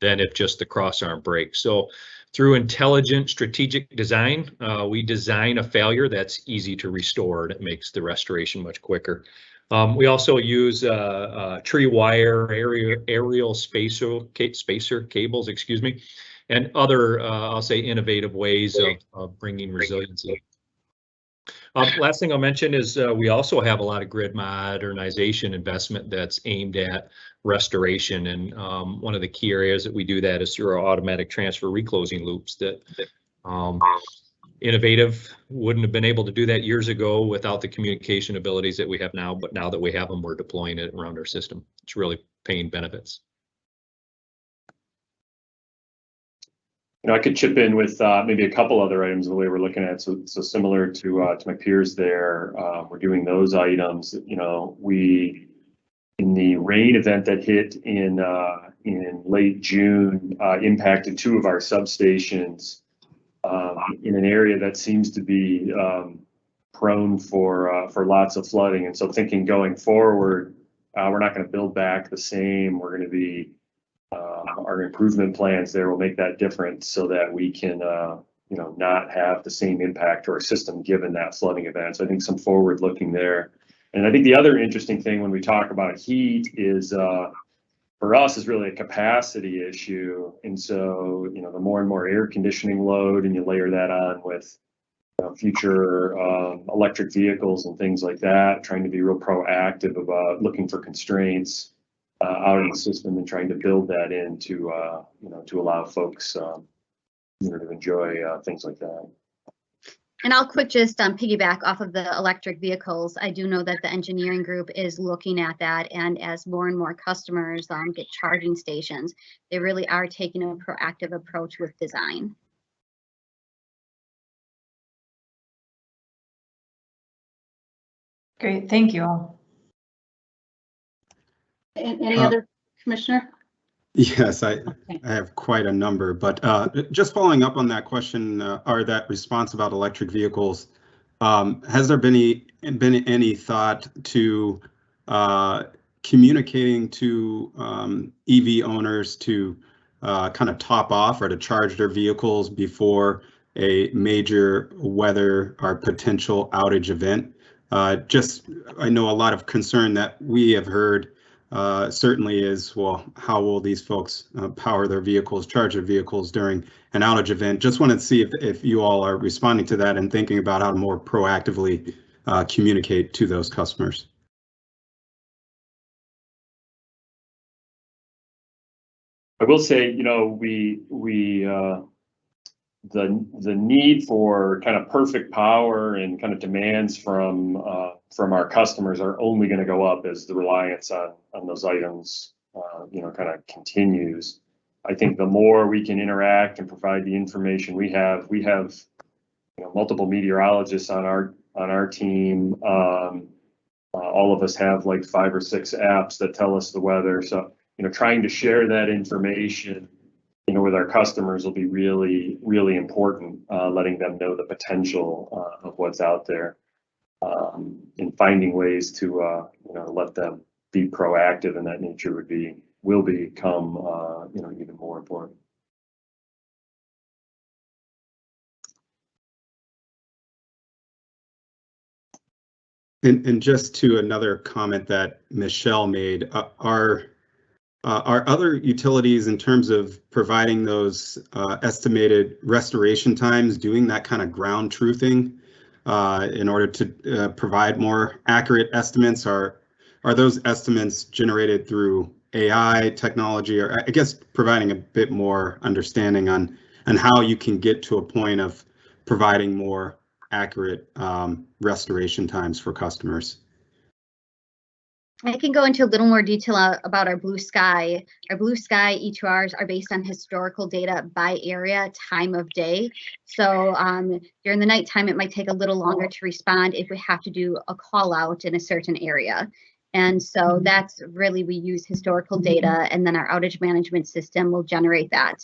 than if just the crossarm breaks. So through intelligent strategic design, we design a failure that's easy to restore, and it makes the restoration much quicker. We also use tree wire, aerial spacer cables, excuse me, and other, I'll say, innovative ways of bringing resiliency. Last thing I'll mention is we also have a lot of grid modernization investment that's aimed at restoration. And one of the key areas that we do that is through our automatic transfer reclosing loops that innovative, wouldn't have been able to do that years ago without the communication abilities that we have now. But now that we have them, we're deploying it around our system. It's really paying benefits. You know, I could chip in with maybe a couple other items the way we're looking at. So similar to my peers there, we're doing those items. You know, we in the rain event that hit in late June impacted 2 of our substations in an area that seems to be prone for lots of flooding. And so thinking going forward, we're not going to build back the same. We're going to be our improvement plans there will make that difference so that we can, you know, not have the same impact to our system given that flooding event. So I think some forward looking there. And I think the other interesting thing when we talk about heat is for us is really a capacity issue. And so, you know, the more and more air conditioning load, and you layer that on with future electric vehicles and things like that, trying to be real proactive about looking for constraints out in the system and trying to build that in to you know, to allow folks you know, to enjoy things like that. And I'll quick just piggyback off of the electric vehicles. I do know that the engineering group is looking at that, and as more and more customers get charging stations, they really are taking a proactive approach with design. Great, thank you all. Any other commissioner? Yes, I have quite a number, but just following up on that question or that response about electric vehicles, has there been any thought to communicating to EV owners to kind of top off or to charge their vehicles before a major weather or potential outage event? I know a lot of concern that we have heard certainly is, well, how will these folks power their vehicles, charge their vehicles during an outage event? Just wanted to see if you all are responding to that and thinking about how to more proactively communicate to those customers. I will say, you know, the need for kind of perfect power and kind of demands from our customers are only going to go up as the reliance on those items, you know, kind of continues. I think the more we can interact and provide the information we have, you know, multiple meteorologists on our team. All of us have like 5 or 6 apps that tell us the weather. So, you know, trying to share that information in a with our customers will be really, really important, letting them know the potential of what's out there, and finding ways to you know, let them be proactive in that nature will become you know, even more important. And just to another comment that Michelle made, are other utilities, in terms of providing those estimated restoration times, doing that kind of ground truthing in order to provide more accurate estimates? Are those estimates generated through AI technology, or I guess providing a bit more understanding on how you can get to a point of providing more accurate restoration times for customers? I can go into a little more detail about our blue sky. Our blue sky E2Rs are based on historical data by area, time of day. So during the nighttime, it might take a little longer to respond if we have to do a call out in a certain area. And so that's really, we use historical data, and then our outage management system will generate that.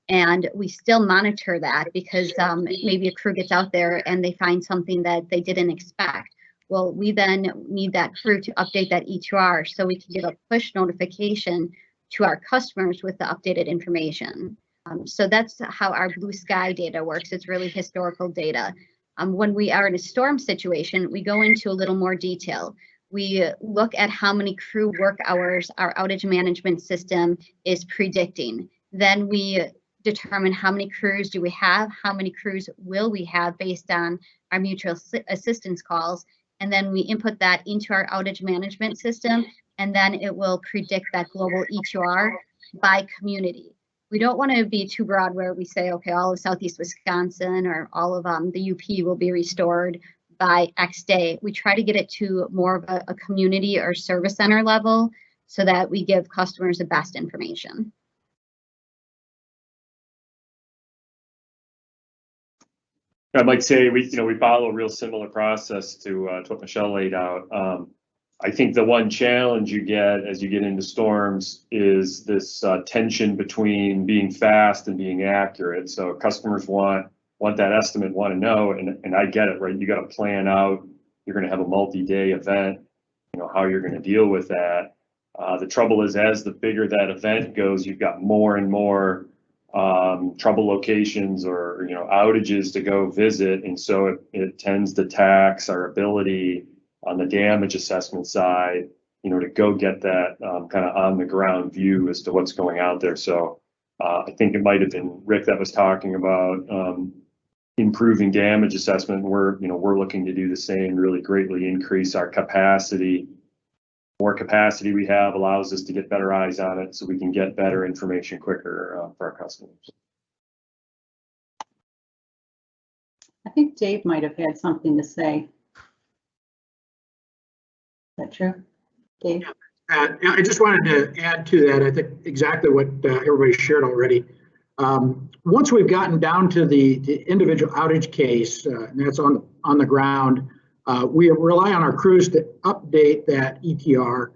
And we still monitor that because maybe a crew gets out there and they find something that they didn't expect. Well, we then need that crew to update that E2R so we can give a push notification to our customers with the updated information. So that's how our blue sky data works. It's really historical data. When we are in a storm situation, we go into a little more detail. We look at how many crew work hours our outage management system is predicting. Then we determine how many crews do we have, how many crews will we have based on our mutual assistance calls. And then we input that into our outage management system, and then it will predict that global E2R by community. We don't want to be too broad where we say, okay, all of Southeast Wisconsin or all of the UP will be restored by X day. We try to get it to more of a community or service center level so that we give customers the best information. I might say we follow a real similar process to what Michelle laid out. I think the one challenge you get as you get into storms is this tension between being fast and being accurate. So customers want that estimate, want to know, and I get it, right? You got to plan out. You're going to have a multi-day event. You know how you're going to deal with that. The trouble is, as the bigger that event goes, you've got more and more trouble locations or outages to go visit, and so it tends to tax our ability on the damage assessment side, to go get that kind of on the ground view as to what's going out there. So I think it might have been Rick that was talking about improving damage assessment. We're looking to do the same, really greatly increase our capacity. More capacity we have allows us to get better eyes on it so we can get better information quicker for our customers. I think Dave might have had something to say. Is that true, Dave? I just wanted to add to that. I think exactly what everybody shared already. Once we've gotten down to the individual outage case, and that's on the ground, we rely on our crews to update that ETR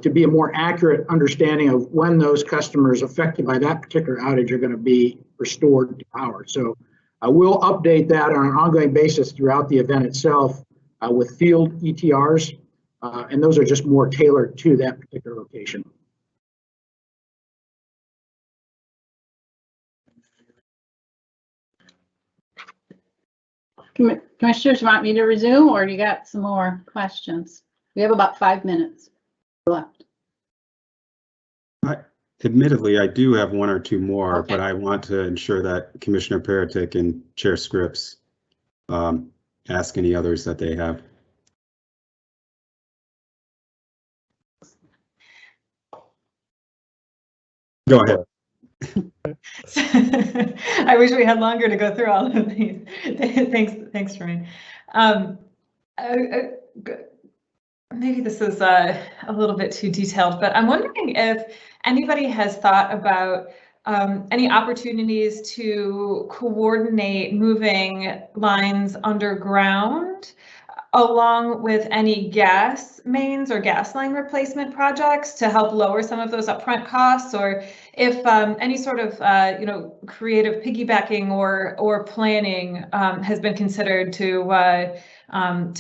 to be a more accurate understanding of when those customers affected by that particular outage are going to be restored to power. So we'll update that on an ongoing basis throughout the event itself with field ETRs, and those are just more tailored to that particular location. Commissioners, want me to resume, or you got some more questions? We have about 5 minutes left. Admittedly, I do have one or two more, okay, but I want to ensure that Commissioner Paratic and Chair Scripps ask any others that they have. Go ahead. I wish we had longer to go through all of these. Thanks, Tremaine. Maybe this is a little bit too detailed, but I'm wondering if anybody has thought about any opportunities to coordinate moving lines underground along with any gas mains or gas line replacement projects to help lower some of those upfront costs, or if any sort of creative piggybacking or planning has been considered to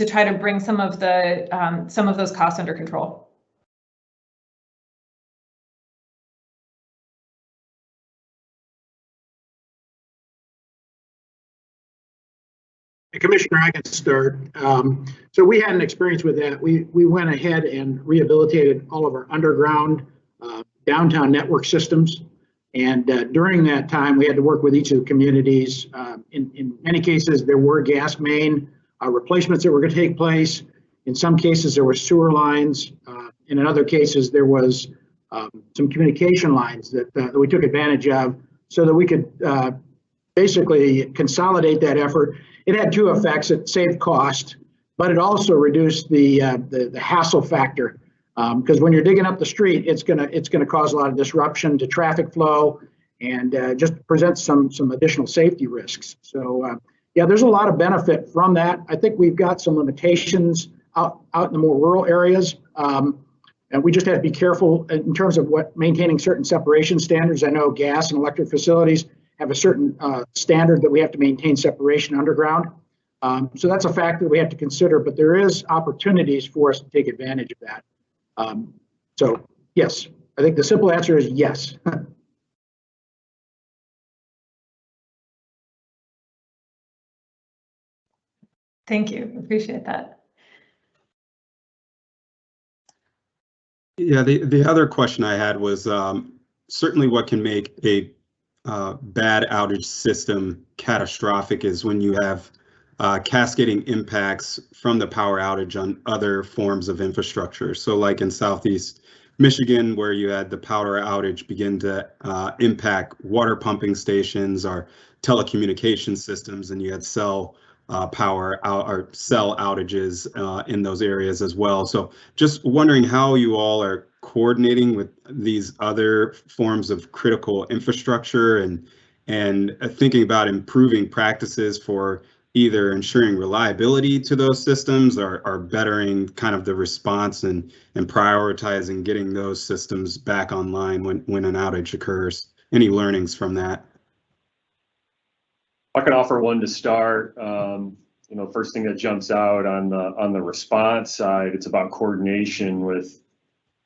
try to bring some of those costs under control. Commissioner, I can start. So we had an experience with that. We went ahead and rehabilitated all of our underground downtown network systems. And during that time, we had to work with each of the communities. In many cases, there were gas main replacements that were going to take place. In some cases, there were sewer lines. And in other cases, there was some communication lines that we took advantage of so that we could basically consolidate that effort. It had two effects. It saved cost, but it also reduced the hassle factor. Because when you're digging up the street, it's gonna cause a lot of disruption to traffic flow and just presents some additional safety risks. So yeah, there's a lot of benefit from that. I think we've got some limitations out in the more rural areas. And we just have to be careful in terms of maintaining certain separation standards. I know gas and electric facilities have a certain standard that we have to maintain separation underground. So that's a factor we have to consider, but there is opportunities for us to take advantage of that. So yes, I think the simple answer is yes. Thank you, appreciate that. Yeah, the other question I had was certainly what can make a bad outage system catastrophic is when you have cascading impacts from the power outage on other forms of infrastructure. So like in Southeast Michigan, where you had the power outage begin to impact water pumping stations or telecommunication systems, and you had cell outages in those areas as well. So just wondering how you all are coordinating with these other forms of critical infrastructure and thinking about improving practices for either ensuring reliability to those systems or bettering kind of the response and prioritizing getting those systems back online when an outage occurs. Any learnings from that? I can offer one to start. First thing that jumps out on the response side, it's about coordination with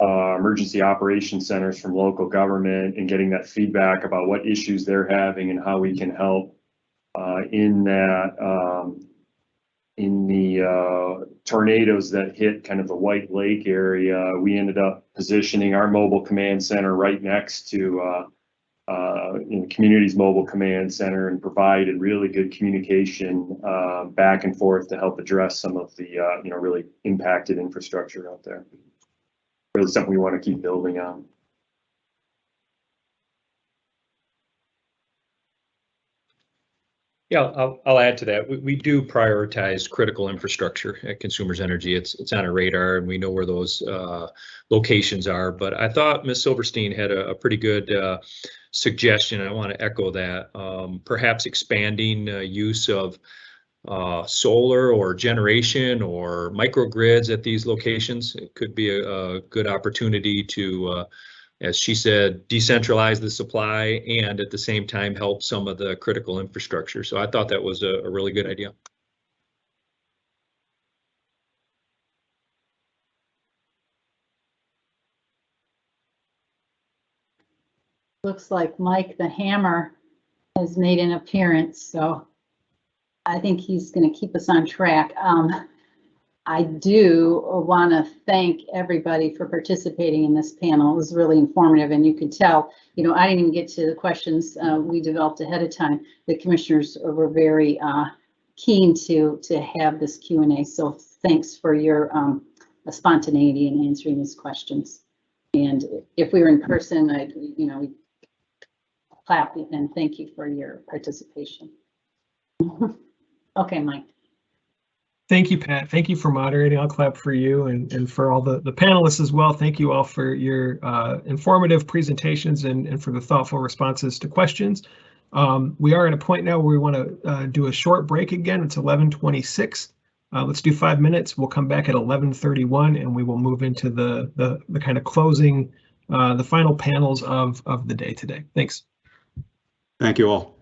emergency operations centers from local government and getting that feedback about what issues they're having and how we can help in that. In the tornadoes that hit kind of the White Lake area, we ended up positioning our mobile command center right next to in the community's mobile command center and provided really good communication back and forth to help address some of the really impacted infrastructure out there. Really something we want to keep building on. Yeah, I'll add to that. We do prioritize critical infrastructure at Consumers Energy. It's on our radar, and we know where those locations are. But I thought Ms. Silverstein had a pretty good suggestion. I want to echo that. Perhaps expanding use of solar or generation or microgrids at these locations. It could be a good opportunity to as she said, decentralize the supply and at the same time help some of the critical infrastructure. So I thought that was a really good idea. Looks like Mike the Hammer has made an appearance, so I think he's going to keep us on track. I do want to thank everybody for participating in this panel. It was really informative, and you could tell, I didn't even get to the questions we developed ahead of time. The commissioners were very keen to have this Q&A, so thanks for your spontaneity in answering these questions. And if we were in person, I'd, we'd clap and thank you for your participation. Okay, Mike. Thank you, Pat. Thank you for moderating. I'll clap for you and for all the panelists as well. Thank you all for your informative presentations and for the thoughtful responses to questions. We are at a point now where we want to do a short break again. It's 11:26. Let's do 5 minutes. We'll come back at 11:31 and we will move into the kind of closing the final panels of the day today. Thanks. Thank you all.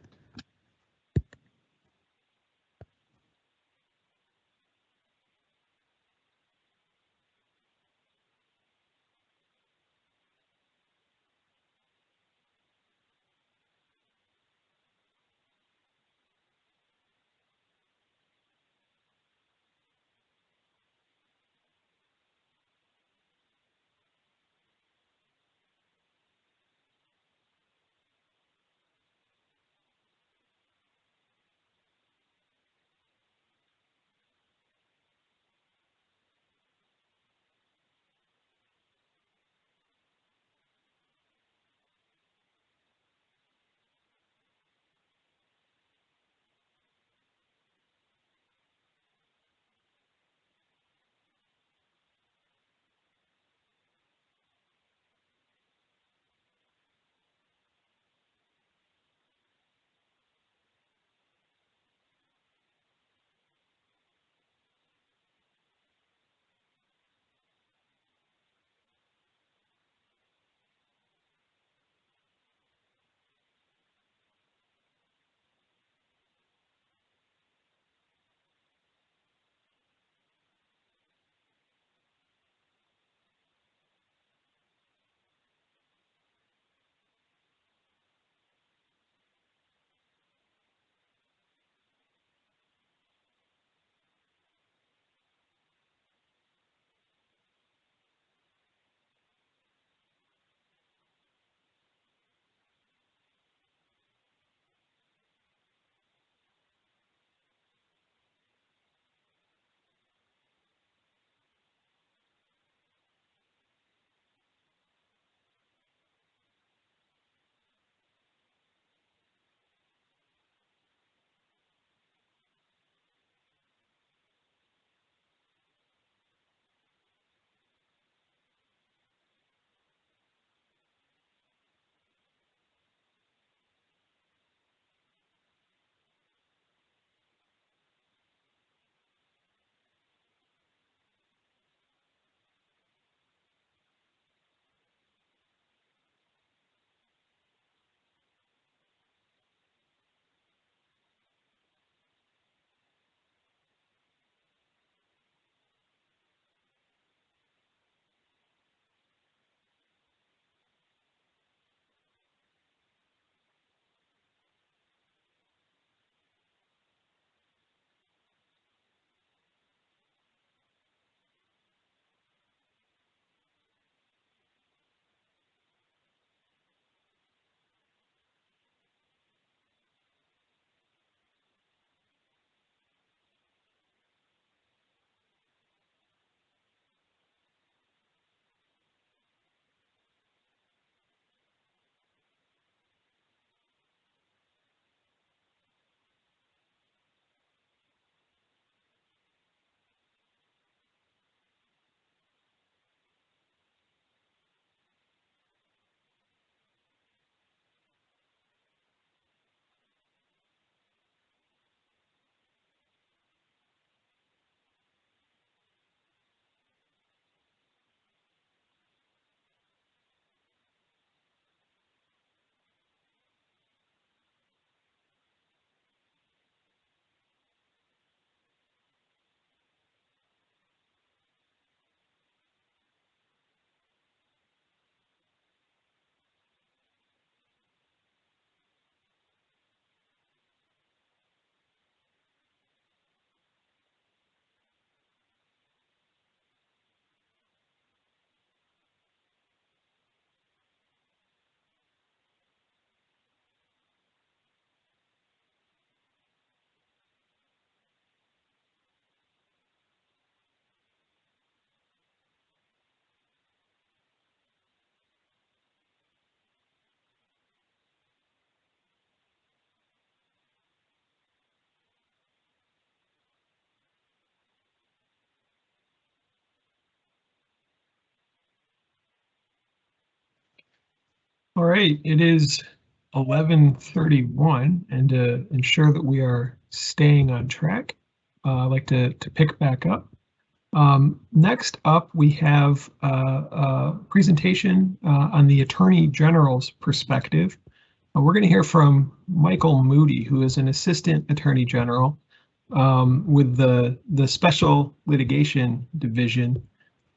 All right, it is 11:31, and to ensure that we are staying on track, I'd like to pick back up Next up, we have a presentation on the Attorney General's perspective. We're going to hear from Michael Moody, who is an Assistant Attorney General with the Special Litigation Division,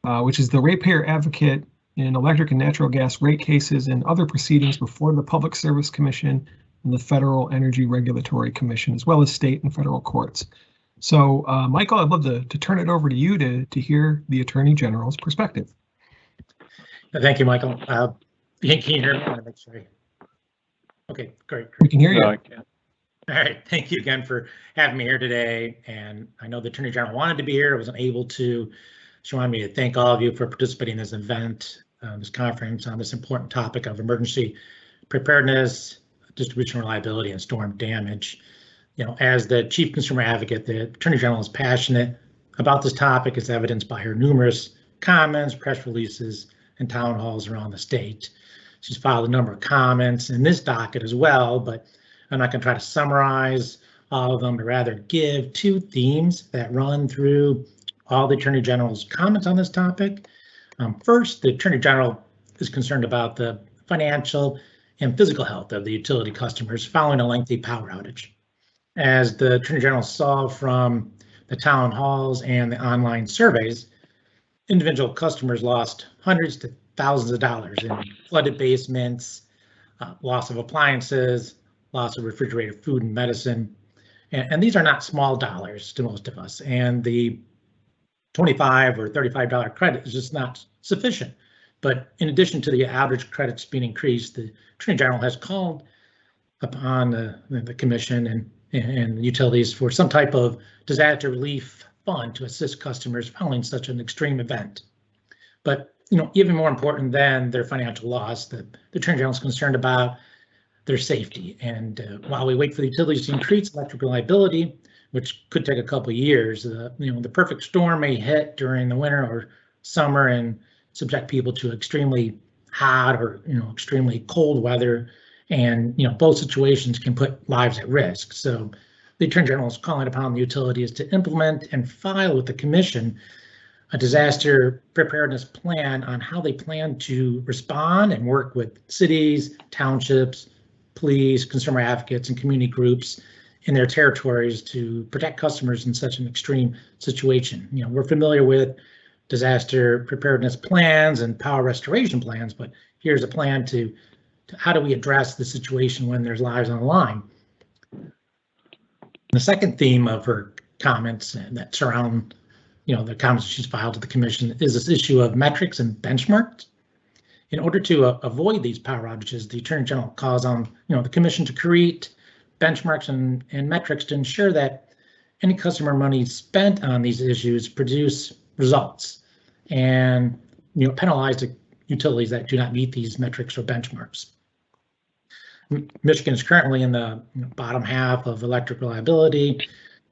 which is the ratepayer advocate in electric and natural gas rate cases and other proceedings before the Public Service Commission and the Federal Energy Regulatory Commission, as well as state and federal courts. So, Michael, I'd love to turn it over to you to hear the Attorney General's perspective. Thank you, Michael. Can you hear me? I want to make sure. Okay, great. We can hear you. All right, thank you again for having me here today. And I know the Attorney General wanted to be here, wasn't able to. She wanted me to thank all of you for participating in this event, this conference on this important topic of emergency preparedness, distribution reliability, and storm damage. You know, as the Chief Consumer Advocate, the Attorney General is passionate about this topic, as evidenced by her numerous comments, press releases, and town halls around the state. She's filed a number of comments in this docket as well, but I'm not going to try to summarize all of them, but rather give two themes that run through all the Attorney General's comments on this topic. First, the Attorney General is concerned about the financial and physical health of the utility customers following a lengthy power outage. As the Attorney General saw from the town halls and the online surveys, individual customers lost hundreds to thousands of dollars in flooded basements, loss of appliances, loss of refrigerated food and medicine. And these are not small dollars to most of us. And the $25 or $35 credit is just not sufficient. But in addition to the outage credits being increased, the Attorney General has called upon the Commission and utilities for some type of disaster relief fund to assist customers following such an extreme event. But even more important than their financial loss, the Attorney General is concerned about their safety. And while we wait for the utilities to increase electric reliability, which could take a couple of years, the perfect storm may hit during the winter or summer and subject people to extremely hot or extremely cold weather. And both situations can put lives at risk. So the Attorney General is calling upon the utilities to implement and file with the Commission a disaster preparedness plan on how they plan to respond and work with cities, townships, police, consumer advocates, and community groups in their territories to protect customers in such an extreme situation. We're familiar with disaster preparedness plans and power restoration plans, but here's a plan to how do we address the situation when there's lives on the line. The second theme of her comments that surround the comments she's filed to the Commission is this issue of metrics and benchmarks. In order to avoid these power outages, the Attorney General calls on the Commission to create benchmarks and metrics to ensure that any customer money spent on these issues produce results and penalize the utilities that do not meet these metrics or benchmarks. Michigan is currently in the bottom half of electric reliability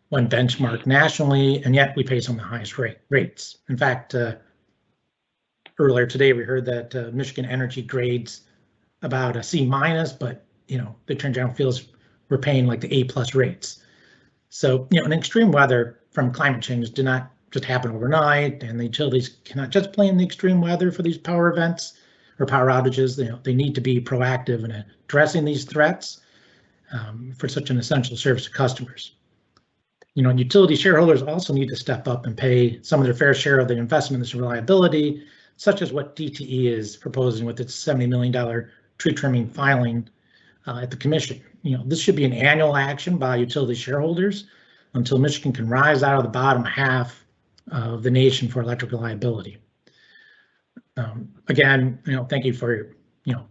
when benchmarked nationally, and yet we pay some of the highest rates. In fact, earlier today we heard that Michigan Energy grades about a C-, but the Attorney General feels we're paying like the A+ rates. So an extreme weather from climate change did not just happen overnight, and the utilities cannot just plan the extreme weather for these power events or power outages. They need to be proactive in addressing these threats for such an essential service to customers. Utility shareholders also need to step up and pay some of their fair share of the investment in this reliability, such as what DTE is proposing with its $70 million tree trimming filing at the Commission. This should be an annual action by utility shareholders until Michigan can rise out of the bottom half of the nation for electric reliability. Again, thank you for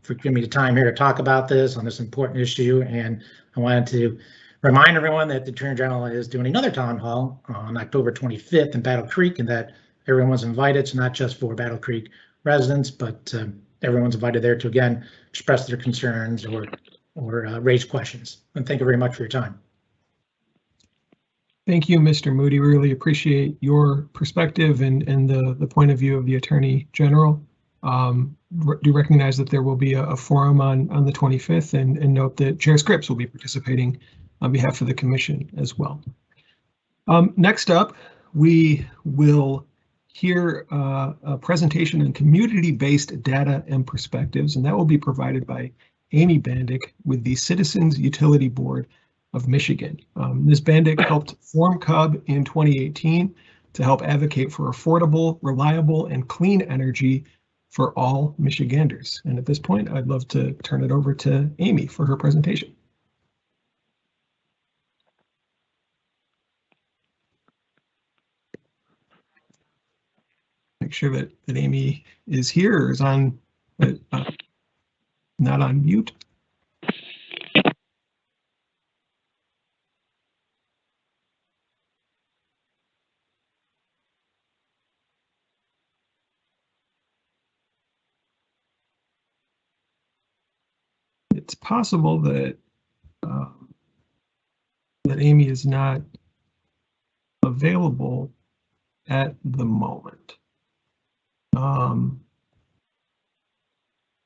giving me the time here to talk about this on this important issue. And I wanted to remind everyone that the Attorney General is doing another town hall on October 25th in Battle Creek, and that everyone's invited. It's not just for Battle Creek residents, but everyone's invited there to again express their concerns or raise questions. And thank you very much for your time. Thank you, Mr. Moody. We really appreciate your perspective and the point of view of the Attorney General. Do recognize that there will be a forum on the 25th, and note that Chair Scripps will be participating on behalf of the Commission as well. Next up, we will hear a presentation on community-based data and perspectives, and that will be provided by Amy Bandick with the Citizens Utility Board of Michigan. Ms. Bandick helped form CUB in 2018 to help advocate for affordable, reliable, and clean energy for all Michiganders. And at this point, I'd love to turn it over to Amy for her presentation. Make sure that Amy is here or is on, not on mute. It's possible that that Amy is not available at the moment.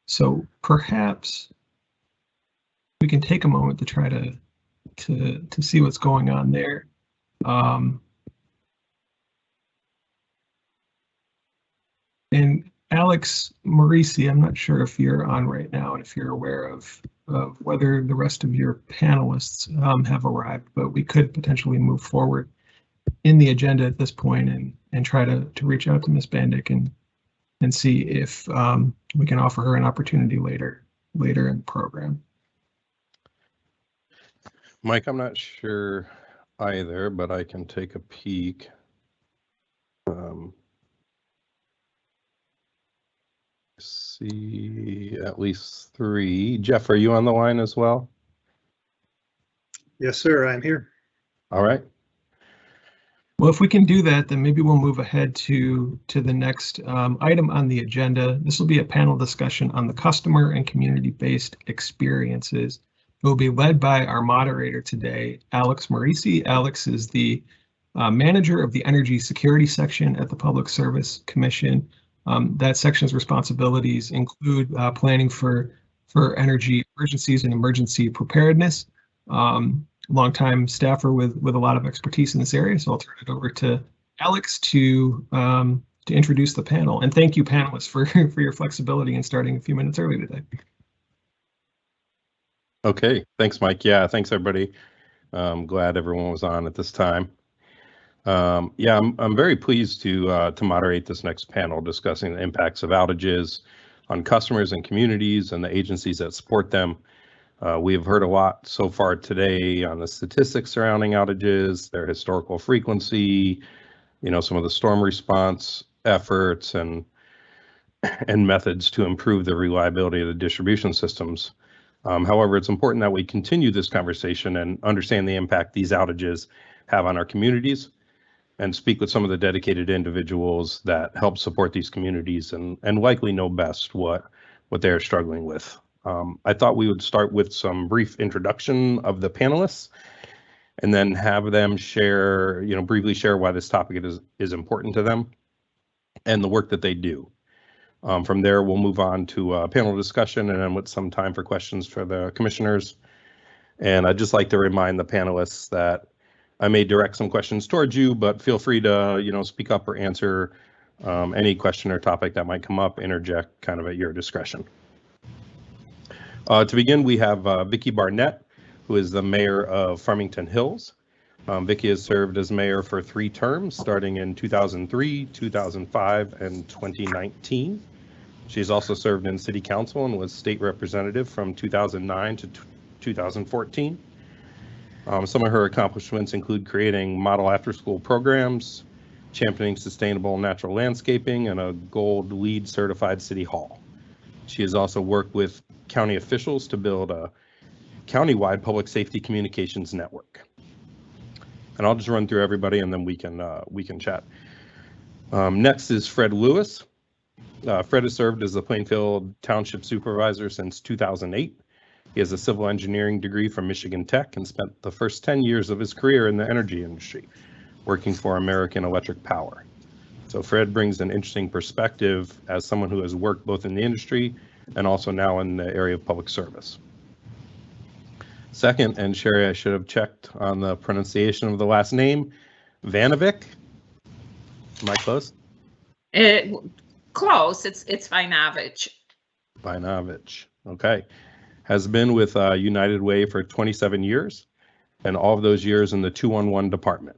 So perhaps we can take a moment to try to see what's going on there. And Alex Marisi, I'm not sure if you're on right now and if you're aware of whether the rest of your panelists have arrived, but we could potentially move forward in the agenda at this point and try to reach out to Ms. Bandick and see if we can offer her an opportunity later in the program. Mike, I'm not sure either, but I can take a peek. See at least 3. Jeff, are you on the line as well? Yes, sir, I'm here. All right. Well, if we can do that, then maybe we'll move ahead to the next item on the agenda. This will be a panel discussion on the customer and community-based experiences. It will be led by our moderator today, Alex Marisi. Alex is the manager of the Energy Security section at the Public Service Commission. That section's responsibilities include planning for energy emergencies and emergency preparedness. Longtime staffer with a lot of expertise in this area, so I'll turn it over to Alex to introduce the panel. And thank you, panelists, for your flexibility in starting a few minutes early today. Okay, thanks, Mike. Yeah, thanks everybody. I'm glad everyone was on at this time. Yeah, I'm very pleased to moderate this next panel discussing the impacts of outages on customers and communities and the agencies that support them. We have heard a lot so far today on the statistics surrounding outages, their historical frequency, some of the storm response efforts and methods to improve the reliability of the distribution systems. However, it's important that we continue this conversation and understand the impact these outages have on our communities and speak with some of the dedicated individuals that help support these communities and likely know best what they're struggling with. I thought we would start with some brief introduction of the panelists and then have them share, briefly share why this topic is important to them and the work that they do. From there, we'll move on to a panel discussion and then with some time for questions for the commissioners. And I'd just like to remind the panelists that I may direct some questions towards you, but feel free to, speak up or answer any question or topic that might come up, interject kind of at your discretion. To begin, we have Vicki Barnett, who is the mayor of Farmington Hills. Vicki has served as mayor for 3 terms, starting in 2003, 2005, and 2019. She's also served in city council and was state representative from 2009 to 2014. Some of her accomplishments include creating model after-school programs, championing sustainable natural landscaping, and a gold LEED certified city hall. She has also worked with county officials to build a countywide public safety communications network. And I'll just run through everybody and then we can chat. Next is Fred Lewis. Fred has served as the Plainfield Township Supervisor since 2008. He has a civil engineering degree from Michigan Tech and spent the first 10 years of his career in the energy industry, working for American Electric Power. So Fred brings an interesting perspective as someone who has worked both in the industry and also now in the area of public service. Second, and Sherry, I should have checked on the pronunciation of the last name, Vanovic. Am I close? Close. It's Vinovich. Vinovich. Okay. Has been with United Way for 27 years, and all of those years in the 211 department.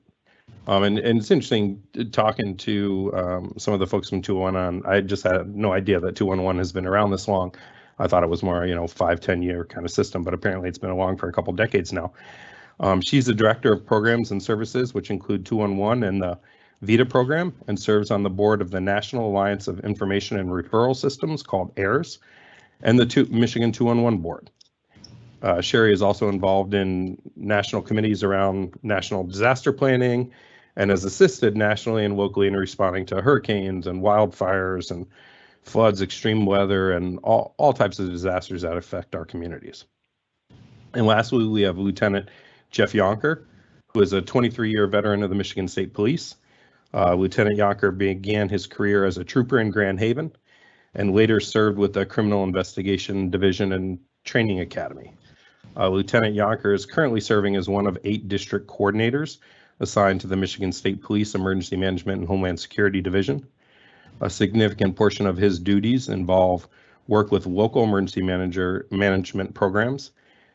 And it's interesting talking to some of the folks from 211. I just had no idea that 211 has been around this long. I thought it was more, 5-10 year kind of system, but apparently it's been along for a couple decades now. She's the director of programs and services, which include 211 and the VITA program, and serves on the board of the National Alliance of Information and Referral Systems, called AIRS, and the Michigan 211 board. Sherry is also involved in national committees around national disaster planning, and has assisted nationally and locally in responding to hurricanes and wildfires and floods, extreme weather, and all types of disasters that affect our communities. And lastly, we have Lieutenant Jeff Yonker, who is a 23-year veteran of the Michigan State Police. Lieutenant Yonker began his career as a trooper in Grand Haven, and later served with the Criminal Investigation Division and Training Academy. Lieutenant Yonker is currently serving as one of 8 district coordinators assigned to the Michigan State Police Emergency Management and Homeland Security Division. A significant portion of his duties involve work with local emergency management programs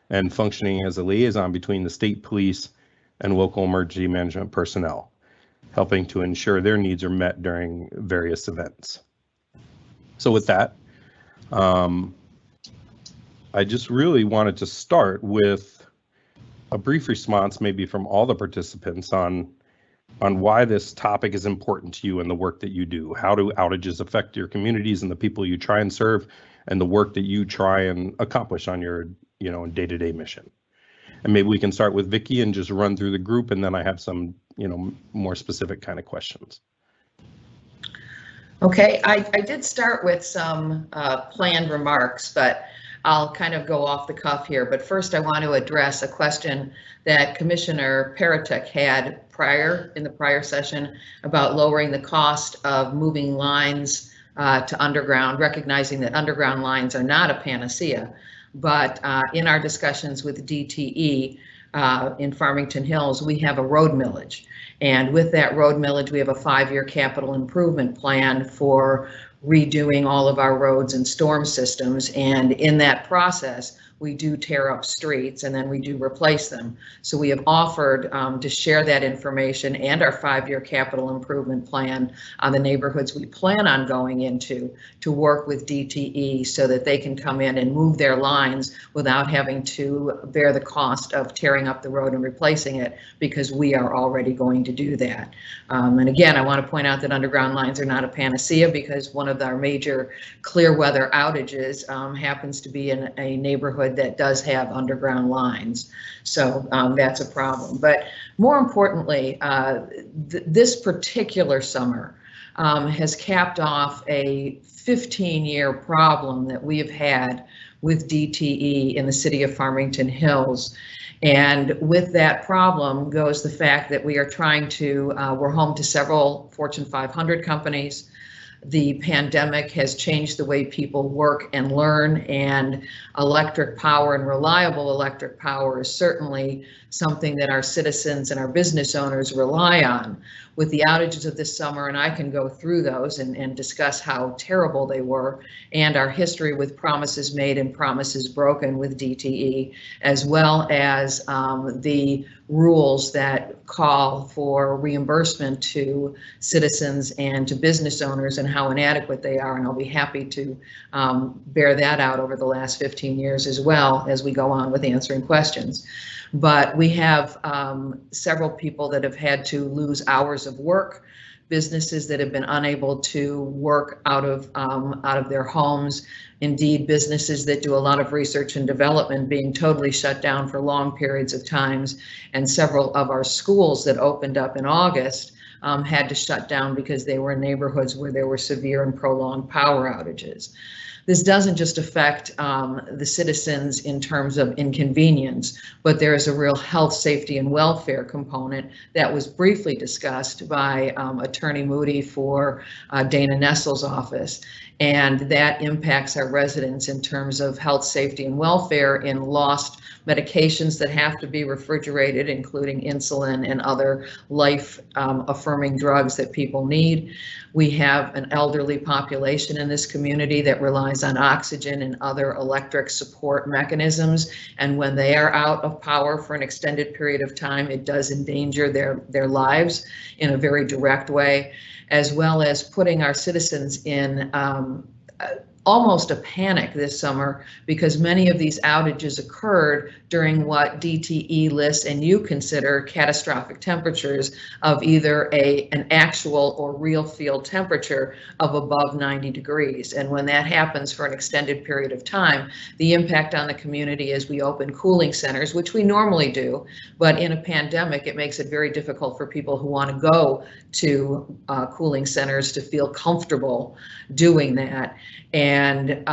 and functioning as a liaison between the state police and local emergency management personnel, helping to ensure their needs are met during various events. So with that, I just really wanted to start with a brief response, maybe from all the participants, on why this topic is important to you and the work that you do. How do outages affect your communities and the people you try and serve, and the work that you try and accomplish on your day-to-day mission? And maybe we can start with Vicki and just run through the group, and then I have some more specific kind of questions. Okay, I did start with some planned remarks, but I'll kind of go off the cuff here. But first, I want to address a question that Commissioner Paratek had in the prior session about lowering the cost of moving lines to underground, recognizing that underground lines are not a panacea. But in our discussions with DTE in Farmington Hills, we have a road millage. And with that road millage, we have a 5-year capital improvement plan for redoing all of our roads and storm systems. And in that process, we do tear up streets and then we do replace them. So we have offered to share that information and our 5-year capital improvement plan on the neighborhoods we plan on going into, to work with DTE so that they can come in and move their lines without having to bear the cost of tearing up the road and replacing it, because we are already going to do that. And again, I want to point out that underground lines are not a panacea, because one of our major clear weather outages happens to be in a neighborhood that does have underground lines. So that's a problem. But more importantly, this particular summer has capped off a 15-year problem that we have had with DTE in the city of Farmington Hills. And with that problem goes the fact that we are trying to, we're home to several Fortune 500 companies. The pandemic has changed the way people work and learn, and electric power and reliable electric power is certainly something that our citizens and our business owners rely on. With the outages of this summer, and I can go through those and discuss how terrible they were, and our history with promises made and promises broken with DTE, as well as the rules that call for reimbursement to citizens and to business owners and how inadequate they are. And I'll be happy to bear that out over the last 15 years as well as we go on with answering questions. But we have several people that have had to lose hours of work, businesses that have been unable to work out of their homes. Indeed, businesses that do a lot of research and development being totally shut down for long periods of times. And several of our schools that opened up in August had to shut down because they were in neighborhoods where there were severe and prolonged power outages. This doesn't just affect the citizens in terms of inconvenience, but there is a real health, safety, and welfare component that was briefly discussed by Attorney Moody for Dana Nestle's office. And that impacts our residents in terms of health, safety, and welfare in lost medications that have to be refrigerated, including insulin and other life-affirming drugs that people need. We have an elderly population in this community that relies on oxygen and other electric support mechanisms. And when they are out of power for an extended period of time, it does endanger their lives in a very direct way, as well as putting our citizens in almost a panic this summer, because many of these outages occurred during what DTE lists and you consider catastrophic temperatures of either an actual or real field temperature of above 90 degrees. And when that happens for an extended period of time, the impact on the community is we open cooling centers, which we normally do, but in a pandemic, it makes it very difficult for people who want to go to cooling centers to feel comfortable doing that. And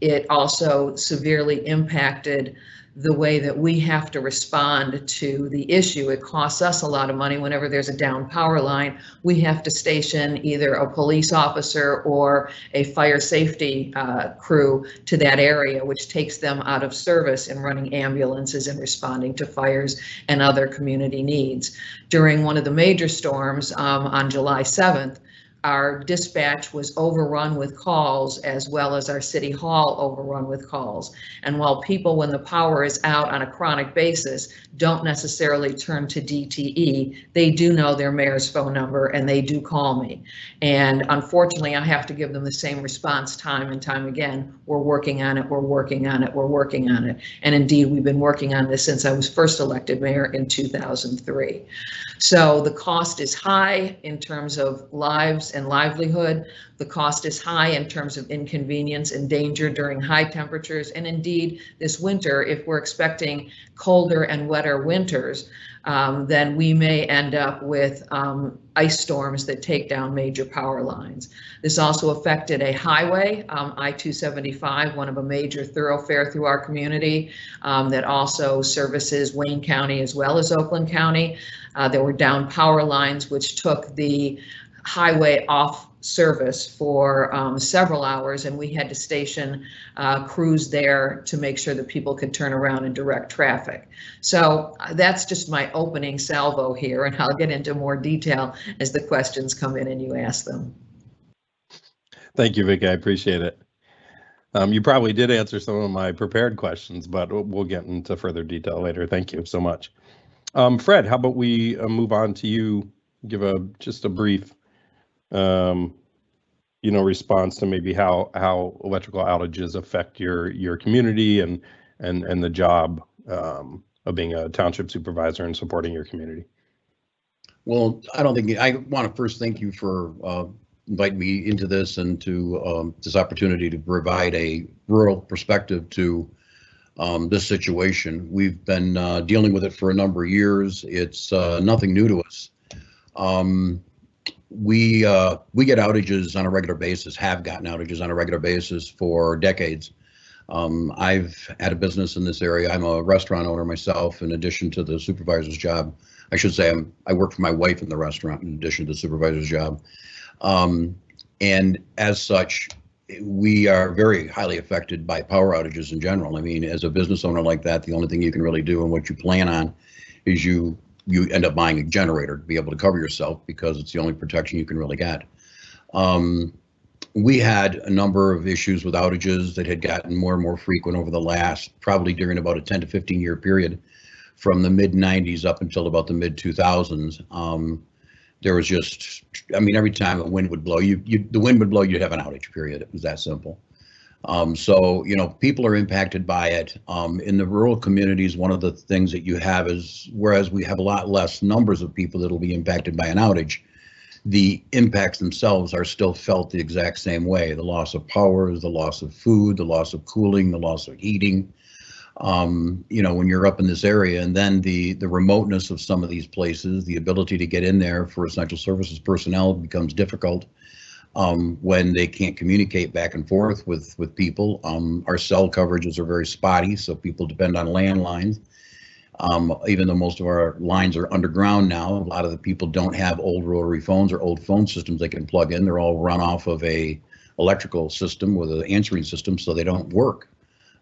it also severely impacted the way that we have to respond to the issue. It costs us a lot of money whenever there's a down power line. We have to station either a police officer or a fire safety crew to that area, which takes them out of service in running ambulances and responding to fires and other community needs. During one of the major storms on July 7th, our dispatch was overrun with calls, as well as our city hall overrun with calls. And while people, when the power is out on a chronic basis, don't necessarily turn to DTE, they do know their mayor's phone number and they do call me. And unfortunately, I have to give them the same response time and time again. We're working on it, we're working on it, we're working on it. And indeed, we've been working on this since I was first elected mayor in 2003. So the cost is high in terms of lives and livelihood. The cost is high in terms of inconvenience and danger during high temperatures. And indeed, this winter, if we're expecting colder and wetter winters, then we may end up with ice storms that take down major power lines. This also affected a highway, I-275, one of a major thoroughfare through our community that also services Wayne County as well as Oakland County. There were down power lines which took the highway off service for several hours, and we had to station crews there to make sure that people could turn around and direct traffic. So that's just my opening salvo here, and I'll get into more detail as the questions come in and you ask them. Thank you, Vicky. I appreciate it. You probably did answer some of my prepared questions, but we'll get into further detail later. Thank you so much. Fred, how about we move on to you, give just a brief response to maybe how electrical outages affect your community and the job of being a township supervisor and supporting your community. Well, I want to first thank you for inviting me into this and to this opportunity to provide a rural perspective to this situation. We've been dealing with it for a number of years. It's nothing new to us. We get outages on a regular basis, have gotten outages on a regular basis for decades. I've had a business in this area. I'm a restaurant owner myself, in addition to the supervisor's job. I should say I work for my wife in the restaurant in addition to the supervisor's job. And as such, we are very highly affected by power outages in general. I mean, as a business owner like that, the only thing you can really do and what you plan on is you end up buying a generator to be able to cover yourself, because it's the only protection you can really get. We had a number of issues with outages that had gotten more and more frequent over the last, probably during about a 10 to 15 year period, from the mid 90s up until about the mid 2000s. There was just, I mean, every time a wind would blow, the wind would blow, you'd have an outage, period. It was that simple. So, people are impacted by it. In the rural communities, one of the things that you have is, whereas we have a lot less numbers of people that will be impacted by an outage, the impacts themselves are still felt the exact same way. The loss of power, the loss of food, the loss of cooling, the loss of heating. When you're up in this area, and then the remoteness of some of these places, the ability to get in there for essential services personnel becomes difficult. when they can't communicate back and forth with people. Our cell coverages are very spotty, so people depend on landlines. Even though most of our lines are underground now, a lot of the people don't have old rotary phones or old phone systems they can plug in. They're all run off of a electrical system with an answering system, so they don't work.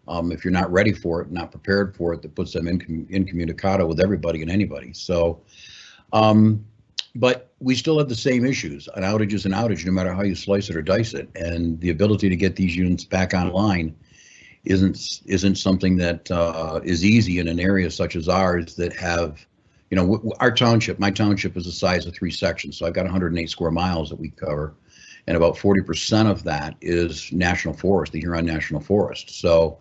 If you're not ready for it, not prepared for it, that puts them incommunicado with everybody and anybody. So, but we still have the same issues. An outage is an outage, no matter how you slice it or dice it. And the ability to get these units back online isn't something that is easy in an area such as ours that have, you know, our township, my township is the size of 3 sections. So I've got 108 square miles that we cover. And about 40% of that is national forest, the Huron National Forest. So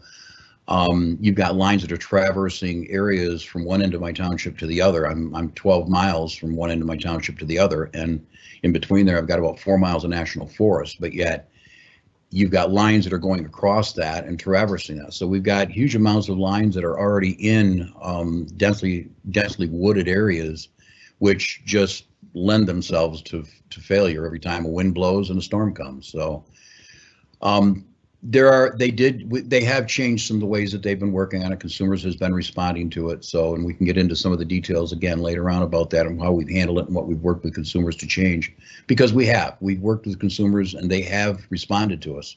you've got lines that are traversing areas from one end of my township to the other. I'm 12 miles from one end of my township to the other, and in between there I've got about 4 miles of national forest, but yet you've got lines that are going across that and traversing that. So we've got huge amounts of lines that are already in densely wooded areas, which just lend themselves to failure every time a wind blows and a storm comes. So they have changed some of the ways that they've been working on it. Consumers has been responding to it. So, and we can get into some of the details again later on about that and how we've handled it and what we've worked with consumers to change, because we've worked with consumers and they have responded to us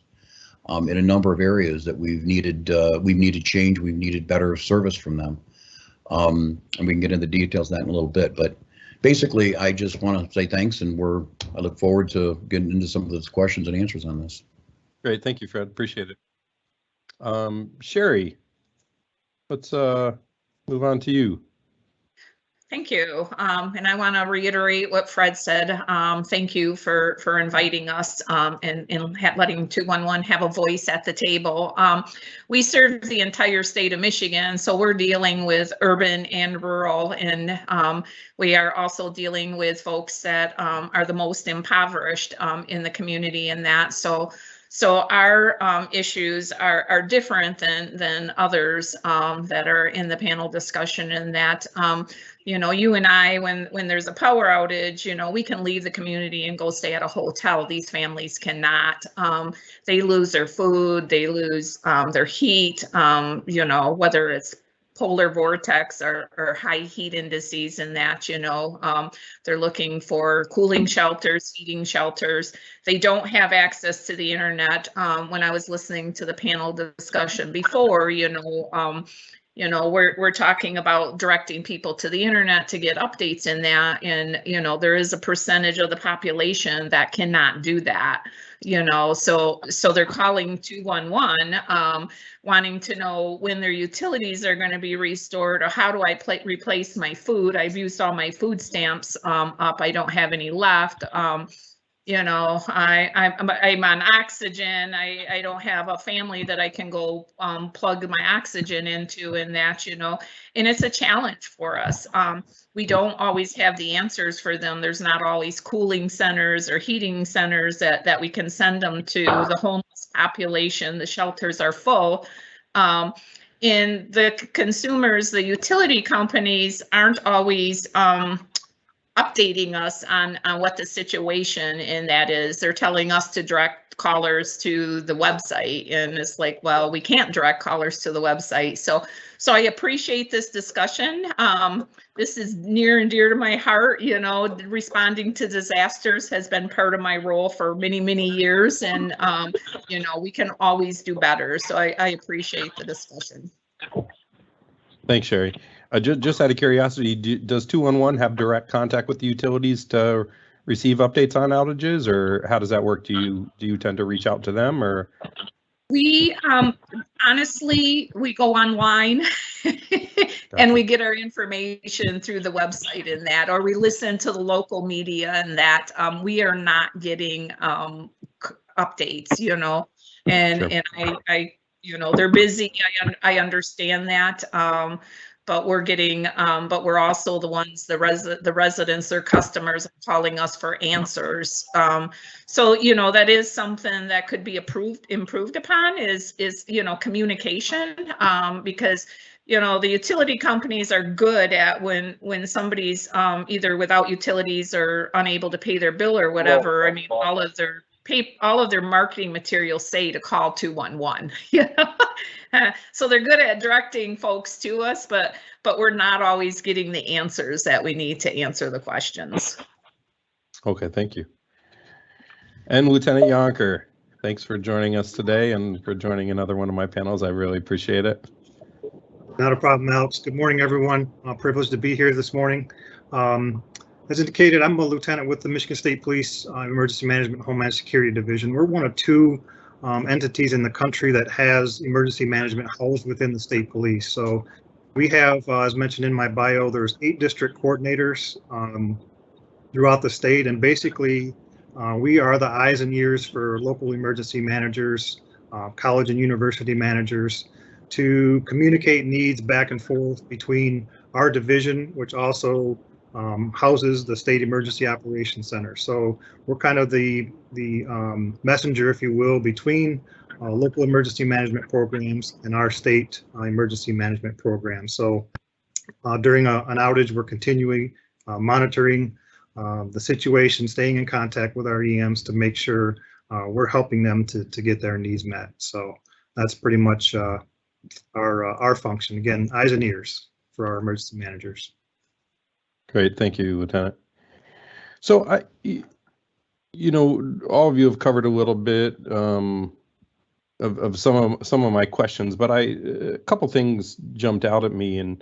in a number of areas that we've needed change. We've needed better service from them. And we can get into the details of that in a little bit, but basically I just want to say thanks, and I look forward to getting into some of those questions and answers on this. Great, thank you, Fred. Appreciate it. Sherry, let's move on to you. Thank you. And I want to reiterate what Fred said. Thank you for inviting us and letting 211 have a voice at the table. We serve the entire state of Michigan, so we're dealing with urban and rural, and we are also dealing with folks that are the most impoverished in the community, and that. So our issues are different than others that are in the panel discussion, and that, you know, you and I, when there's a power outage, you know, we can leave the community and go stay at a hotel. These families cannot. They lose their food, they lose their heat, you know, whether it's polar vortex or high heat indices, and that, you know, they're looking for cooling shelters, heating shelters. They don't have access to the internet. When I was listening to the panel discussion before, you know, we're talking about directing people to the internet to get updates in that, and you know, there is a percentage of the population that cannot do that. You know, so they're calling 211, wanting to know when their utilities are going to be restored, or how do I replace my food? I've used all my food stamps up. I don't have any left. You know, I'm on oxygen. I don't have a family that I can go plug my oxygen into, and that, you know, and it's a challenge for us. We don't always have the answers for them. There's not always cooling centers or heating centers that we can send them to. The homeless population, the shelters are full. And the consumers, the utility companies aren't always updating us on what the situation in that is. They're telling us to direct callers to the website, and it's like, well, we can't direct callers to the website. So I appreciate this discussion. This is near and dear to my heart. You know, responding to disasters has been part of my role for many, many years, and you know, we can always do better. So I appreciate the discussion. Thanks, Sherry. Just out of curiosity, does 211 have direct contact with the utilities to receive updates on outages, or how does that work? Do you tend to reach out to them, or? We honestly, we go online and we get our information through the website and that, or we listen to the local media and that. We are not getting updates, you know, and I you know, they're busy. I understand that. But we're getting, but we're also the ones, the residents or customers are calling us for answers. So, you know, that is something that could be improved upon is, you know, communication, because, you know, the utility companies are good at when somebody's either without utilities or unable to pay their bill or whatever. I mean, all of their all of their marketing materials say to call 211. You know? So they're good at directing folks to us, but we're not always getting the answers that we need to answer the questions. Okay, thank you. And Lieutenant Yonker, thanks for joining us today and for joining another one of my panels. I really appreciate it. Not a problem, Alex. Good morning, everyone. Privileged to be here this morning. As indicated, I'm a lieutenant with the Michigan State Police Emergency Management Homeland Security Division. We're one of two entities in the country that has emergency management housed within the state police. So we have, as mentioned in my bio, there's 8 district coordinators throughout the state, and basically we are the eyes and ears for local emergency managers, college and university managers, to communicate needs back and forth between our division, which also houses the State Emergency Operations Center. So we're kind of the messenger, if you will, between local emergency management programs and our state emergency management program. So during an outage, we're continuing monitoring the situation, staying in contact with our EMs to make sure we're helping them to get their needs met. So that's pretty much our function. Again, eyes and ears for our emergency managers. Great, thank you, Lieutenant. So all of you have covered a little bit of some of my questions, but a couple things jumped out at me in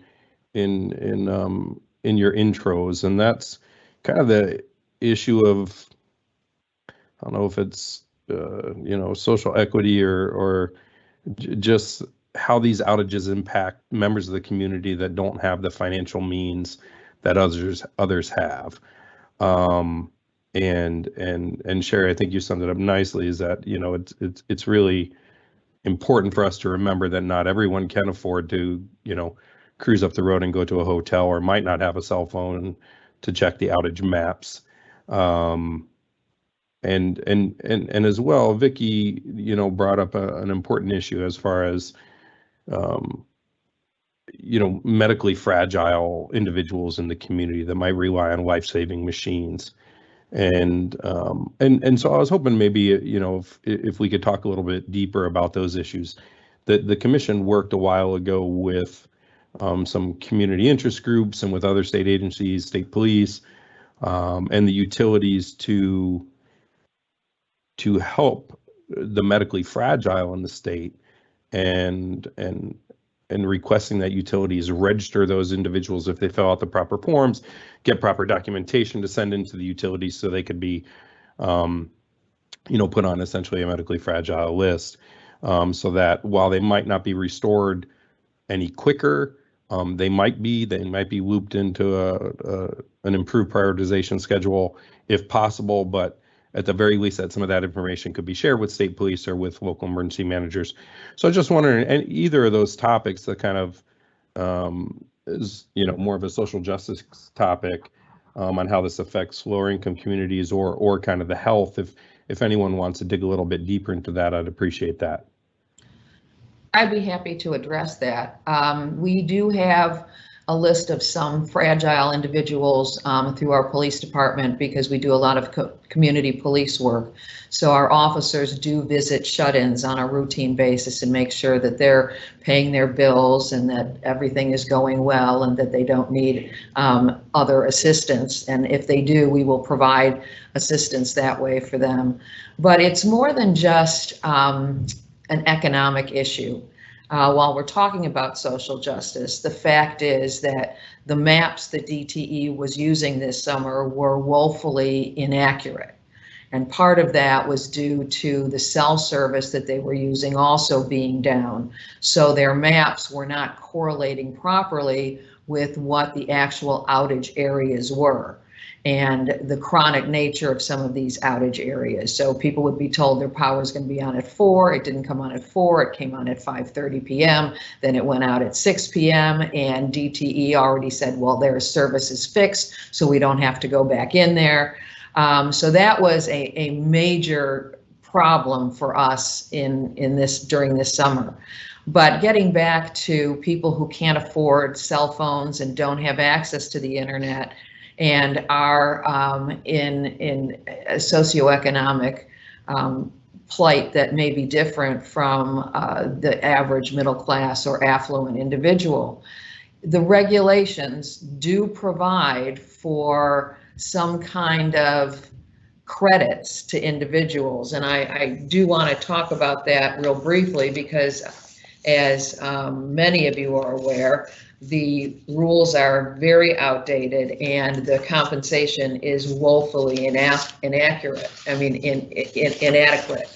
your intros, and that's kind of the issue of, I don't know if it's social equity or just how these outages impact members of the community that don't have the financial means that others have. And Sherry, I think you summed it up nicely, is that it's really important for us to remember that not everyone can afford to cruise up the road and go to a hotel, or might not have a cell phone to check the outage maps. And as well, Vicki, brought up an important issue as far as medically fragile individuals in the community that might rely on life-saving machines. And so I was hoping maybe, if we could talk a little bit deeper about those issues. The commission worked a while ago with some community interest groups and with other state agencies, state police, and the utilities to help the medically fragile in the state, and requesting that utilities register those individuals if they fill out the proper forms, get proper documentation to send into the utilities so they could be, put on essentially a medically fragile list, so that while they might not be restored any quicker, they might be looped into an improved prioritization schedule if possible, but at the very least that some of that information could be shared with state police or with local emergency managers. So I just wondering, and either of those topics that kind of is more of a social justice topic on how this affects lower income communities, or kind of the health, if anyone wants to dig a little bit deeper into that, I'd appreciate that. I'd be happy to address that. We do have a list of some fragile individuals through our police department, because we do a lot of community police work. So our officers do visit shut-ins on a routine basis and make sure that they're paying their bills and that everything is going well and that they don't need other assistance. And if they do, we will provide assistance that way for them. But it's more than just an economic issue. While we're talking about social justice, the fact is that the maps that DTE was using this summer were woefully inaccurate. And part of that was due to the cell service that they were using also being down. So their maps were not correlating properly with what the actual outage areas were and the chronic nature of some of these outage areas. So people would be told their power is going to be on at 4. It didn't come on at 4. It came on at 5:30 p.m. Then it went out at 6 p.m. and DTE already said, well, their service is fixed, so we don't have to go back in there. So that was a major problem for us during this summer. But getting back to people who can't afford cell phones and don't have access to the internet, and are in socioeconomic plight that may be different from the average middle class or affluent individual. The regulations do provide for some kind of credits to individuals, and I do want to talk about that real briefly because, as many of you are aware, the rules are very outdated and the compensation is woefully inaccurate. I mean, inadequate.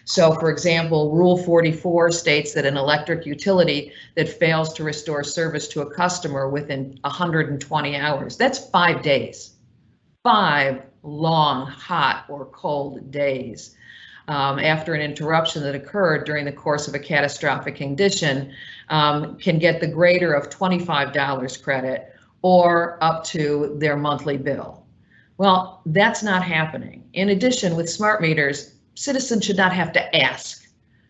So, for example, Rule 44 states that an electric utility that fails to restore service to a customer within 120 hours, that's 5 days, 5 long, hot or cold days, after an interruption that occurred during the course of a catastrophic condition, can get the greater of $25 credit or up to their monthly bill. Well, that's not happening. In addition, with smart meters, citizens should not have to ask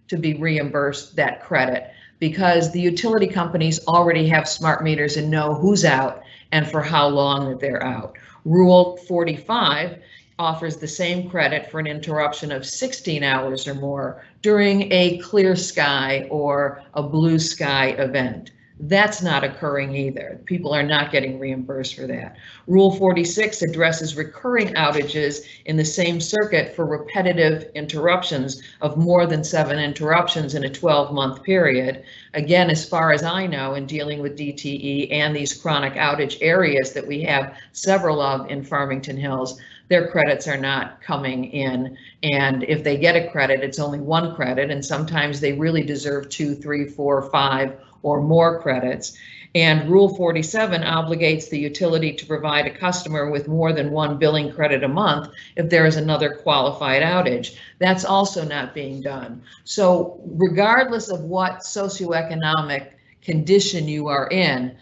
to be reimbursed that credit because the utility companies already have smart meters and know who's out and for how long that they're out. Rule 45 offers the same credit for an interruption of 16 hours or more during a clear sky or a blue sky event. That's not occurring either. People are not getting reimbursed for that. Rule 46 addresses recurring outages in the same circuit for repetitive interruptions of more than 7 interruptions in a 12-month period. Again, as far as I know, in dealing with DTE and these chronic outage areas that we have several of in Farmington Hills, their credits are not coming in. And if they get a credit, it's only 1 credit, and sometimes they really deserve 2, 3, 4, 5, or more credits. And Rule 47 obligates the utility to provide a customer with more than 1 billing credit a month if there is another qualified outage. That's also not being done. So regardless of what socioeconomic condition you are in,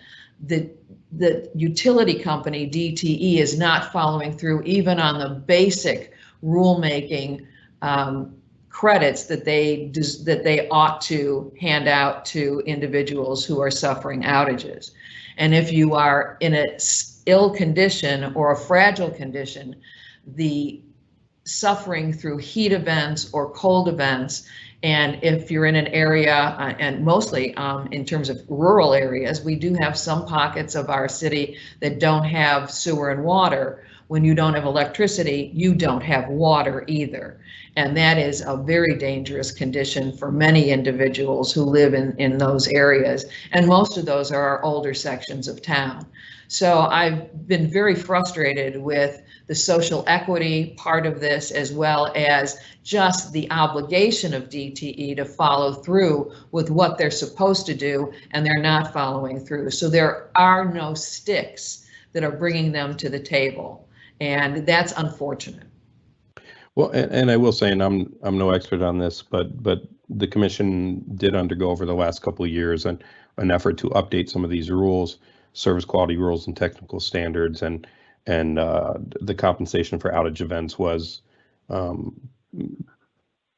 the utility company, DTE, is not following through even on the basic rulemaking credits that they ought to hand out to individuals who are suffering outages. And if you are in an ill condition or a fragile condition, the suffering through heat events or cold events, and if you're in an area, and mostly in terms of rural areas, we do have some pockets of our city that don't have sewer and water. When you don't have electricity, you don't have water either. And that is a very dangerous condition for many individuals who live in those areas. And most of those are our older sections of town. So I've been very frustrated with the social equity part of this, as well as just the obligation of DTE to follow through with what they're supposed to do, and they're not following through. So there are no sticks that are bringing them to the table, and that's unfortunate. Well, and I will say, and I'm no expert on this, but the commission did undergo over the last couple of years an effort to update some of these rules, service quality rules and technical standards, and the compensation for outage events was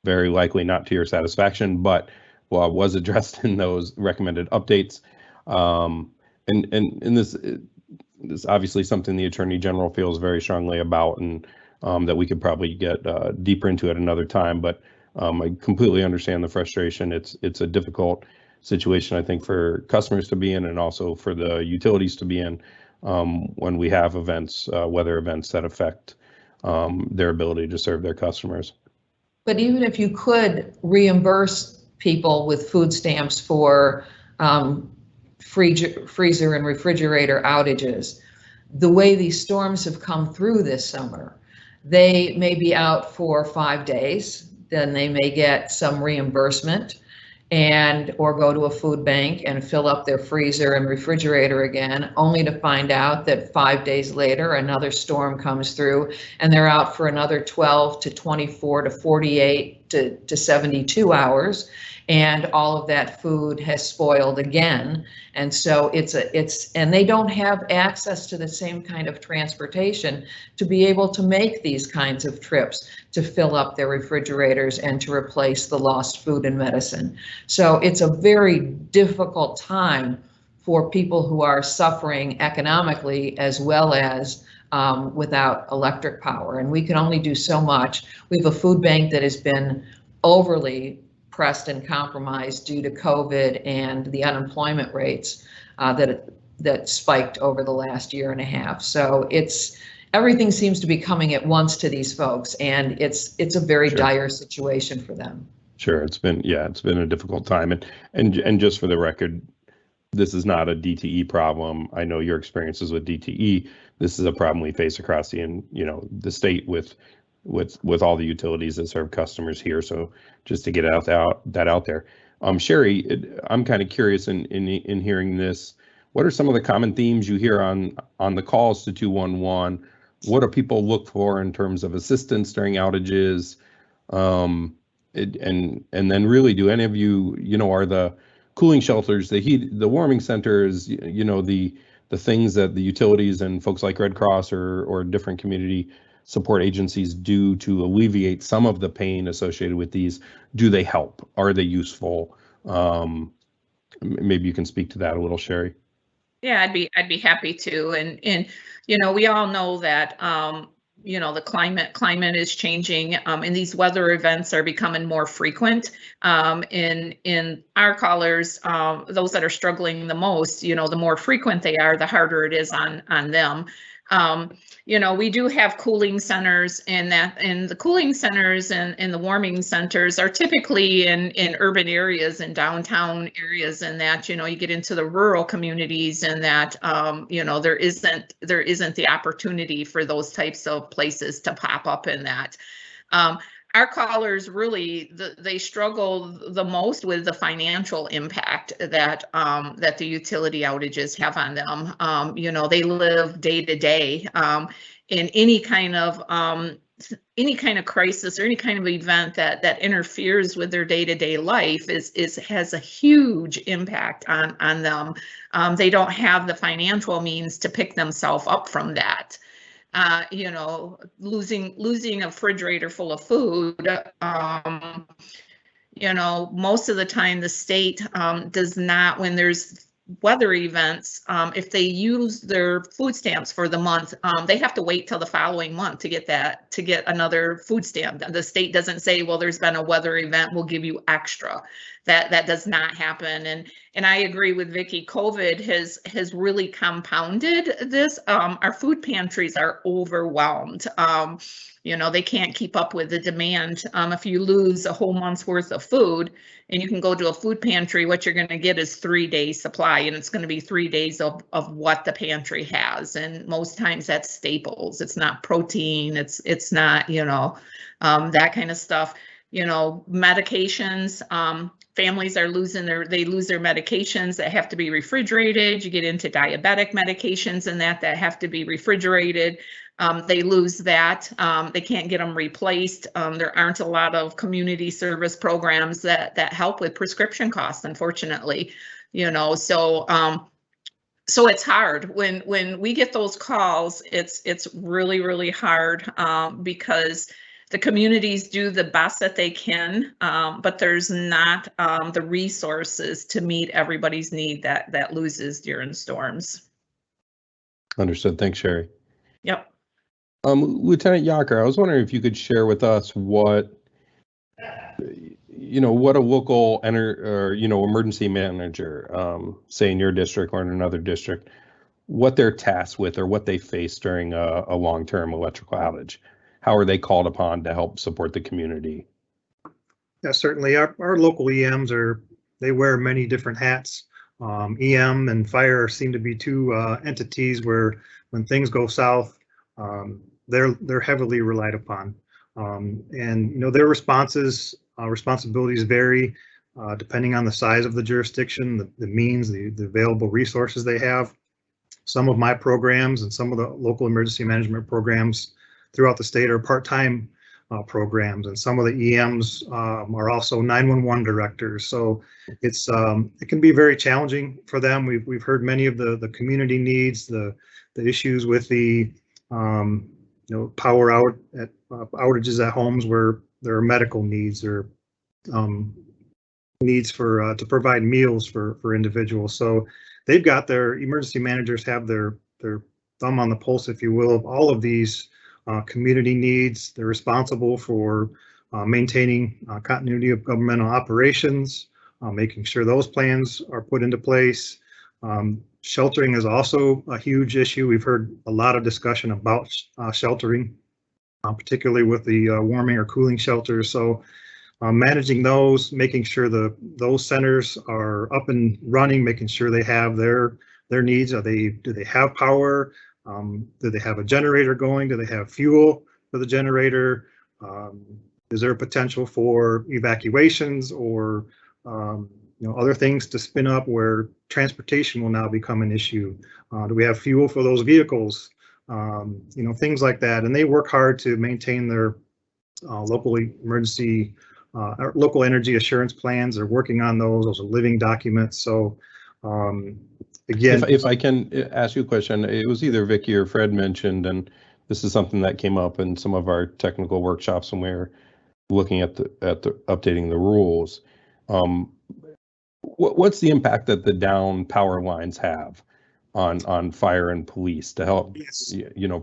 very likely not to your satisfaction, but was addressed in those recommended updates. And this is obviously something the Attorney General feels very strongly about, and that we could probably get deeper into at another time. But I completely understand the frustration. It's a difficult situation, I think, for customers to be in, and also for the utilities to be in when we have events, weather events that affect their ability to serve their customers. But even if you could reimburse people with food stamps for freezer and refrigerator outages, the way these storms have come through this summer, they may be out for 5 days, then they may get some reimbursement or go to a food bank and fill up their freezer and refrigerator again, only to find out that 5 days later another storm comes through and they're out for another 12 to 24 to 48 to 72 hours, and all of that food has spoiled again. And so and they don't have access to the same kind of transportation to be able to make these kinds of trips to fill up their refrigerators and to replace the lost food and medicine. So it's a very difficult time for people who are suffering economically, as well as without electric power, and we can only do so much. We have a food bank that has been overly pressed and compromised due to COVID and the unemployment rates that spiked over the last year and a half. So everything seems to be coming at once to these folks, and it's a very dire situation for them. Sure, it's been a difficult time, and just for the record, this is not a DTE problem. I know your experiences with DTE. This is a problem we face across the state with all the utilities that serve customers here. So just to get that out there, Sherry, I'm kind of curious in hearing this. What are some of the common themes you hear on the calls to 211? What do people look for in terms of assistance during outages? And then really, do any of you, are the cooling shelters, the heat, the warming centers, the things that the utilities and folks like Red Cross or different community support agencies do to alleviate some of the pain associated with these? Do they help? Are they useful? Maybe you can speak to that a little, Sherry. Yeah, I'd be happy to. And we all know that the climate is changing, and these weather events are becoming more frequent. In our callers, those that are struggling the most, the more frequent they are, the harder it is on them. We do have cooling centers, and the cooling centers and the warming centers are typically in urban areas and downtown areas, and that, you get into the rural communities, and that, there isn't the opportunity for those types of places to pop up in that. Our callers really, they struggle the most with the financial impact that the utility outages have on them. They live day to day, in any kind of crisis or any kind of event that interferes with their day-to-day life has a huge impact on them. They don't have the financial means to pick themselves up from that. Losing a refrigerator full of food, most of the time the state does not, when there's weather events, if they use their food stamps for the month, they have to wait till the following month to get another food stamp. The state doesn't say, well, there's been a weather event, we'll give you extra. That does not happen. And I agree with Vicki. COVID has really compounded this. Our food pantries are overwhelmed. They can't keep up with the demand. If you lose a whole month's worth of food and you can go to a food pantry, what you're going to get is 3 days supply, and it's going to be 3 days of what the pantry has. And most times that's staples. It's not protein. It's not, that kind of stuff. Medications, families are lose their medications that have to be refrigerated. You get into diabetic medications and that have to be refrigerated. They lose that. They can't get them replaced. There aren't a lot of community service programs that help with prescription costs, unfortunately. So it's hard when we get those calls. It's really, really hard because the communities do the best that they can, but there's not the resources to meet everybody's need that loses during storms. Understood. Thanks, Sherry. Yep. Lieutenant Yacker, I was wondering if you could share with us what a local emergency manager, say in your district or in another district, what they're tasked with or what they face during a long-term electrical outage. How are they called upon to help support the community? Yeah, certainly. Our local EMs they wear many different hats. EM and fire seem to be two entities where when things go south, they're heavily relied upon. And their responsibilities vary depending on the size of the jurisdiction, the means, the available resources they have. Some of my programs and some of the local emergency management programs throughout the state are part-time programs, and some of the EMs are also 911 directors. So it can be very challenging for them. We've heard many of the community needs, the issues with the power outages at homes where there are medical needs or needs to provide meals for individuals. So they've got their emergency managers have their thumb on the pulse, if you will, of all of these community needs. They're responsible for maintaining continuity of governmental operations, making sure those plans are put into place. Sheltering is also a huge issue. We've heard a lot of discussion about sheltering, particularly with the warming or cooling shelters. So managing those, making sure those centers are up and running, making sure they have their needs. Do they have power? Do they have a generator going? Do they have fuel for the generator? Is there a potential for evacuations or other things to spin up where transportation will now become an issue? Do we have fuel for those vehicles? Things like that. And they work hard to maintain their local emergency, local energy assurance plans. They're working on those. Those are living documents. So again, if I can ask you a question, it was either Vicky or Fred mentioned, and this is something that came up in some of our technical workshops when we were looking at the updating the rules. What's the impact that the down power lines have on fire and police to help,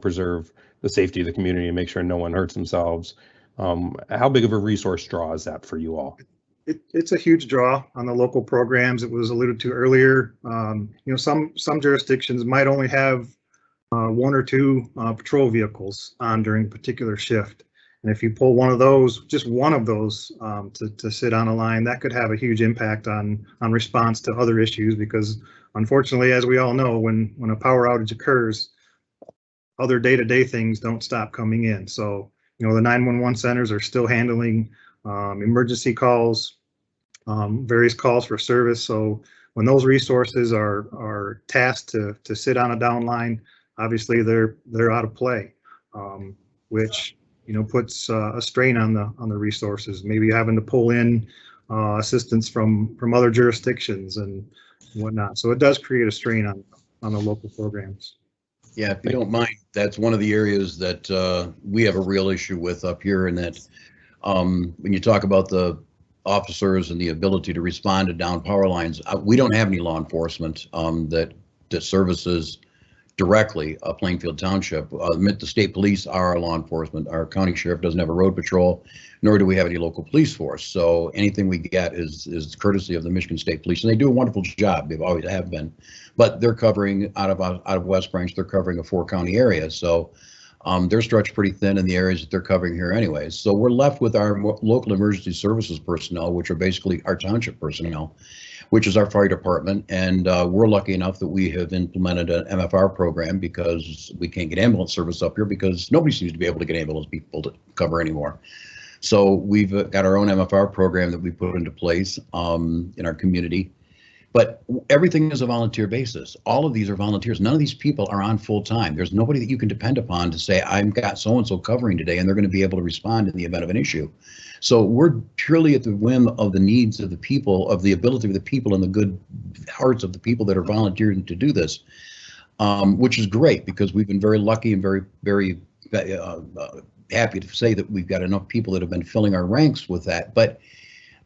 preserve the safety of the community and make sure no one hurts themselves? How big of a resource draw is that for you all? It's a huge draw on the local programs. It was alluded to earlier. Some jurisdictions might only have 1 or 2 patrol vehicles on during a particular shift. And if you pull one of those, just one of those to sit on a line, that could have a huge impact on response to other issues, because unfortunately, as we all know, when a power outage occurs, other day-to-day things don't stop coming in. So, the 911 centers are still handling emergency calls, various calls for service. So when those resources are tasked to sit on a down line, obviously they're out of play, which puts a strain on the resources. Maybe having to pull in assistance from other jurisdictions and whatnot. So it does create a strain on the local programs. Yeah, if you don't mind, that's one of the areas that we have a real issue with up here, and that when you talk about the officers and the ability to respond to down power lines, we don't have any law enforcement that services directly Plainfield Township. The state police are our law enforcement. Our county sheriff doesn't have a road patrol, nor do we have any local police force. So anything we get is courtesy of the Michigan State Police, and they do a wonderful job. They've always have been, but they're covering out of West Branch. They're covering a 4-county area, so they're stretched pretty thin in the areas that they're covering here anyways. So we're left with our local emergency services personnel, which are basically our township personnel, which is our fire department. And we're lucky enough that we have implemented an MFR program, because we can't get ambulance service up here because nobody seems to be able to get ambulance people to cover anymore. So we've got our own MFR program that we put into place in our community. But everything is a volunteer basis. All of these are volunteers. None of these people are on full time. There's nobody that you can depend upon to say, I've got so-and-so covering today, and they're going to be able to respond in the event of an issue. So we're purely at the whim of the needs of the people, of the ability of the people, and the good hearts of the people that are volunteering to do this, which is great, because we've been very lucky and very, very happy to say that we've got enough people that have been filling our ranks with that. But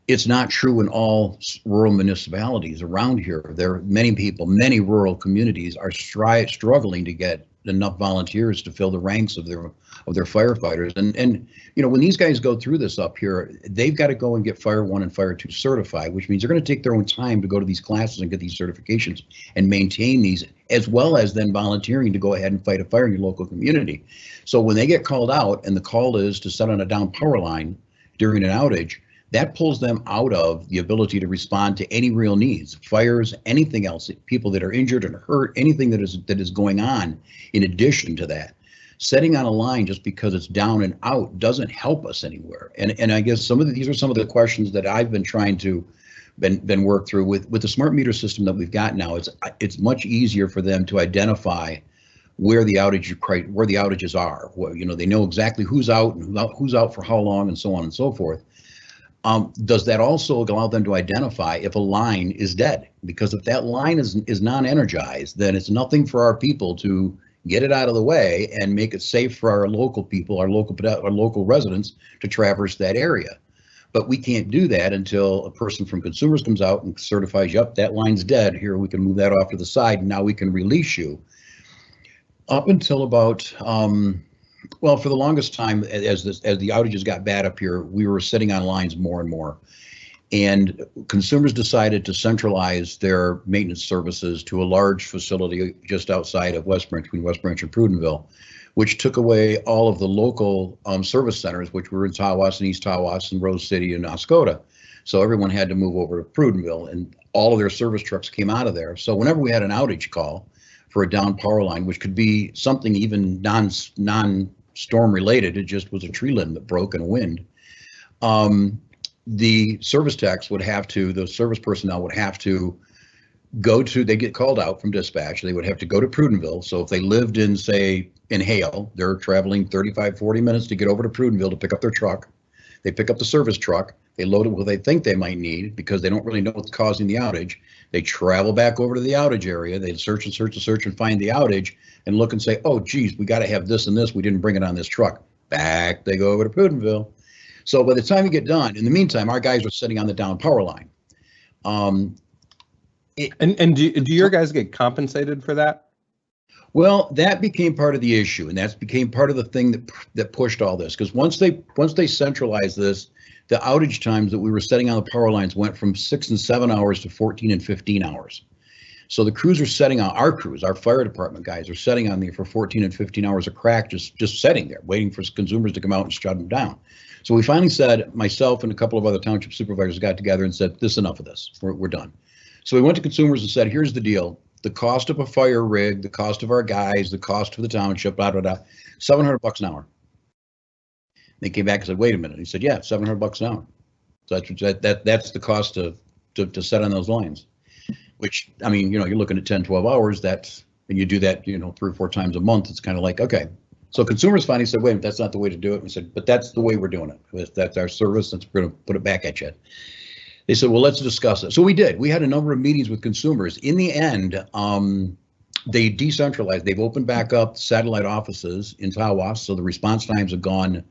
it's not true in all rural municipalities around here. There are many people, many rural communities are struggling to get enough volunteers to fill the ranks of their firefighters. And when these guys go through this up here, they've got to go and get Fire 1 and Fire 2 certified, which means they're going to take their own time to go to these classes and get these certifications and maintain these, as well as then volunteering to go ahead and fight a fire in your local community. So when they get called out and the call is to set on a down power line during an outage, that pulls them out of the ability to respond to any real needs, fires, anything else, people that are injured and hurt, anything that is going on in addition to that. Setting on a line just because it's down and out doesn't help us anywhere. And I guess these are some of the questions that I've been trying to been worked through with the smart meter system that we've got now. It's much easier for them to identify where the outages are. They know exactly who's out and who's out for how long, and so on and so forth. Does that also allow them to identify if a line is dead? Because if that line is non-energized, then it's nothing for our people to get it out of the way and make it safe for our local people, our local residents to traverse that area. But we can't do that until a person from consumers comes out and certifies, yep, that line's dead. Here, we can move that off to the side, and now we can release you. Up until about, well, for the longest time, as the outages got bad up here, we were sitting on lines more and more. And consumers decided to centralize their maintenance services to a large facility just outside of West Branch, between West Branch and Prudenville, which took away all of the local service centers, which were in Tawas and East Tawas and Rose City and Oscoda. So everyone had to move over to Prudenville, and all of their service trucks came out of there. So whenever we had an outage call for a down power line, which could be something even non-storm related, it just was a tree limb that broke in a wind. The service techs would have to, the service personnel would have to go to, they get called out from dispatch, they would have to go to Prudenville. So if they lived in, say, in Hale, they're traveling 35, 40 minutes to get over to Prudenville to pick up their truck. They pick up the service truck, they load it with what they think they might need because they don't really know what's causing the outage. They travel back over to the outage area, they search and search and search and find the outage and look and say, oh, geez, we got to have this and this, we didn't bring it on this truck. Back they go over to Prudenville. So by the time you get done, in the meantime, our guys are sitting on the down power line. And do your guys get compensated for that? Well, that became part of the issue, and that became part of the thing that pushed all this. Because once they centralized this, the outage times that we were setting on the power lines went from 6 and 7 hours to 14 and 15 hours. So the crews are setting on, our crews, our fire department guys are setting on there for 14 and 15 hours of crack, just sitting there, waiting for consumers to come out and shut them down. So we finally said, myself and a couple of other township supervisors got together and said, this, enough of this, we're done. So we went to consumers and said, here's the deal. The cost of a fire rig, the cost of our guys, the cost of the township, blah, blah, blah, $700 an hour. They came back and said, wait a minute. He said, yeah, $700 an hour. So that's the cost to set on those lines, which, I mean, you know, you're looking at 10, 12 hours, and you do that, you know, 3 or 4 times a month. It's kind of like, okay. So consumers finally said, wait, that's not the way to do it. We said, but that's the way we're doing it. That's our service. That's, we're going to put it back at you. They said, well, let's discuss it. So we did. We had a number of meetings with consumers. In the end, they decentralized. They've opened back up satellite offices in Tawas. So the response times have gone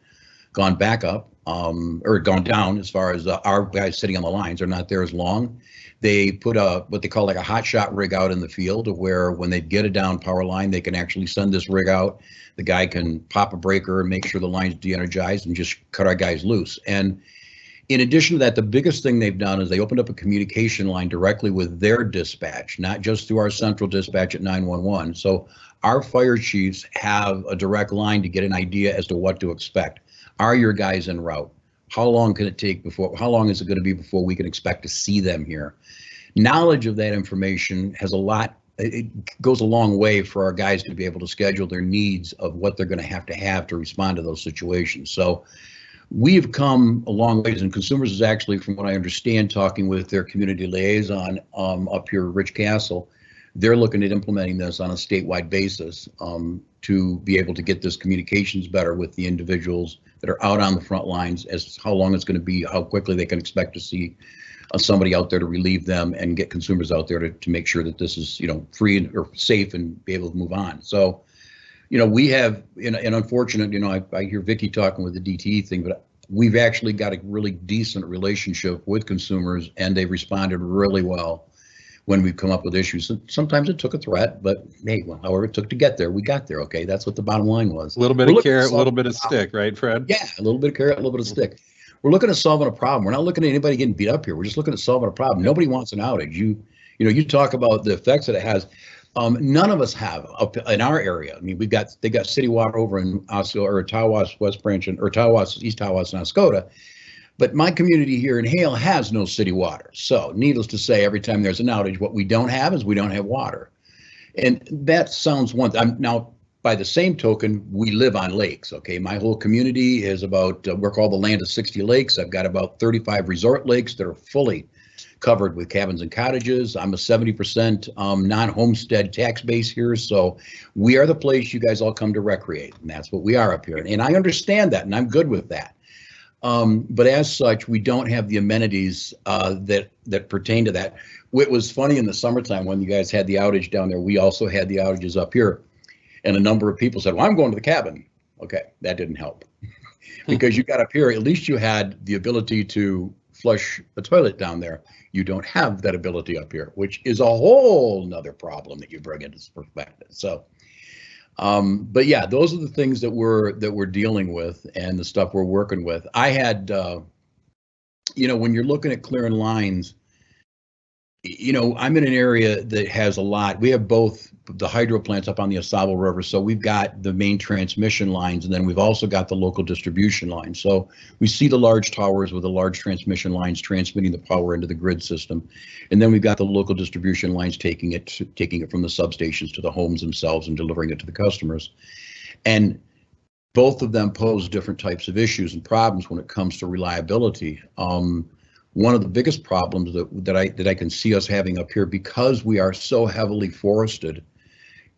back up, or gone down as far as our guys sitting on the lines are not there as long. They put what they call like a hot shot rig out in the field, where when they get a down power line, they can actually send this rig out. The guy can pop a breaker and make sure the line's de-energized and just cut our guys loose. And in addition to that, the biggest thing they've done is they opened up a communication line directly with their dispatch, not just through our central dispatch at 911. So our fire chiefs have a direct line to get an idea as to what to expect. Are your guys en route? How long can it take before, how long is it going to be before we can expect to see them here? Knowledge of that information has it goes a long way for our guys to be able to schedule their needs of what they're going to have to respond to those situations. So we've come a long ways, and consumers is actually, from what I understand, talking with their community liaison up here at Rich Castle. They're looking at implementing this on a statewide basis to be able to get this communications better with the individuals that are out on the front lines, as how long it's going to be, how quickly they can expect to see somebody out there to relieve them, and get consumers out there to make sure that this is, you know, free or safe and be able to move on. So, you know, we have an unfortunate, you know, I hear Vicky talking with the DTE thing, but we've actually got a really decent relationship with consumers, and they've responded really well when we've come up with issues. Sometimes it took a threat, but hey, well, however it took to get there, we got there. Okay, that's what the bottom line was. A little bit of carrot, a little bit of stick, right, Fred? Yeah, a little bit of carrot, a little bit of stick. We're looking at solving a problem. We're not looking at anybody getting beat up here. We're just looking at solving a problem. Nobody wants an outage. You know, you talk about the effects that it has. None of us have up in our area. I mean, they got city water over in Osco or Tawas, West Branch, or Tawas, East Tawas, and Oscoda. But my community here in Hale has no city water. So needless to say, every time there's an outage, what we don't have is we don't have water. And that sounds one thing. Now, by the same token, we live on lakes, okay? My whole community is about, we're called the land of 60 lakes. I've got about 35 resort lakes that are fully covered with cabins and cottages. I'm a 70% non-homestead tax base here. So we are the place you guys all come to recreate. And that's what we are up here. And I understand that, and I'm good with that. But as such, we don't have the amenities that pertain to that. It was funny in the summertime when you guys had the outage down there, we also had the outages up here. And a number of people said, well, I'm going to the cabin. Okay, that didn't help. Because you got up here, at least you had the ability to flush a toilet down there. You don't have that ability up here, which is a whole nother problem that you bring into this perspective. So But yeah, those are the things that we're dealing with and the stuff we're working with. I had, when you're looking at clearing lines, I'm in an area that has a lot. We have both the hydro plants up on the Asable River, so we've got the main transmission lines, and then we've also got the local distribution lines. So we see the large towers with the large transmission lines transmitting the power into the grid system, and then we've got the local distribution lines taking it from the substations to the homes themselves and delivering it to the customers. And both of them pose different types of issues and problems when it comes to reliability. One of the biggest problems that I can see us having up here, because we are so heavily forested,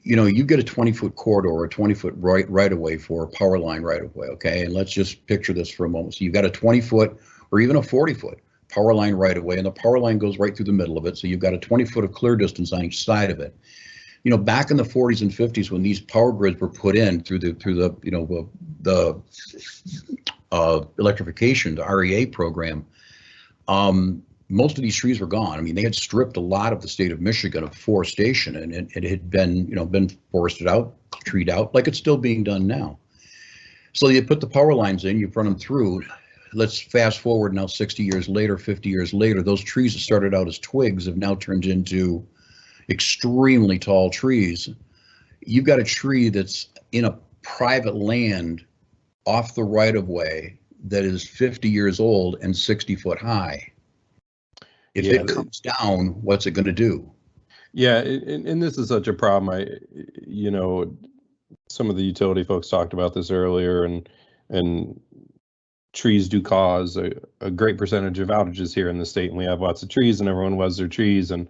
you get a 20-foot corridor or a 20-foot right of way for a power line right of way, okay? And let's just picture this for a moment. So you've got a 20-foot or even a 40-foot power line right of way, and the power line goes right through the middle of it. So you've got a 20-foot of clear distance on each side of it. Back in the 40s and 50s, when these power grids were put in through the electrification, the REA program, most of these trees were gone. I mean, they had stripped a lot of the state of Michigan of forestation, and it had been forested out, treed out, like it's still being done now. So you put the power lines in, you run them through. Let's fast forward now 60 years later, 50 years later, those trees that started out as twigs have now turned into extremely tall trees. You've got a tree that's in a private land off the right of way that is 50 years old and 60 foot high. If it comes down, what's it going to do? Yeah, and this is such a problem. Some of the utility folks talked about this earlier, and trees do cause a great percentage of outages here in the state, and we have lots of trees, and everyone loves their trees, and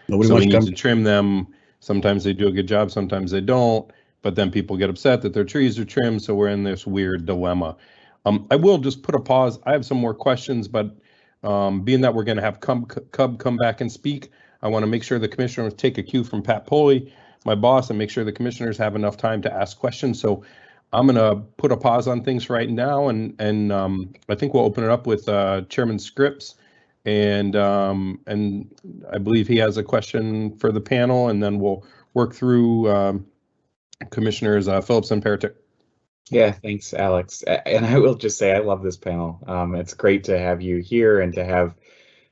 nobody so we wants need to trim them. Sometimes they do a good job, sometimes they don't, but then people get upset that their trees are trimmed, so we're in this weird dilemma. I will just put a pause. I have some more questions, but being that we're going to have Cub come back and speak, I want to make sure the commissioners take a cue from Pat Poley, my boss, and make sure the commissioners have enough time to ask questions. So I'm going to put a pause on things right now, and I think we'll open it up with Chairman Scripps, and I believe he has a question for the panel, and then we'll work through Commissioners Phillips and Paratek. Yeah, thanks, Alex. And I will just say I love this panel. It's great to have you here and to have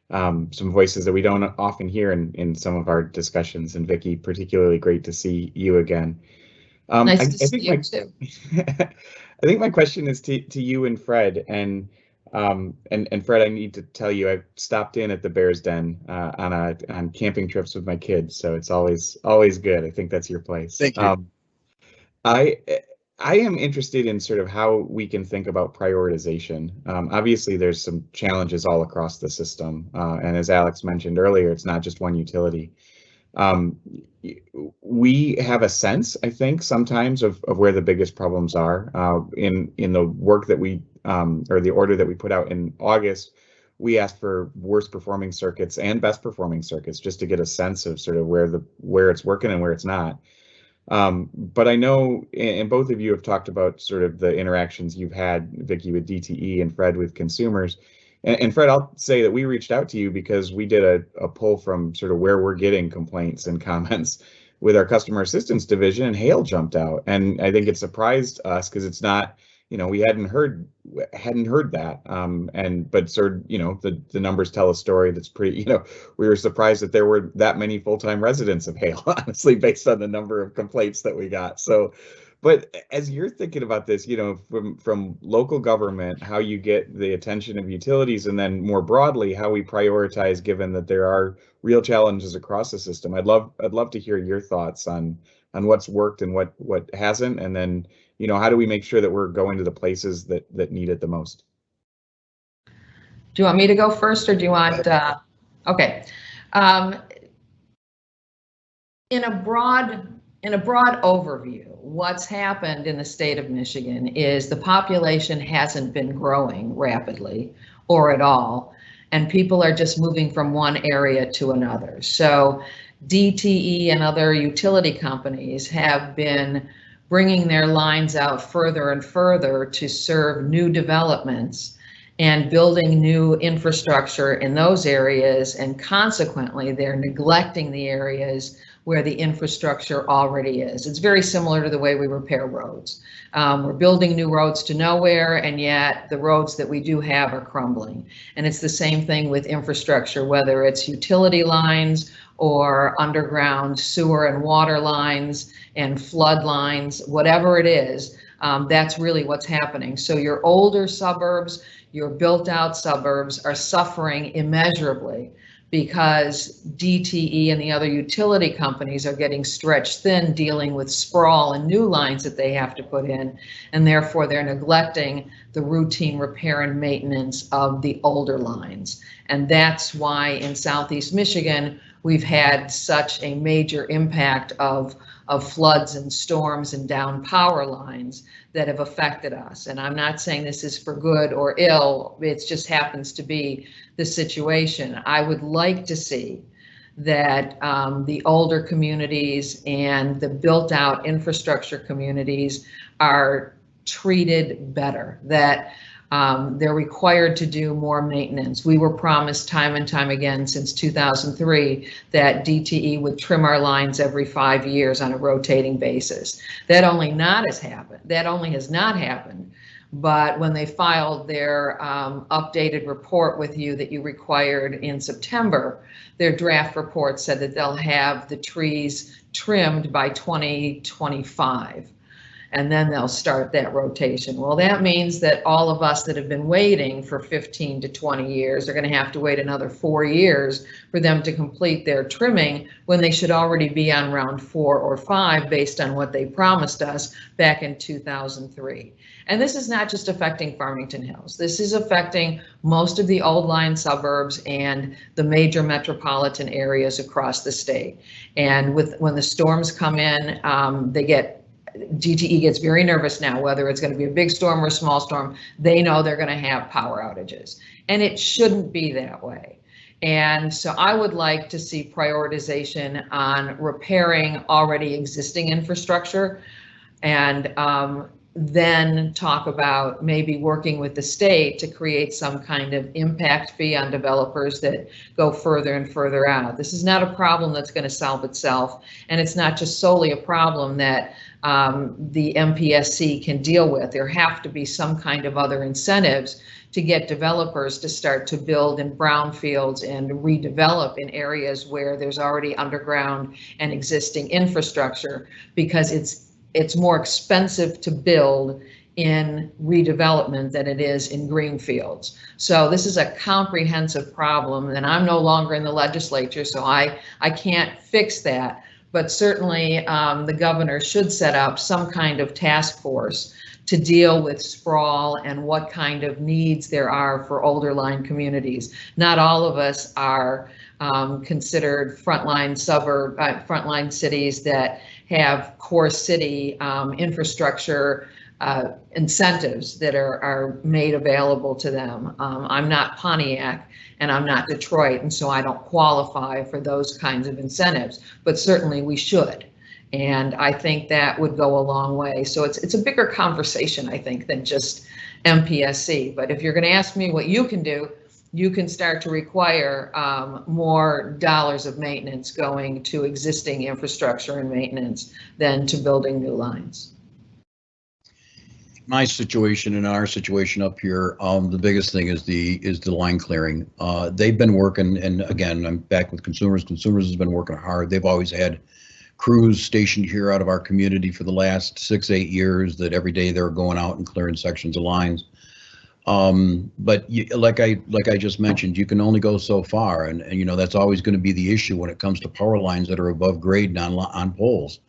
some voices that we don't often hear in some of our discussions. And Vicki, particularly great to see you again. Nice to see you too. I think my question is to you and Fred. And Fred, I need to tell you, I stopped in at the Bears Den on camping trips with my kids, so it's always good. I think that's your place. Thank you. I am interested in sort of how we can think about prioritization. Obviously, there's some challenges all across the system. And as Alex mentioned earlier, it's not just one utility. We have a sense, I think, sometimes of where the biggest problems are. In the work that we, or the order that we put out in August, we asked for worst performing circuits and best performing circuits just to get a sense of sort of where it's working and where it's not. But I know, and both of you have talked about sort of the interactions you've had, Vicki, with DTE and Fred with consumers. And Fred, I'll say that we reached out to you because we did a poll from sort of where we're getting complaints and comments with our customer assistance division, and hail jumped out. And I think it surprised us because it's not, we hadn't heard that. But sort of, the numbers tell a story that's pretty, we were surprised that there were that many full-time residents of Hale, honestly, based on the number of complaints that we got. So, but as you're thinking about this, from local government, how you get the attention of utilities, and then more broadly, how we prioritize, given that there are real challenges across the system. I'd love to hear your thoughts on what's worked and what hasn't, and then, how do we make sure that we're going to the places that need it the most? Do you want me to go first, or do you want, okay. In a broad overview, what's happened in the state of Michigan is the population hasn't been growing rapidly or at all, and people are just moving from one area to another. So DTE and other utility companies have been bringing their lines out further and further to serve new developments and building new infrastructure in those areas, and consequently they're neglecting the areas where the infrastructure already is. It's very similar to the way we repair roads. We're building new roads to nowhere, and yet the roads that we do have are crumbling. And it's the same thing with infrastructure, whether it's utility lines or underground sewer and water lines and flood lines, whatever it is, that's really what's happening. So your older suburbs, your built out suburbs are suffering immeasurably because DTE and the other utility companies are getting stretched thin dealing with sprawl and new lines that they have to put in, and therefore they're neglecting the routine repair and maintenance of the older lines. And that's why in Southeast Michigan, we've had such a major impact of floods and storms and down power lines that have affected us. And I'm not saying this is for good or ill, it just happens to be the situation. I would like to see that the older communities and the built out infrastructure communities are treated better, that they're required to do more maintenance. We were promised time and time again since 2003 that DTE would trim our lines every 5 years on a rotating basis. That only has not happened. But when they filed their updated report with you that you required in September, their draft report said that they'll have the trees trimmed by 2025. And then they'll start that rotation. Well, that means that all of us that have been waiting for 15 to 20 years are going to have to wait another 4 years for them to complete their trimming when they should already be on round 4 or 5 based on what they promised us back in 2003. And this is not just affecting Farmington Hills. This is affecting most of the old line suburbs and the major metropolitan areas across the state. And when the storms come in, DTE gets very nervous now, whether it's going to be a big storm or a small storm. They know they're going to have power outages, and it shouldn't be that way. And so I would like to see prioritization on repairing already existing infrastructure, and then talk about maybe working with the state to create some kind of impact fee on developers that go further and further out. This is not a problem that's going to solve itself, and it's not just solely a problem that the MPSC can deal with. There have to be some kind of other incentives to get developers to start to build in brownfields and redevelop in areas where there's already underground and existing infrastructure, because it's more expensive to build in redevelopment than it is in greenfields. So this is a comprehensive problem, and I'm no longer in the legislature, so I can't fix that. But certainly the governor should set up some kind of task force to deal with sprawl and what kind of needs there are for older line communities. Not all of us are considered frontline cities that have core city infrastructure incentives that are made available to them. I'm not Pontiac and I'm not Detroit, and so I don't qualify for those kinds of incentives, but certainly we should. And I think that would go a long way. So it's a bigger conversation, I think, than just MPSC. But if you're going to ask me what you can do, you can start to require more dollars of maintenance going to existing infrastructure and maintenance than to building new lines. My situation and our situation up here, the biggest thing is the line clearing. They've been working, and again, I'm back with Consumers. Consumers has been working hard. They've always had crews stationed here out of our community for the last 6-8 years that every day they're going out and clearing sections of lines. But like I just mentioned, you can only go so far, and you know that's always going to be the issue when it comes to power lines that are above grade and on poles.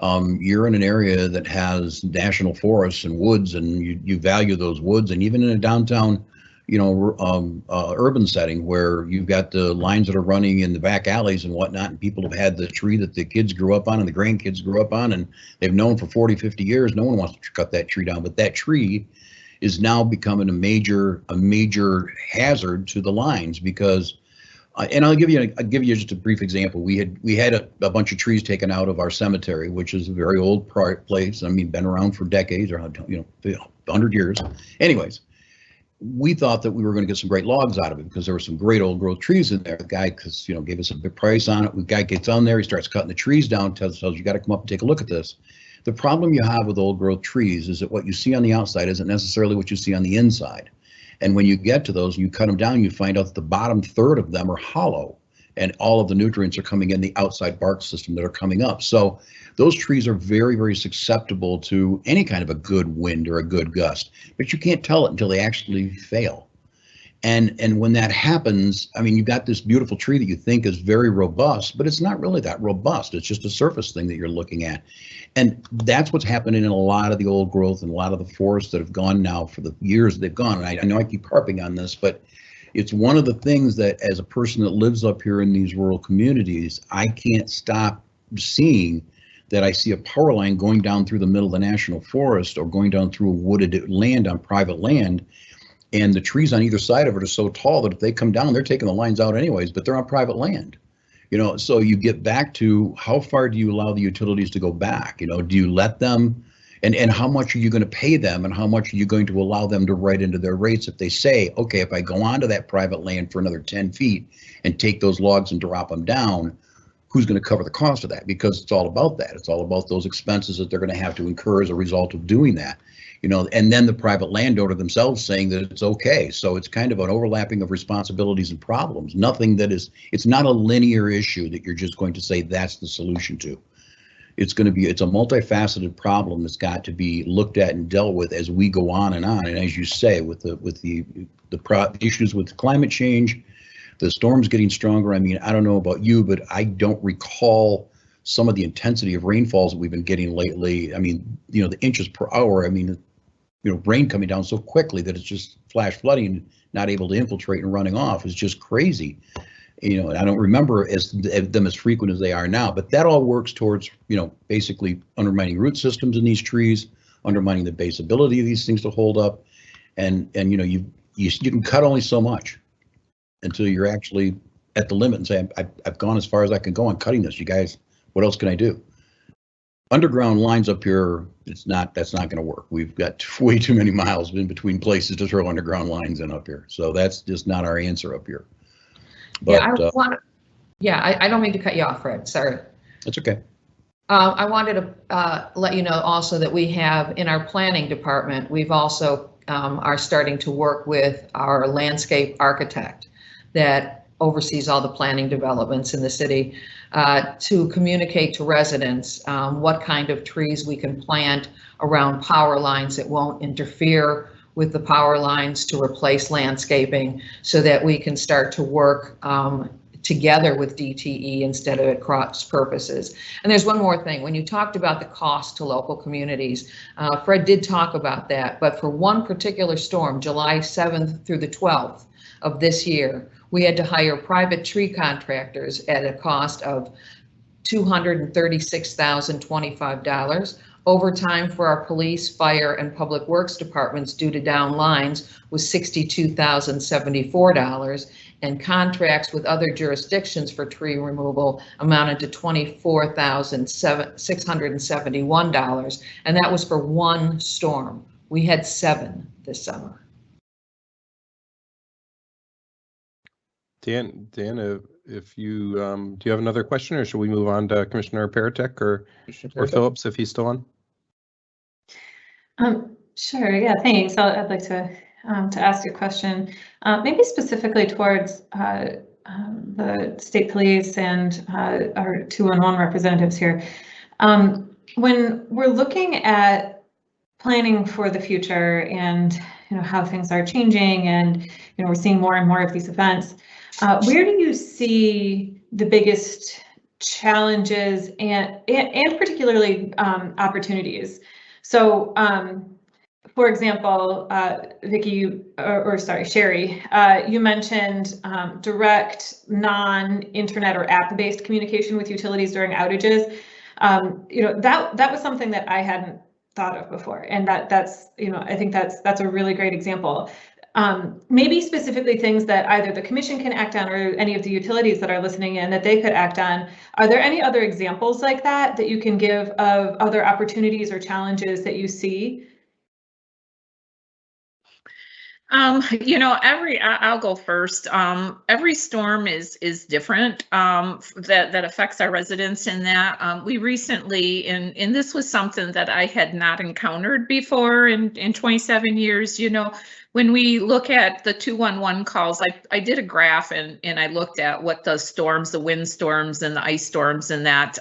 You're in an area that has national forests and woods, and you value those woods, and even in a downtown, urban setting where you've got the lines that are running in the back alleys and whatnot, and people have had the tree that the kids grew up on and the grandkids grew up on, and they've known for 40, 50 years. No one wants to cut that tree down, but that tree is now becoming a major hazard to the lines because. And I'll give you just a brief example. We had a bunch of trees taken out of our cemetery, which is a very old place. I mean, been around for decades or 100 years. Anyways, we thought that we were going to get some great logs out of it because there were some great old growth trees in there. The guy, because gave us a big price on it. The guy gets on there, he starts cutting the trees down, tells us you got to come up and take a look at this. The problem you have with old growth trees is that what you see on the outside isn't necessarily what you see on the inside. And when you get to those, you cut them down, you find out that the bottom third of them are hollow and all of the nutrients are coming in the outside bark system that are coming up. So those trees are very, very susceptible to any kind of a good wind or a good gust, but you can't tell it until they actually fail. And when that happens, I mean, you've got this beautiful tree that you think is very robust, but it's not really that robust. It's just a surface thing that you're looking at. And that's what's happening in a lot of the old growth and a lot of the forests that have gone now for the years they've gone. And I know I keep harping on this, but it's one of the things that as a person that lives up here in these rural communities, I can't stop seeing that I see a power line going down through the middle of the national forest or going down through a wooded land on private land. And the trees on either side of it are so tall that if they come down, they're taking the lines out anyways, but they're on private land. So you get back to how far do you allow the utilities to go back? Do you let them, and how much are you going to pay them and how much are you going to allow them to write into their rates if they say, okay, if I go onto that private land for another 10 feet and take those logs and drop them down, who's going to cover the cost of that? Because it's all about that. It's all about those expenses that they're going to have to incur as a result of doing that. And then the private landowner themselves saying that it's okay. So it's kind of an overlapping of responsibilities and problems. Nothing that is, it's not a linear issue that you're just going to say that's the solution to. It's a multifaceted problem that's got to be looked at and dealt with as we go on. And as you say, with the issues with climate change, the storms getting stronger. I mean, I don't know about you, but I don't recall some of the intensity of rainfalls that we've been getting lately. I mean, the inches per hour. I mean, rain coming down so quickly that it's just flash flooding, not able to infiltrate and running off is just crazy. And I don't remember them as frequent as they are now, but that all works towards, basically undermining root systems in these trees, undermining the baseability of these things to hold up. And you can cut only so much until you're actually at the limit and say, I've gone as far as I can go on cutting this. You guys, what else can I do? Underground lines up here, that's not going to work. We've got way too many miles in between places to throw underground lines in up here. So that's just not our answer up here. But, I don't mean to cut you off, Fred. Sorry. That's okay. I wanted to let you know also that we have in our planning department, we've also are starting to work with our landscape architect that oversees all the planning developments in the city to communicate to residents what kind of trees we can plant around power lines that won't interfere with the power lines to replace landscaping so that we can start to work together with DTE instead of at cross purposes. And there's one more thing. When you talked about the cost to local communities, Fred did talk about that, but for one particular storm, July 7th through the 12th of this year, we had to hire private tree contractors at a cost of $236,025. Overtime for our police, fire, and public works departments due to down lines was $62,074, and contracts with other jurisdictions for tree removal amounted to $24,671, and that was for one storm. We had 7 this summer. Dan, if you do you have another question, or should we move on to Commissioner Paratek or Phillips if he's still on? Sure. Yeah. Thanks. I'd like to ask a question, maybe specifically towards the state police and our 211 representatives here. When we're looking at planning for the future and how things are changing, and we're seeing more and more of these events. Where do you see the biggest challenges and particularly opportunities? So, for example, Vicki, Sherry, you mentioned direct non-internet or app-based communication with utilities during outages. That was something that I hadn't thought of before, and that's I think that's a really great example. Maybe specifically things that either the commission can act on or any of the utilities that are listening in that they could act on. Are there any other examples like that you can give of other opportunities or challenges that you see? I'll go first. Every storm is different that affects our residents in that. We recently, and this was something that I had not encountered before in 27 years, when we look at the 211 calls, I did a graph and I looked at what the storms, the wind storms and the ice storms and that,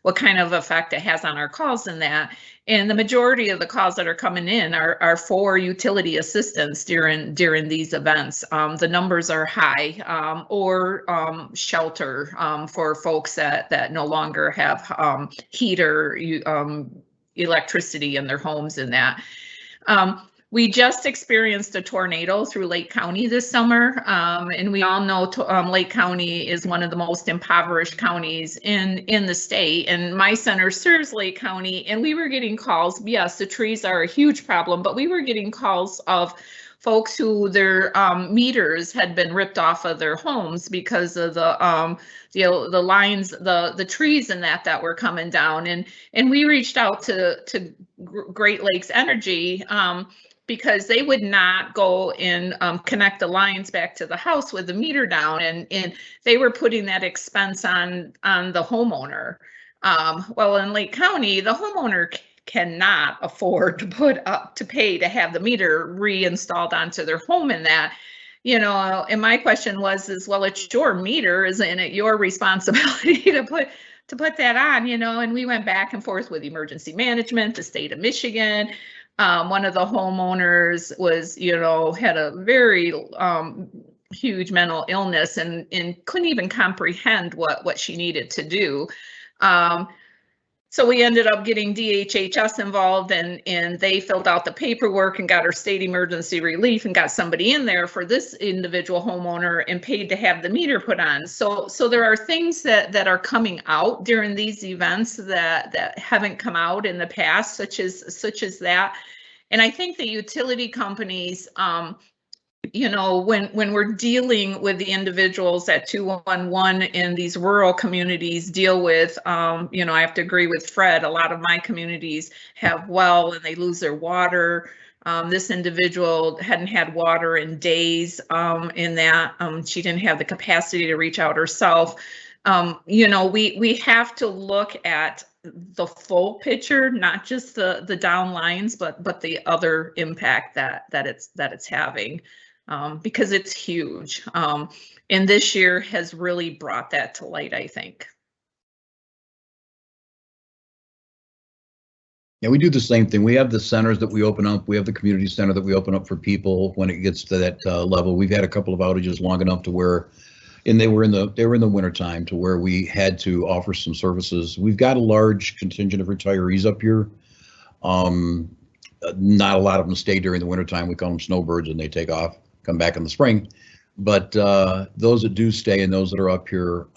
what kind of effect it has on our calls and that. And the majority of the calls that are coming in are for utility assistance during these events. The numbers are high, or shelter for folks that no longer have heat or electricity in their homes and that. We just experienced a tornado through Lake County this summer, and we all know Lake County is one of the most impoverished counties in the state. And my center serves Lake County, and we were getting calls. Yes, the trees are a huge problem, but we were getting calls of folks who their meters had been ripped off of their homes because of the lines, the trees and that were coming down. And we reached out to Great Lakes Energy. Because they would not go and connect the lines back to the house with the meter down, and they were putting that expense on the homeowner. Well, in Lake County, the homeowner cannot afford to pay to have the meter reinstalled onto their home in that. And my question was, well, it's your meter, isn't it your responsibility to put that on, and we went back and forth with emergency management, the state of Michigan. One of the homeowners was, had a very huge mental illness and couldn't even comprehend what she needed to do. So we ended up getting DHHS involved, and they filled out the paperwork and got her state emergency relief and got somebody in there for this individual homeowner and paid to have the meter put on. So there are things that are coming out during these events that haven't come out in the past, such as that. And I think the utility companies, when we're dealing with the individuals at 211 in these rural communities deal with, I have to agree with Fred, a lot of my communities have well and they lose their water. This individual hadn't had water in days in that she didn't have the capacity to reach out herself. We have to look at the full picture, not just the down lines, but the other impact that it's having. Because it's huge. And this year has really brought that to light, I think. Yeah, we do the same thing. We have the centers that we open up. We have the community center that we open up for people when it gets to that level. We've had a couple of outages long enough to where, and they were in the winter time to where we had to offer some services. We've got a large contingent of retirees up here. Not a lot of them stay during the winter time. We call them snowbirds, and they take off, come back in the spring. But those that do stay and those that are up here,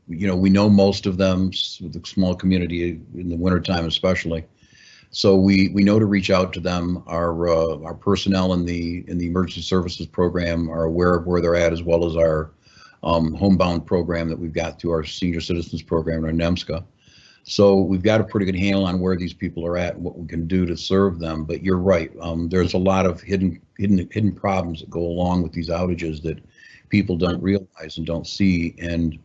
we know most of them, the small community in the wintertime especially. So we know to reach out to them. Our personnel in the emergency services program are aware of where they're at, as well as our homebound program that we've got through our senior citizens program, our NEMSCA. So we've got a pretty good handle on where these people are at and what we can do to serve them. But you're right. There's a lot of hidden problems that go along with these outages that people don't realize and don't see. And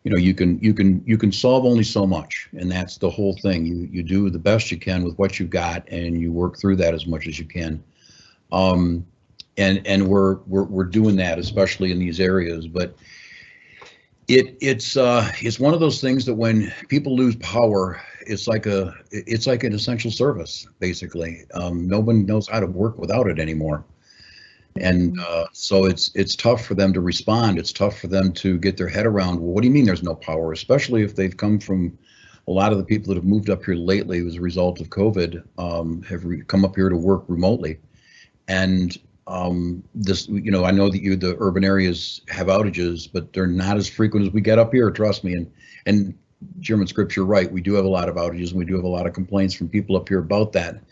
you can solve only so much, and that's the whole thing. You do the best you can with what you've got, and you work through that as much as you can. And we're doing that, especially in these areas. But it's one of those things that when people lose power, it's like an essential service, basically. No one knows how to work without it anymore. And so it's tough for them to respond. It's tough for them to get their head around, well, what do you mean there's no power? Especially if they've come from, a lot of the people that have moved up here lately as a result of COVID have come up here to work remotely. And this, I know that the urban areas have outages, but they're not as frequent as we get up here, trust me. And German scripture, right, we do have a lot of outages, and we do have a lot of complaints from people up here about that.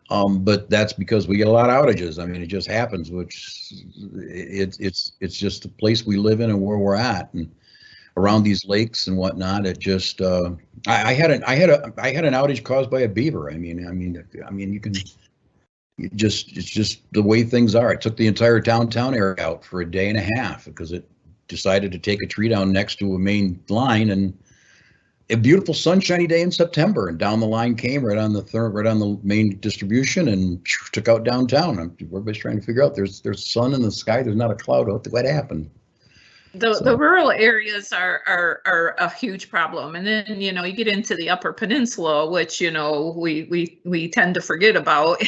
But that's because we get a lot of outages. I mean, it just happens, which it's just the place we live in and where we're at, and around these lakes and whatnot. It just I had an outage caused by a beaver. I mean, it's just the way things are. It took the entire downtown area out for a day and a half because it decided to take a tree down next to a main line, and a beautiful sunshiny day in September, and down the line came right on the main distribution and took out downtown. Everybody's trying to figure out there's sun in the sky. There's not a cloud out. What happened? The rural areas are a huge problem, and then you get into the Upper Peninsula, which we tend to forget about.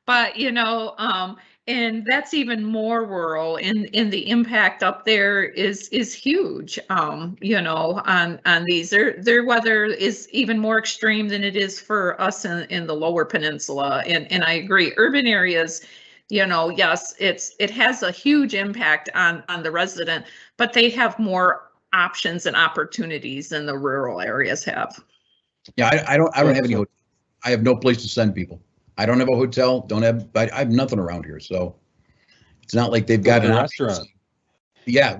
But and that's even more rural, and the impact up there is huge. On these, their weather is even more extreme than it is for us in the Lower Peninsula. And I agree, urban areas, yes, it has a huge impact on the resident, but they have more options and opportunities than the rural areas have. Yeah, I don't have any. I have no place to send people. I don't have a hotel. I have nothing around here, so it's not like they've got an restaurant. Yeah,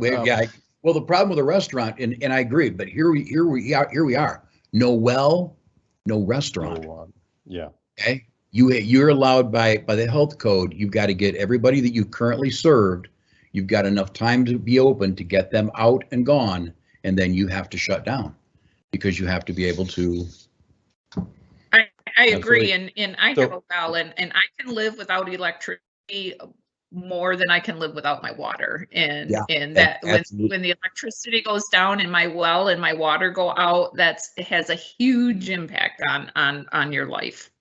Well, the problem with a restaurant, and I agree, but here we are. No well, no restaurant. Yeah. Okay. You're allowed by the health code. You've got to get everybody that you currently served. You've got enough time to be open to get them out and gone, and then you have to shut down because you have to be able to. I agree, and I have a well, and I can live without electricity more than I can live without my water, and that when the electricity goes down and my well and my water go out, it has a huge impact on your life.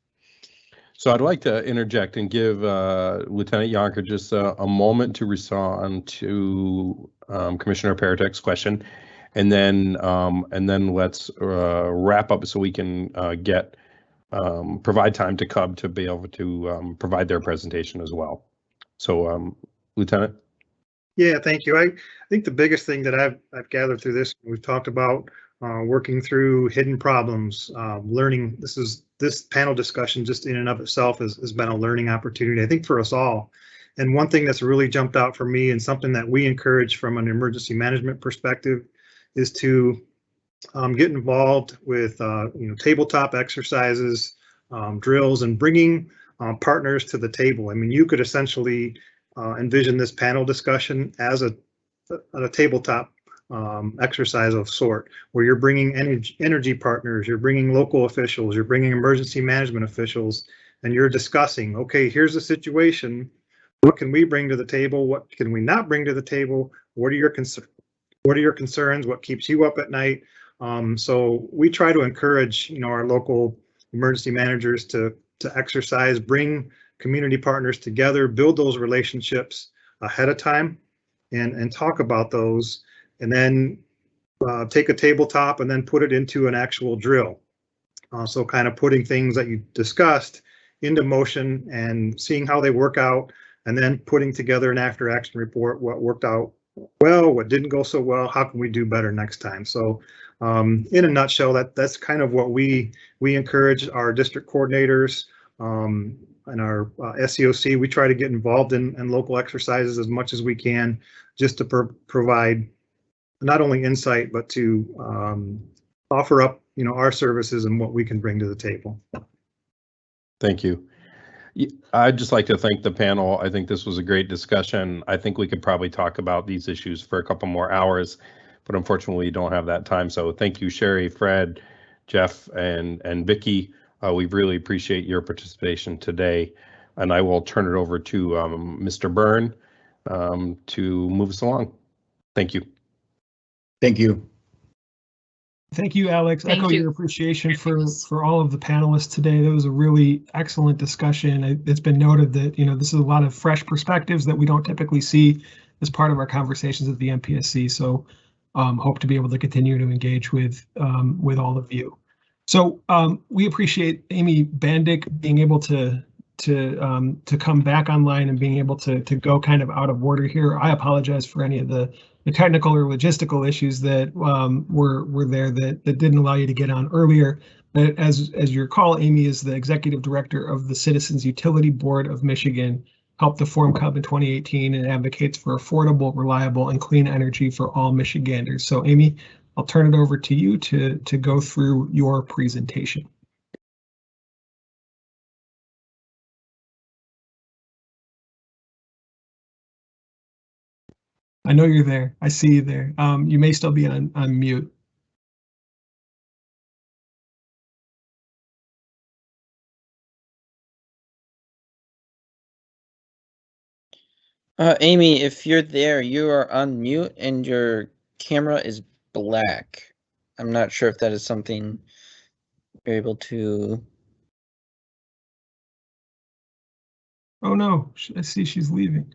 So I'd like to interject and give Lieutenant Yonker just a moment to respond to Commissioner Paratek's question, and then let's wrap up so we can provide time to Cub to be able to provide their presentation as well. So, Lieutenant. Yeah, thank you. I think the biggest thing that I've gathered through this, we've talked about working through hidden problems, learning. This panel discussion just in and of itself has been a learning opportunity, I think, for us all. And one thing that's really jumped out for me, and something that we encourage from an emergency management perspective, is to get involved with tabletop exercises, drills, and bringing partners to the table. I mean, you could essentially envision this panel discussion as a tabletop exercise of sort, where you're bringing energy partners, you're bringing local officials, you're bringing emergency management officials, and you're discussing, okay, here's the situation. What can we bring to the table? What can we not bring to the table? What are your concerns? What keeps you up at night? So we try to encourage, our local emergency managers to exercise, bring community partners together, build those relationships ahead of time, and talk about those, and then take a tabletop and then put it into an actual drill. So kind of putting things that you discussed into motion and seeing how they work out, and then putting together an after action report, what worked out well, what didn't go so well, how can we do better next time? So in a nutshell, that's kind of what we encourage our district coordinators and our SEOC. We try to get involved in local exercises as much as we can, just to provide not only insight, but to offer up our services and what we can bring to the table. Thank you. I'd just like to thank the panel. I think this was a great discussion. I think we could probably talk about these issues for a couple more hours, but unfortunately we don't have that time. So thank you, Sherry, Fred, Jeff, and Vicki. We really appreciate your participation today, and I will turn it over to Mr. Byrne to move us along. Thank you. Thank you. Thank you, Alex. Echo your appreciation for all of the panelists today. That was a really excellent discussion. It's been noted that this is a lot of fresh perspectives that we don't typically see as part of our conversations at the MPSC. So hope to be able to continue to engage with all of you. So we appreciate Amy Bandick being able to come back online and being able to go kind of out of order here. I apologize for any of the technical or logistical issues that were there that didn't allow you to get on earlier. But as you recall, Amy is the executive director of the Citizens Utility Board of Michigan, helped to form CUB in 2018, and advocates for affordable, reliable, and clean energy for all Michiganders. So Amy, I'll turn it over to you to go through your presentation. I know you're there. I see you there. You may still be on mute. Amy, if you're there, you are on mute and your camera is black. I'm not sure if that is something you're able to. Oh no, I see she's leaving.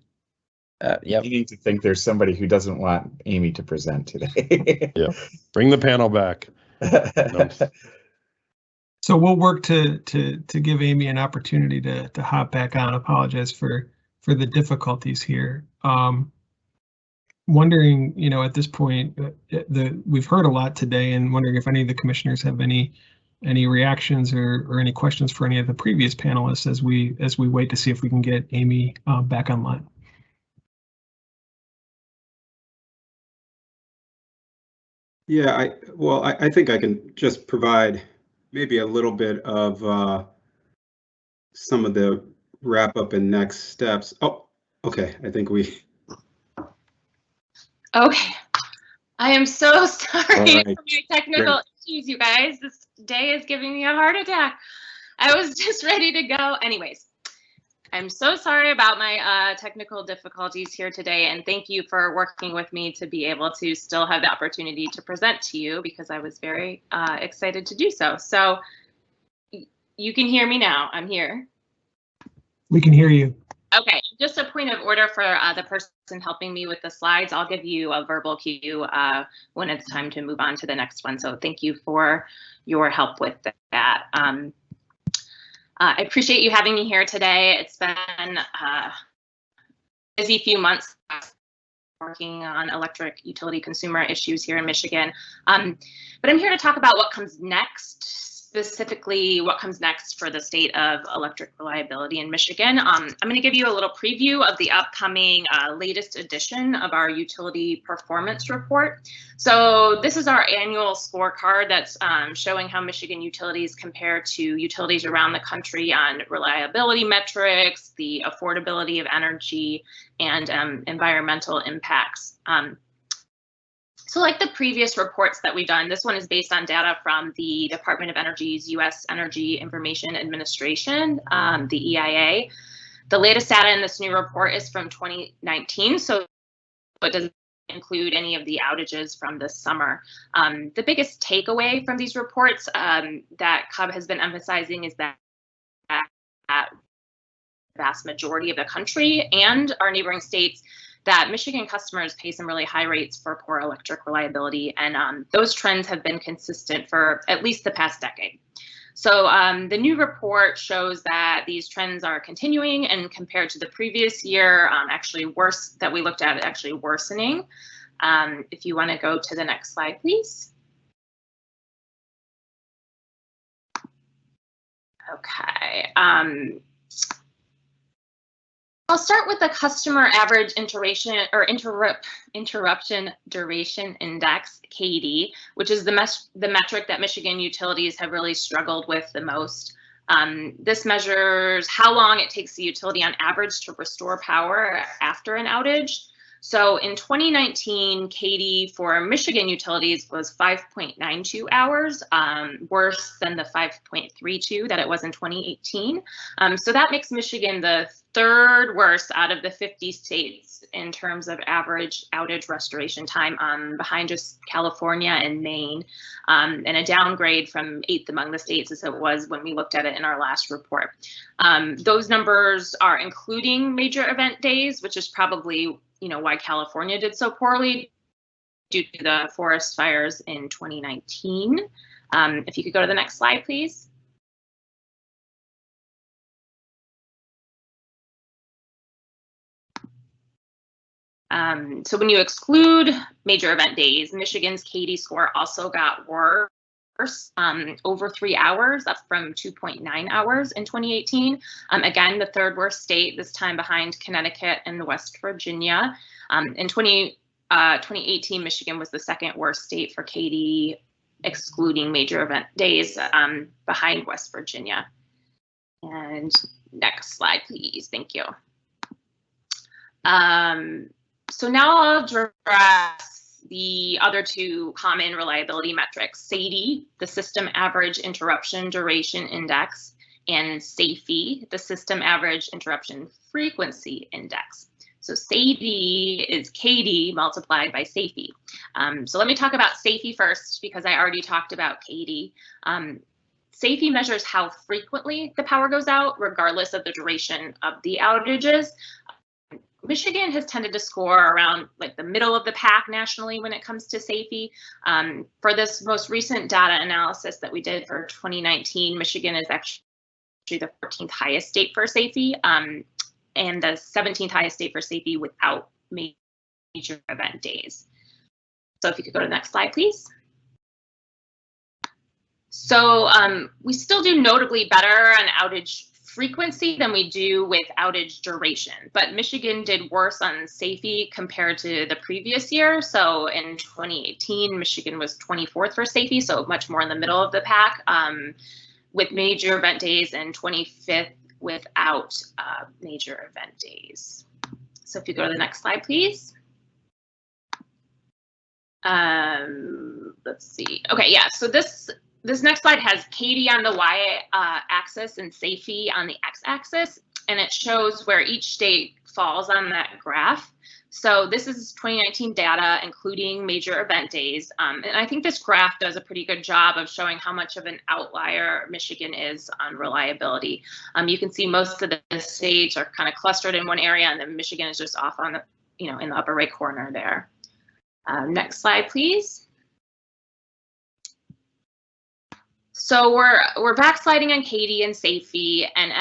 Yep. You need to think there's somebody who doesn't want Amy to present today. Yeah, bring the panel back. No. So we'll work to give Amy an opportunity to hop back on. Apologize for the difficulties here. Wondering, you know, at this point, we've heard a lot today, and wondering if any of the commissioners have any reactions or any questions for any of the previous panelists as we wait to see if we can get Amy back online. Yeah, I think I can just provide maybe a little bit of some of the wrap up and next steps. Oh, okay. I think we. Okay. I am so sorry Right. for my technical issues, you guys. This day is giving me a heart attack. I was just ready to go. Anyways, I'm so sorry about my technical difficulties here today, and thank you for working with me to be able to still have the opportunity to present to you, because I was very excited to do so. So you can hear me now. I'm here. We can hear you. Okay, just a point of order for the person helping me with the slides. I'll give you a verbal cue when it's time to move on to the next one. So thank you for your help with that. I appreciate you having me here today. It's been a busy few months working on electric utility consumer issues here in Michigan. But I'm here to talk about what comes next, specifically what comes next for the state of electric reliability in Michigan. I'm going to give you a little preview of the upcoming latest edition of our utility performance report. So this is our annual scorecard that's showing how Michigan utilities compare to utilities around the country on reliability metrics, the affordability of energy, and environmental impacts. So like the previous reports that we've done, this one is based on data from the Department of Energy's U.S. Energy Information Administration, the EIA. The latest data in this new report is from 2019, so it doesn't include any of the outages from this summer. The biggest takeaway from these reports that CUB has been emphasizing is that vast majority of the country and our neighboring states, that Michigan customers pay some really high rates for poor electric reliability, and those trends have been consistent for at least the past decade. So the new report shows that these trends are continuing, and compared to the previous year, actually worse, that we looked at, actually worsening. If you want to go to the next slide, please. Okay. I'll start with the customer average interruption duration index, KD, which is the metric that Michigan utilities have really struggled with the most. This measures how long it takes the utility on average to restore power after an outage. So in 2019, KD for Michigan utilities was 5.92 hours, worse than the 5.32 that it was in 2018. So that makes Michigan the third worst out of the 50 states in terms of average outage restoration time, behind just California and Maine, and a downgrade from 8th among the states as it was when we looked at it in our last report. Those numbers are including major event days, which is probably why California did so poorly due to the forest fires in 2019. If you could go to the next slide, please. So when you exclude major event days, Michigan's KD score also got worse, over 3 hours, up from 2.9 hours in 2018. Again, the third worst state, this time behind Connecticut and West Virginia. In 2018, Michigan was the second worst state for KD, excluding major event days, behind West Virginia. And next slide, please. Thank you. So now I'll address the other two common reliability metrics, SAIDI, the System Average Interruption Duration Index, and SAIFI, the System Average Interruption Frequency Index. So SAIDI is KD multiplied by SAIFI. So let me talk about SAIFI first, because I already talked about KD. SAIFI measures how frequently the power goes out, regardless of the duration of the outages. Michigan has tended to score around like the middle of the pack nationally when it comes to SAIFI. For this most recent data analysis that we did for 2019, Michigan is actually the 14th highest state for SAIFI, and the 17th highest state for SAIFI without major event days. So if you could go to the next slide, please. So we still do notably better on outage frequency than we do with outage duration, but Michigan did worse on SAIFI compared to the previous year. So in 2018, Michigan was 24th for SAIFI, so much more in the middle of the pack, with major event days, and 25th without major event days. So if you go to the next slide, please. Let's see. Okay, yeah, so this next slide has KD on the y-axis and SAIFI on the x-axis, and it shows where each state falls on that graph. So this is 2019 data, including major event days. And I think this graph does a pretty good job of showing how much of an outlier Michigan is on reliability. You can see most of the states are kind of clustered in one area, and then Michigan is just off on the, in the upper right corner there. Next slide, please. So we're backsliding on KD and SAIFI, and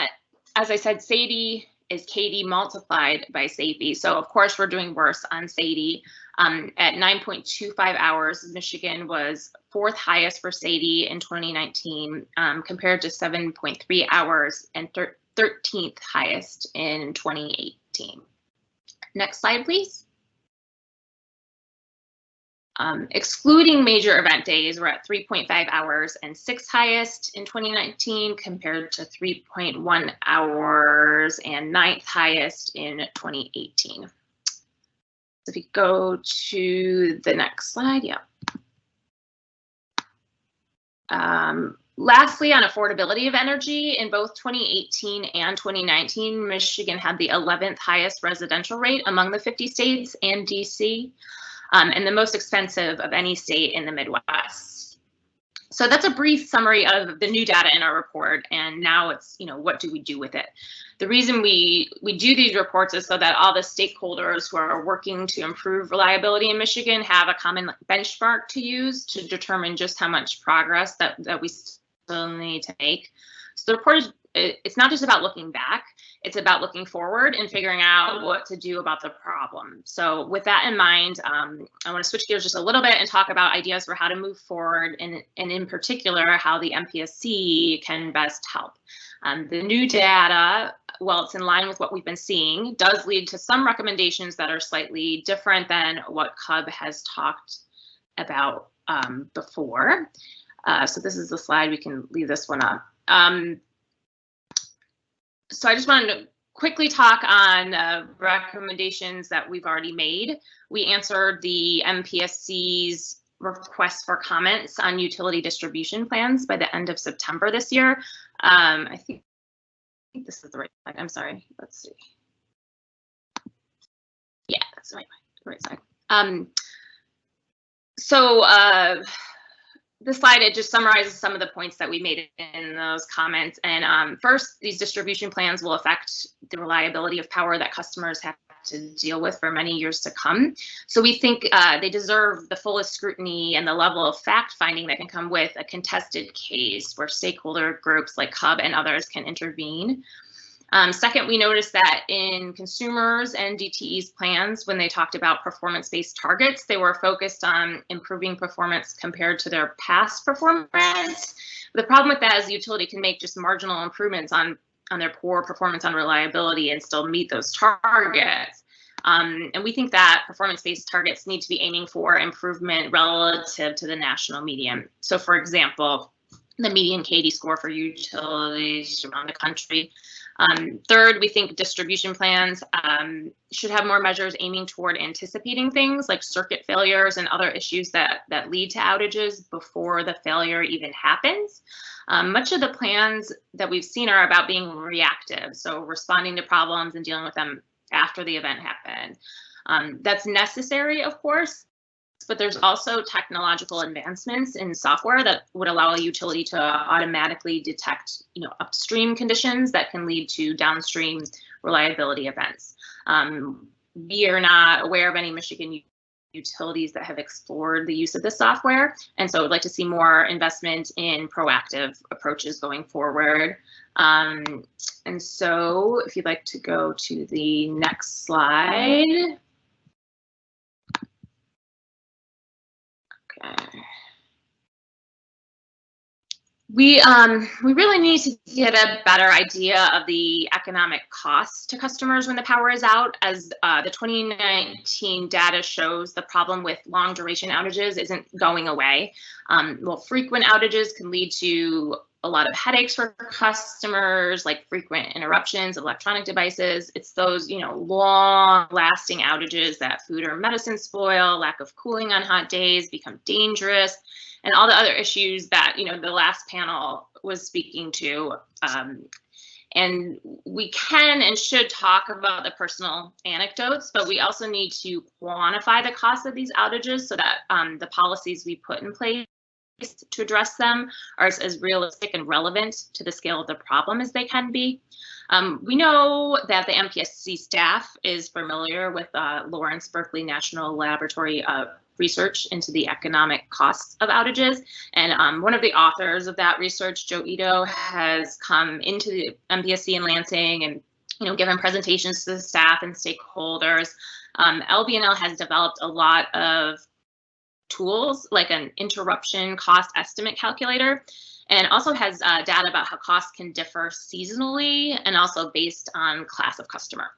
as I said, SAIDI is KD multiplied by SAIFI. So of course we're doing worse on SAIDI. At 9.25 hours, Michigan was 4th highest for SAIDI in 2019, compared to 7.3 hours and 13th highest in 2018. Next slide, please. Excluding major event days, we're at 3.5 hours and 6th highest in 2019 compared to 3.1 hours and 9th highest in 2018. So if you go to the next slide, yeah. Lastly, on affordability of energy, in both 2018 and 2019, Michigan had the 11th highest residential rate among the 50 states and DC. And the most expensive of any state in the Midwest. So that's a brief summary of the new data in our report, and now it's, what do we do with it? The reason we do these reports is so that all the stakeholders who are working to improve reliability in Michigan have a common benchmark to use to determine just how much progress that we still need to make. So the report it's not just about looking back, it's about looking forward and figuring out what to do about the problem. So with that in mind, I want to switch gears just a little bit and talk about ideas for how to move forward, and in particular, how the MPSC can best help. The new data, while it's in line with what we've been seeing, does lead to some recommendations that are slightly different than what CUB has talked about before. So this is the slide, we can leave this one up. So I just wanted to quickly talk on recommendations that we've already made. We answered the MPSC's request for comments on utility distribution plans by the end of September this year. I think this is the right slide. I'm sorry. Let's see. Yeah, that's the right side. This slide, it just summarizes some of the points that we made in those comments. And first, these distribution plans will affect the reliability of power that customers have to deal with for many years to come. So we think they deserve the fullest scrutiny and the level of fact-finding that can come with a contested case where stakeholder groups like CUB and others can intervene. Second, we noticed that in consumers and DTE's plans, when they talked about performance-based targets, they were focused on improving performance compared to their past performance. The problem with that is the utility can make just marginal improvements on their poor performance on reliability and still meet those targets. And we think that performance-based targets need to be aiming for improvement relative to the national median. So for example, the median KD score for utilities around the country Third, we think distribution plans should have more measures aiming toward anticipating things like circuit failures and other issues that lead to outages before the failure even happens. Much of the plans that we've seen are about being reactive, so responding to problems and dealing with them after the event happened. That's necessary, of course, but there's also technological advancements in software that would allow a utility to automatically detect, upstream conditions that can lead to downstream reliability events. We are not aware of any Michigan utilities that have explored the use of this software, and so I'd like to see more investment in proactive approaches going forward. And so if you'd like to go to the next slide. We really need to get a better idea of the economic costs to customers when the power is out, as the 2019 data shows the problem with long duration outages isn't going away. Well, frequent outages can lead to a lot of headaches for customers, like frequent interruptions of electronic devices. It's those, long lasting outages that food or medicine spoil, lack of cooling on hot days become dangerous, and all the other issues that, the last panel was speaking to. And we can and should talk about the personal anecdotes, but we also need to quantify the cost of these outages so that the policies we put in place to address them are as realistic and relevant to the scale of the problem as they can be. We know that the MPSC staff is familiar with Lawrence Berkeley National Laboratory research into the economic costs of outages. And one of the authors of that research, Joe Ito, has come into the MPSC in Lansing and given presentations to the staff and stakeholders. LBNL has developed a lot of tools like an interruption cost estimate calculator, and also has data about how costs can differ seasonally and also based on class of customer.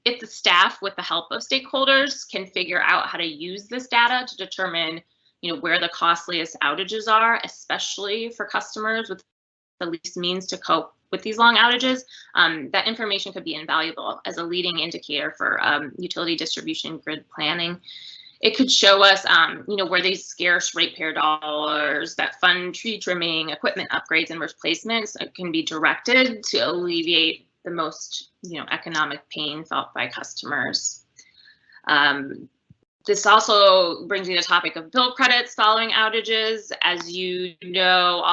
If the staff, with the help of stakeholders, can figure out how to use this data to determine where the costliest outages are, especially for customers with the least means to cope with these long outages, that information could be invaluable as a leading indicator for utility distribution grid planning. It could show us, where these scarce ratepayer dollars that fund tree trimming, equipment upgrades, and replacements can be directed to alleviate the most, economic pain felt by customers. This also brings me to the topic of bill credits following outages. As you know,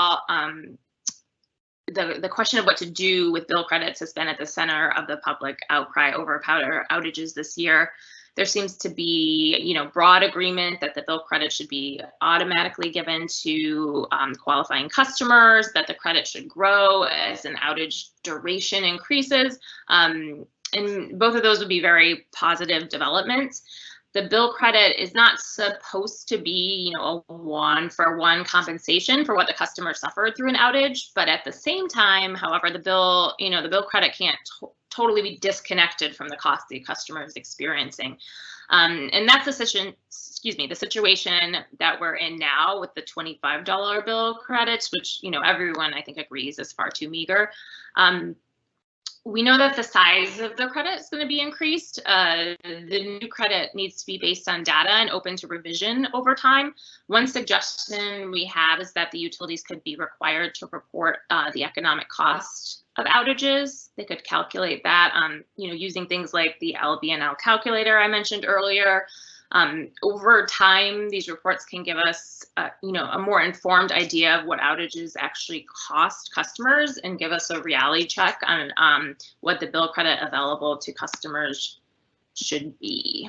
the question of what to do with bill credits has been at the center of the public outcry over power outages this year. There seems to be, broad agreement that the bill credit should be automatically given to qualifying customers, that the credit should grow as an outage duration increases. And both of those would be very positive developments. The bill credit is not supposed to be, a one-for-one compensation for what the customer suffered through an outage. But at the same time, however, the bill credit can't totally be disconnected from the cost the customer is experiencing. And that's the situation that we're in now with the $25 bill credits, which, everyone I think agrees is far too meager. We know that the size of the credit is going to be increased. The new credit needs to be based on data and open to revision over time. One suggestion we have is that the utilities could be required to report the economic cost of outages. They could calculate that, using things like the LBNL calculator I mentioned earlier. Over time, these reports can give us, a more informed idea of what outages actually cost customers and give us a reality check on what the bill credit available to customers should be.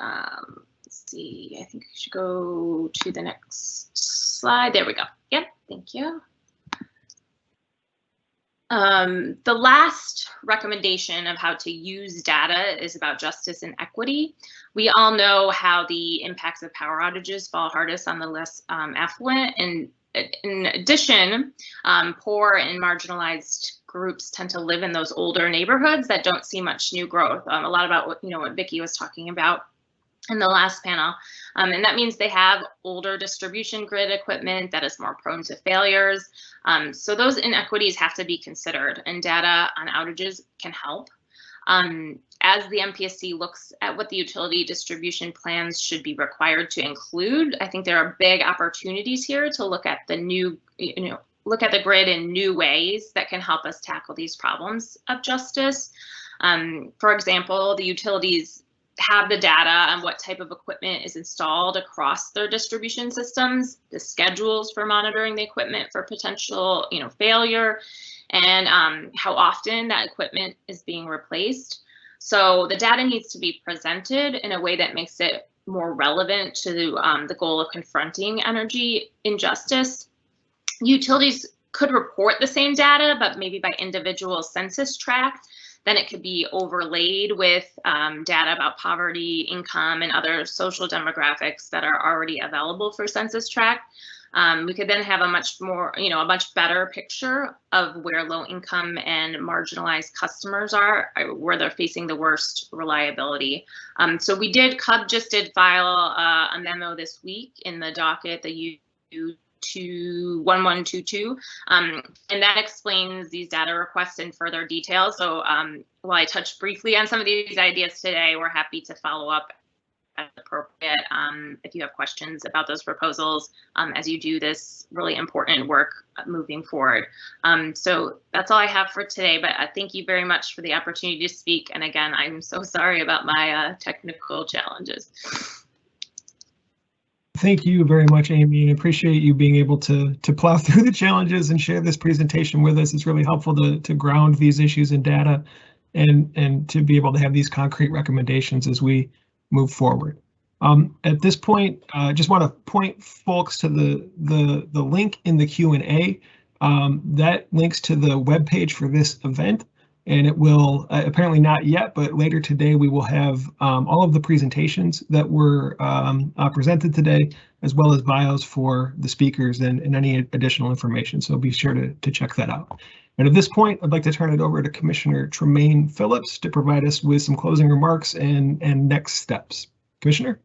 Let's see, I think we should go to the next slide. There we go. Yep, thank you. The last recommendation of how to use data is about justice and equity. We all know how the impacts of power outages fall hardest on the less affluent. And in addition, poor and marginalized groups tend to live in those older neighborhoods that don't see much new growth. A lot about what Vicki was talking about. in the last panel. And that means they have older distribution grid equipment that is more prone to failures. So those inequities have to be considered, and data on outages can help. As the MPSC looks at what the utility distribution plans should be required to include, I think there are big opportunities here to look at the new, look at the grid in new ways that can help us tackle these problems of justice. For example, the utilities have the data on what type of equipment is installed across their distribution systems, the schedules for monitoring the equipment for potential, failure, and how often that equipment is being replaced. So the data needs to be presented in a way that makes it more relevant to the goal of confronting energy injustice. Utilities could report the same data, but maybe by individual census tract. Then it could be overlaid with data about poverty, income, and other social demographics that are already available for census tract. We could then have a much better picture of where low income and marginalized customers are, where they're facing the worst reliability. So CUB just did file a memo this week in the docket, the U21122, and that explains these data requests in further detail. So while I touched briefly on some of these ideas today, we're happy to follow up as appropriate if you have questions about those proposals as you do this really important work moving forward. So that's all I have for today, but thank you very much for the opportunity to speak. And again, I'm so sorry about my technical challenges. Thank you very much, Amy, and appreciate you being able to plow through the challenges and share this presentation with us. It's really helpful to ground these issues in data and to be able to have these concrete recommendations as we move forward. At this point, I just want to point folks to the link in the Q&A. That links to the webpage for this event, and it will apparently not yet, but later today we will have all of the presentations that were presented today, as well as bios for the speakers and any additional information. So be sure to check that out. And at this point, I'd like to turn it over to Commissioner Tremaine Phillips to provide us with some closing remarks and next steps. Commissioner?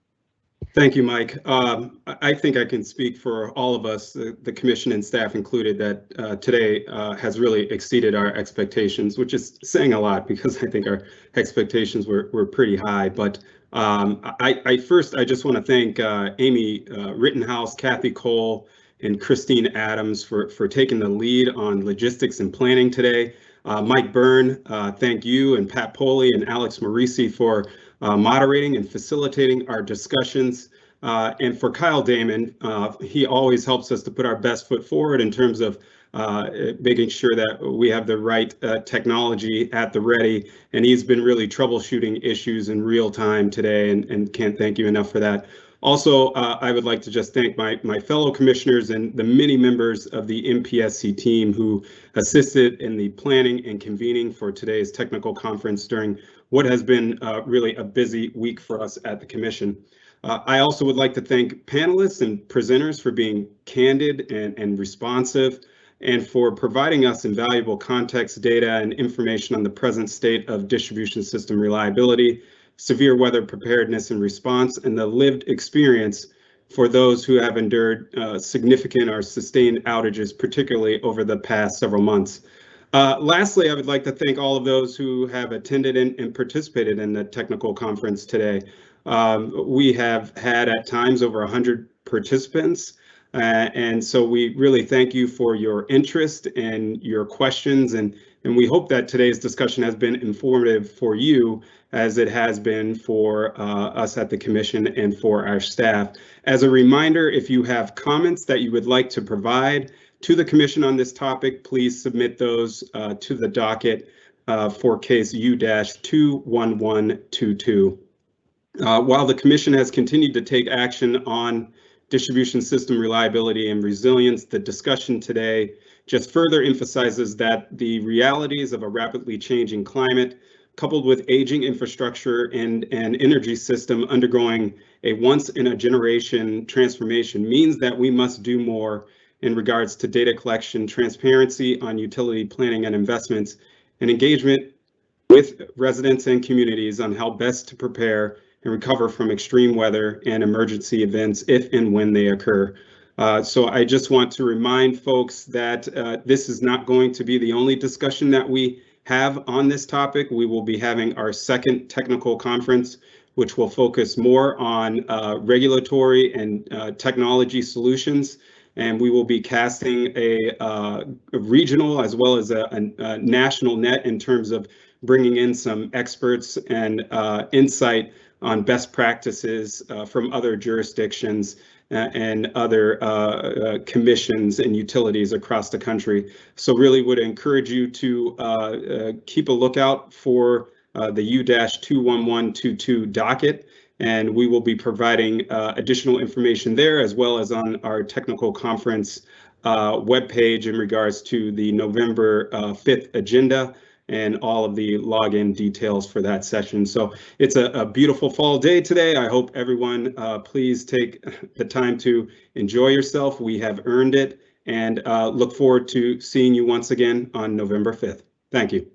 Thank you, Mike. I think I can speak for all of us, the commission and staff included, that today has really exceeded our expectations, which is saying a lot because I think our expectations were pretty high. But I just want to thank Amy Rittenhouse, Kathy Cole, and Christine Adams for taking the lead on logistics and planning today. Mike Byrne, thank you, and Pat Poley and Alex Marisi for moderating and facilitating our discussions. And for Kyle Damon, he always helps us to put our best foot forward in terms of making sure that we have the right technology at the ready. And he's been really troubleshooting issues in real time today, and can't thank you enough for that. Also, I would like to just thank my fellow commissioners and the many members of the MPSC team who assisted in the planning and convening for today's technical conference during what has been really a busy week for us at the commission. I also would like to thank panelists and presenters for being candid and responsive, and for providing us invaluable context, data, and information on the present state of distribution system reliability, severe weather preparedness and response, and the lived experience for those who have endured significant or sustained outages, particularly over the past several months. Lastly, I would like to thank all of those who have attended and participated in the technical conference today. We have had at times over 100 participants, and so we really thank you for your interest and your questions, and we hope that today's discussion has been informative for you as it has been for us at the commission and for our staff. As a reminder, if you have comments that you would like to provide to the commission on this topic, please submit those to the docket for case U-21122. While the commission has continued to take action on distribution system reliability and resilience, the discussion today just further emphasizes that the realities of a rapidly changing climate, coupled with aging infrastructure and an energy system undergoing a once-in-a-generation transformation, means that we must do more in regards to data collection, transparency on utility planning and investments, and engagement with residents and communities on how best to prepare and recover from extreme weather and emergency events if and when they occur. So I just want to remind folks that this is not going to be the only discussion that we have on this topic. We will be having our second technical conference, which will focus more on regulatory and technology solutions. And we will be casting a regional as well as a national net in terms of bringing in some experts and insight on best practices from other jurisdictions and other commissions and utilities across the country. So really would encourage you to keep a lookout for the U-21122 docket, and we will be providing additional information there as well as on our technical conference webpage in regards to the November 5th agenda and all of the login details for that session. So it's a beautiful fall day today. I hope everyone please take the time to enjoy yourself. We have earned it, and look forward to seeing you once again on November 5th. Thank you.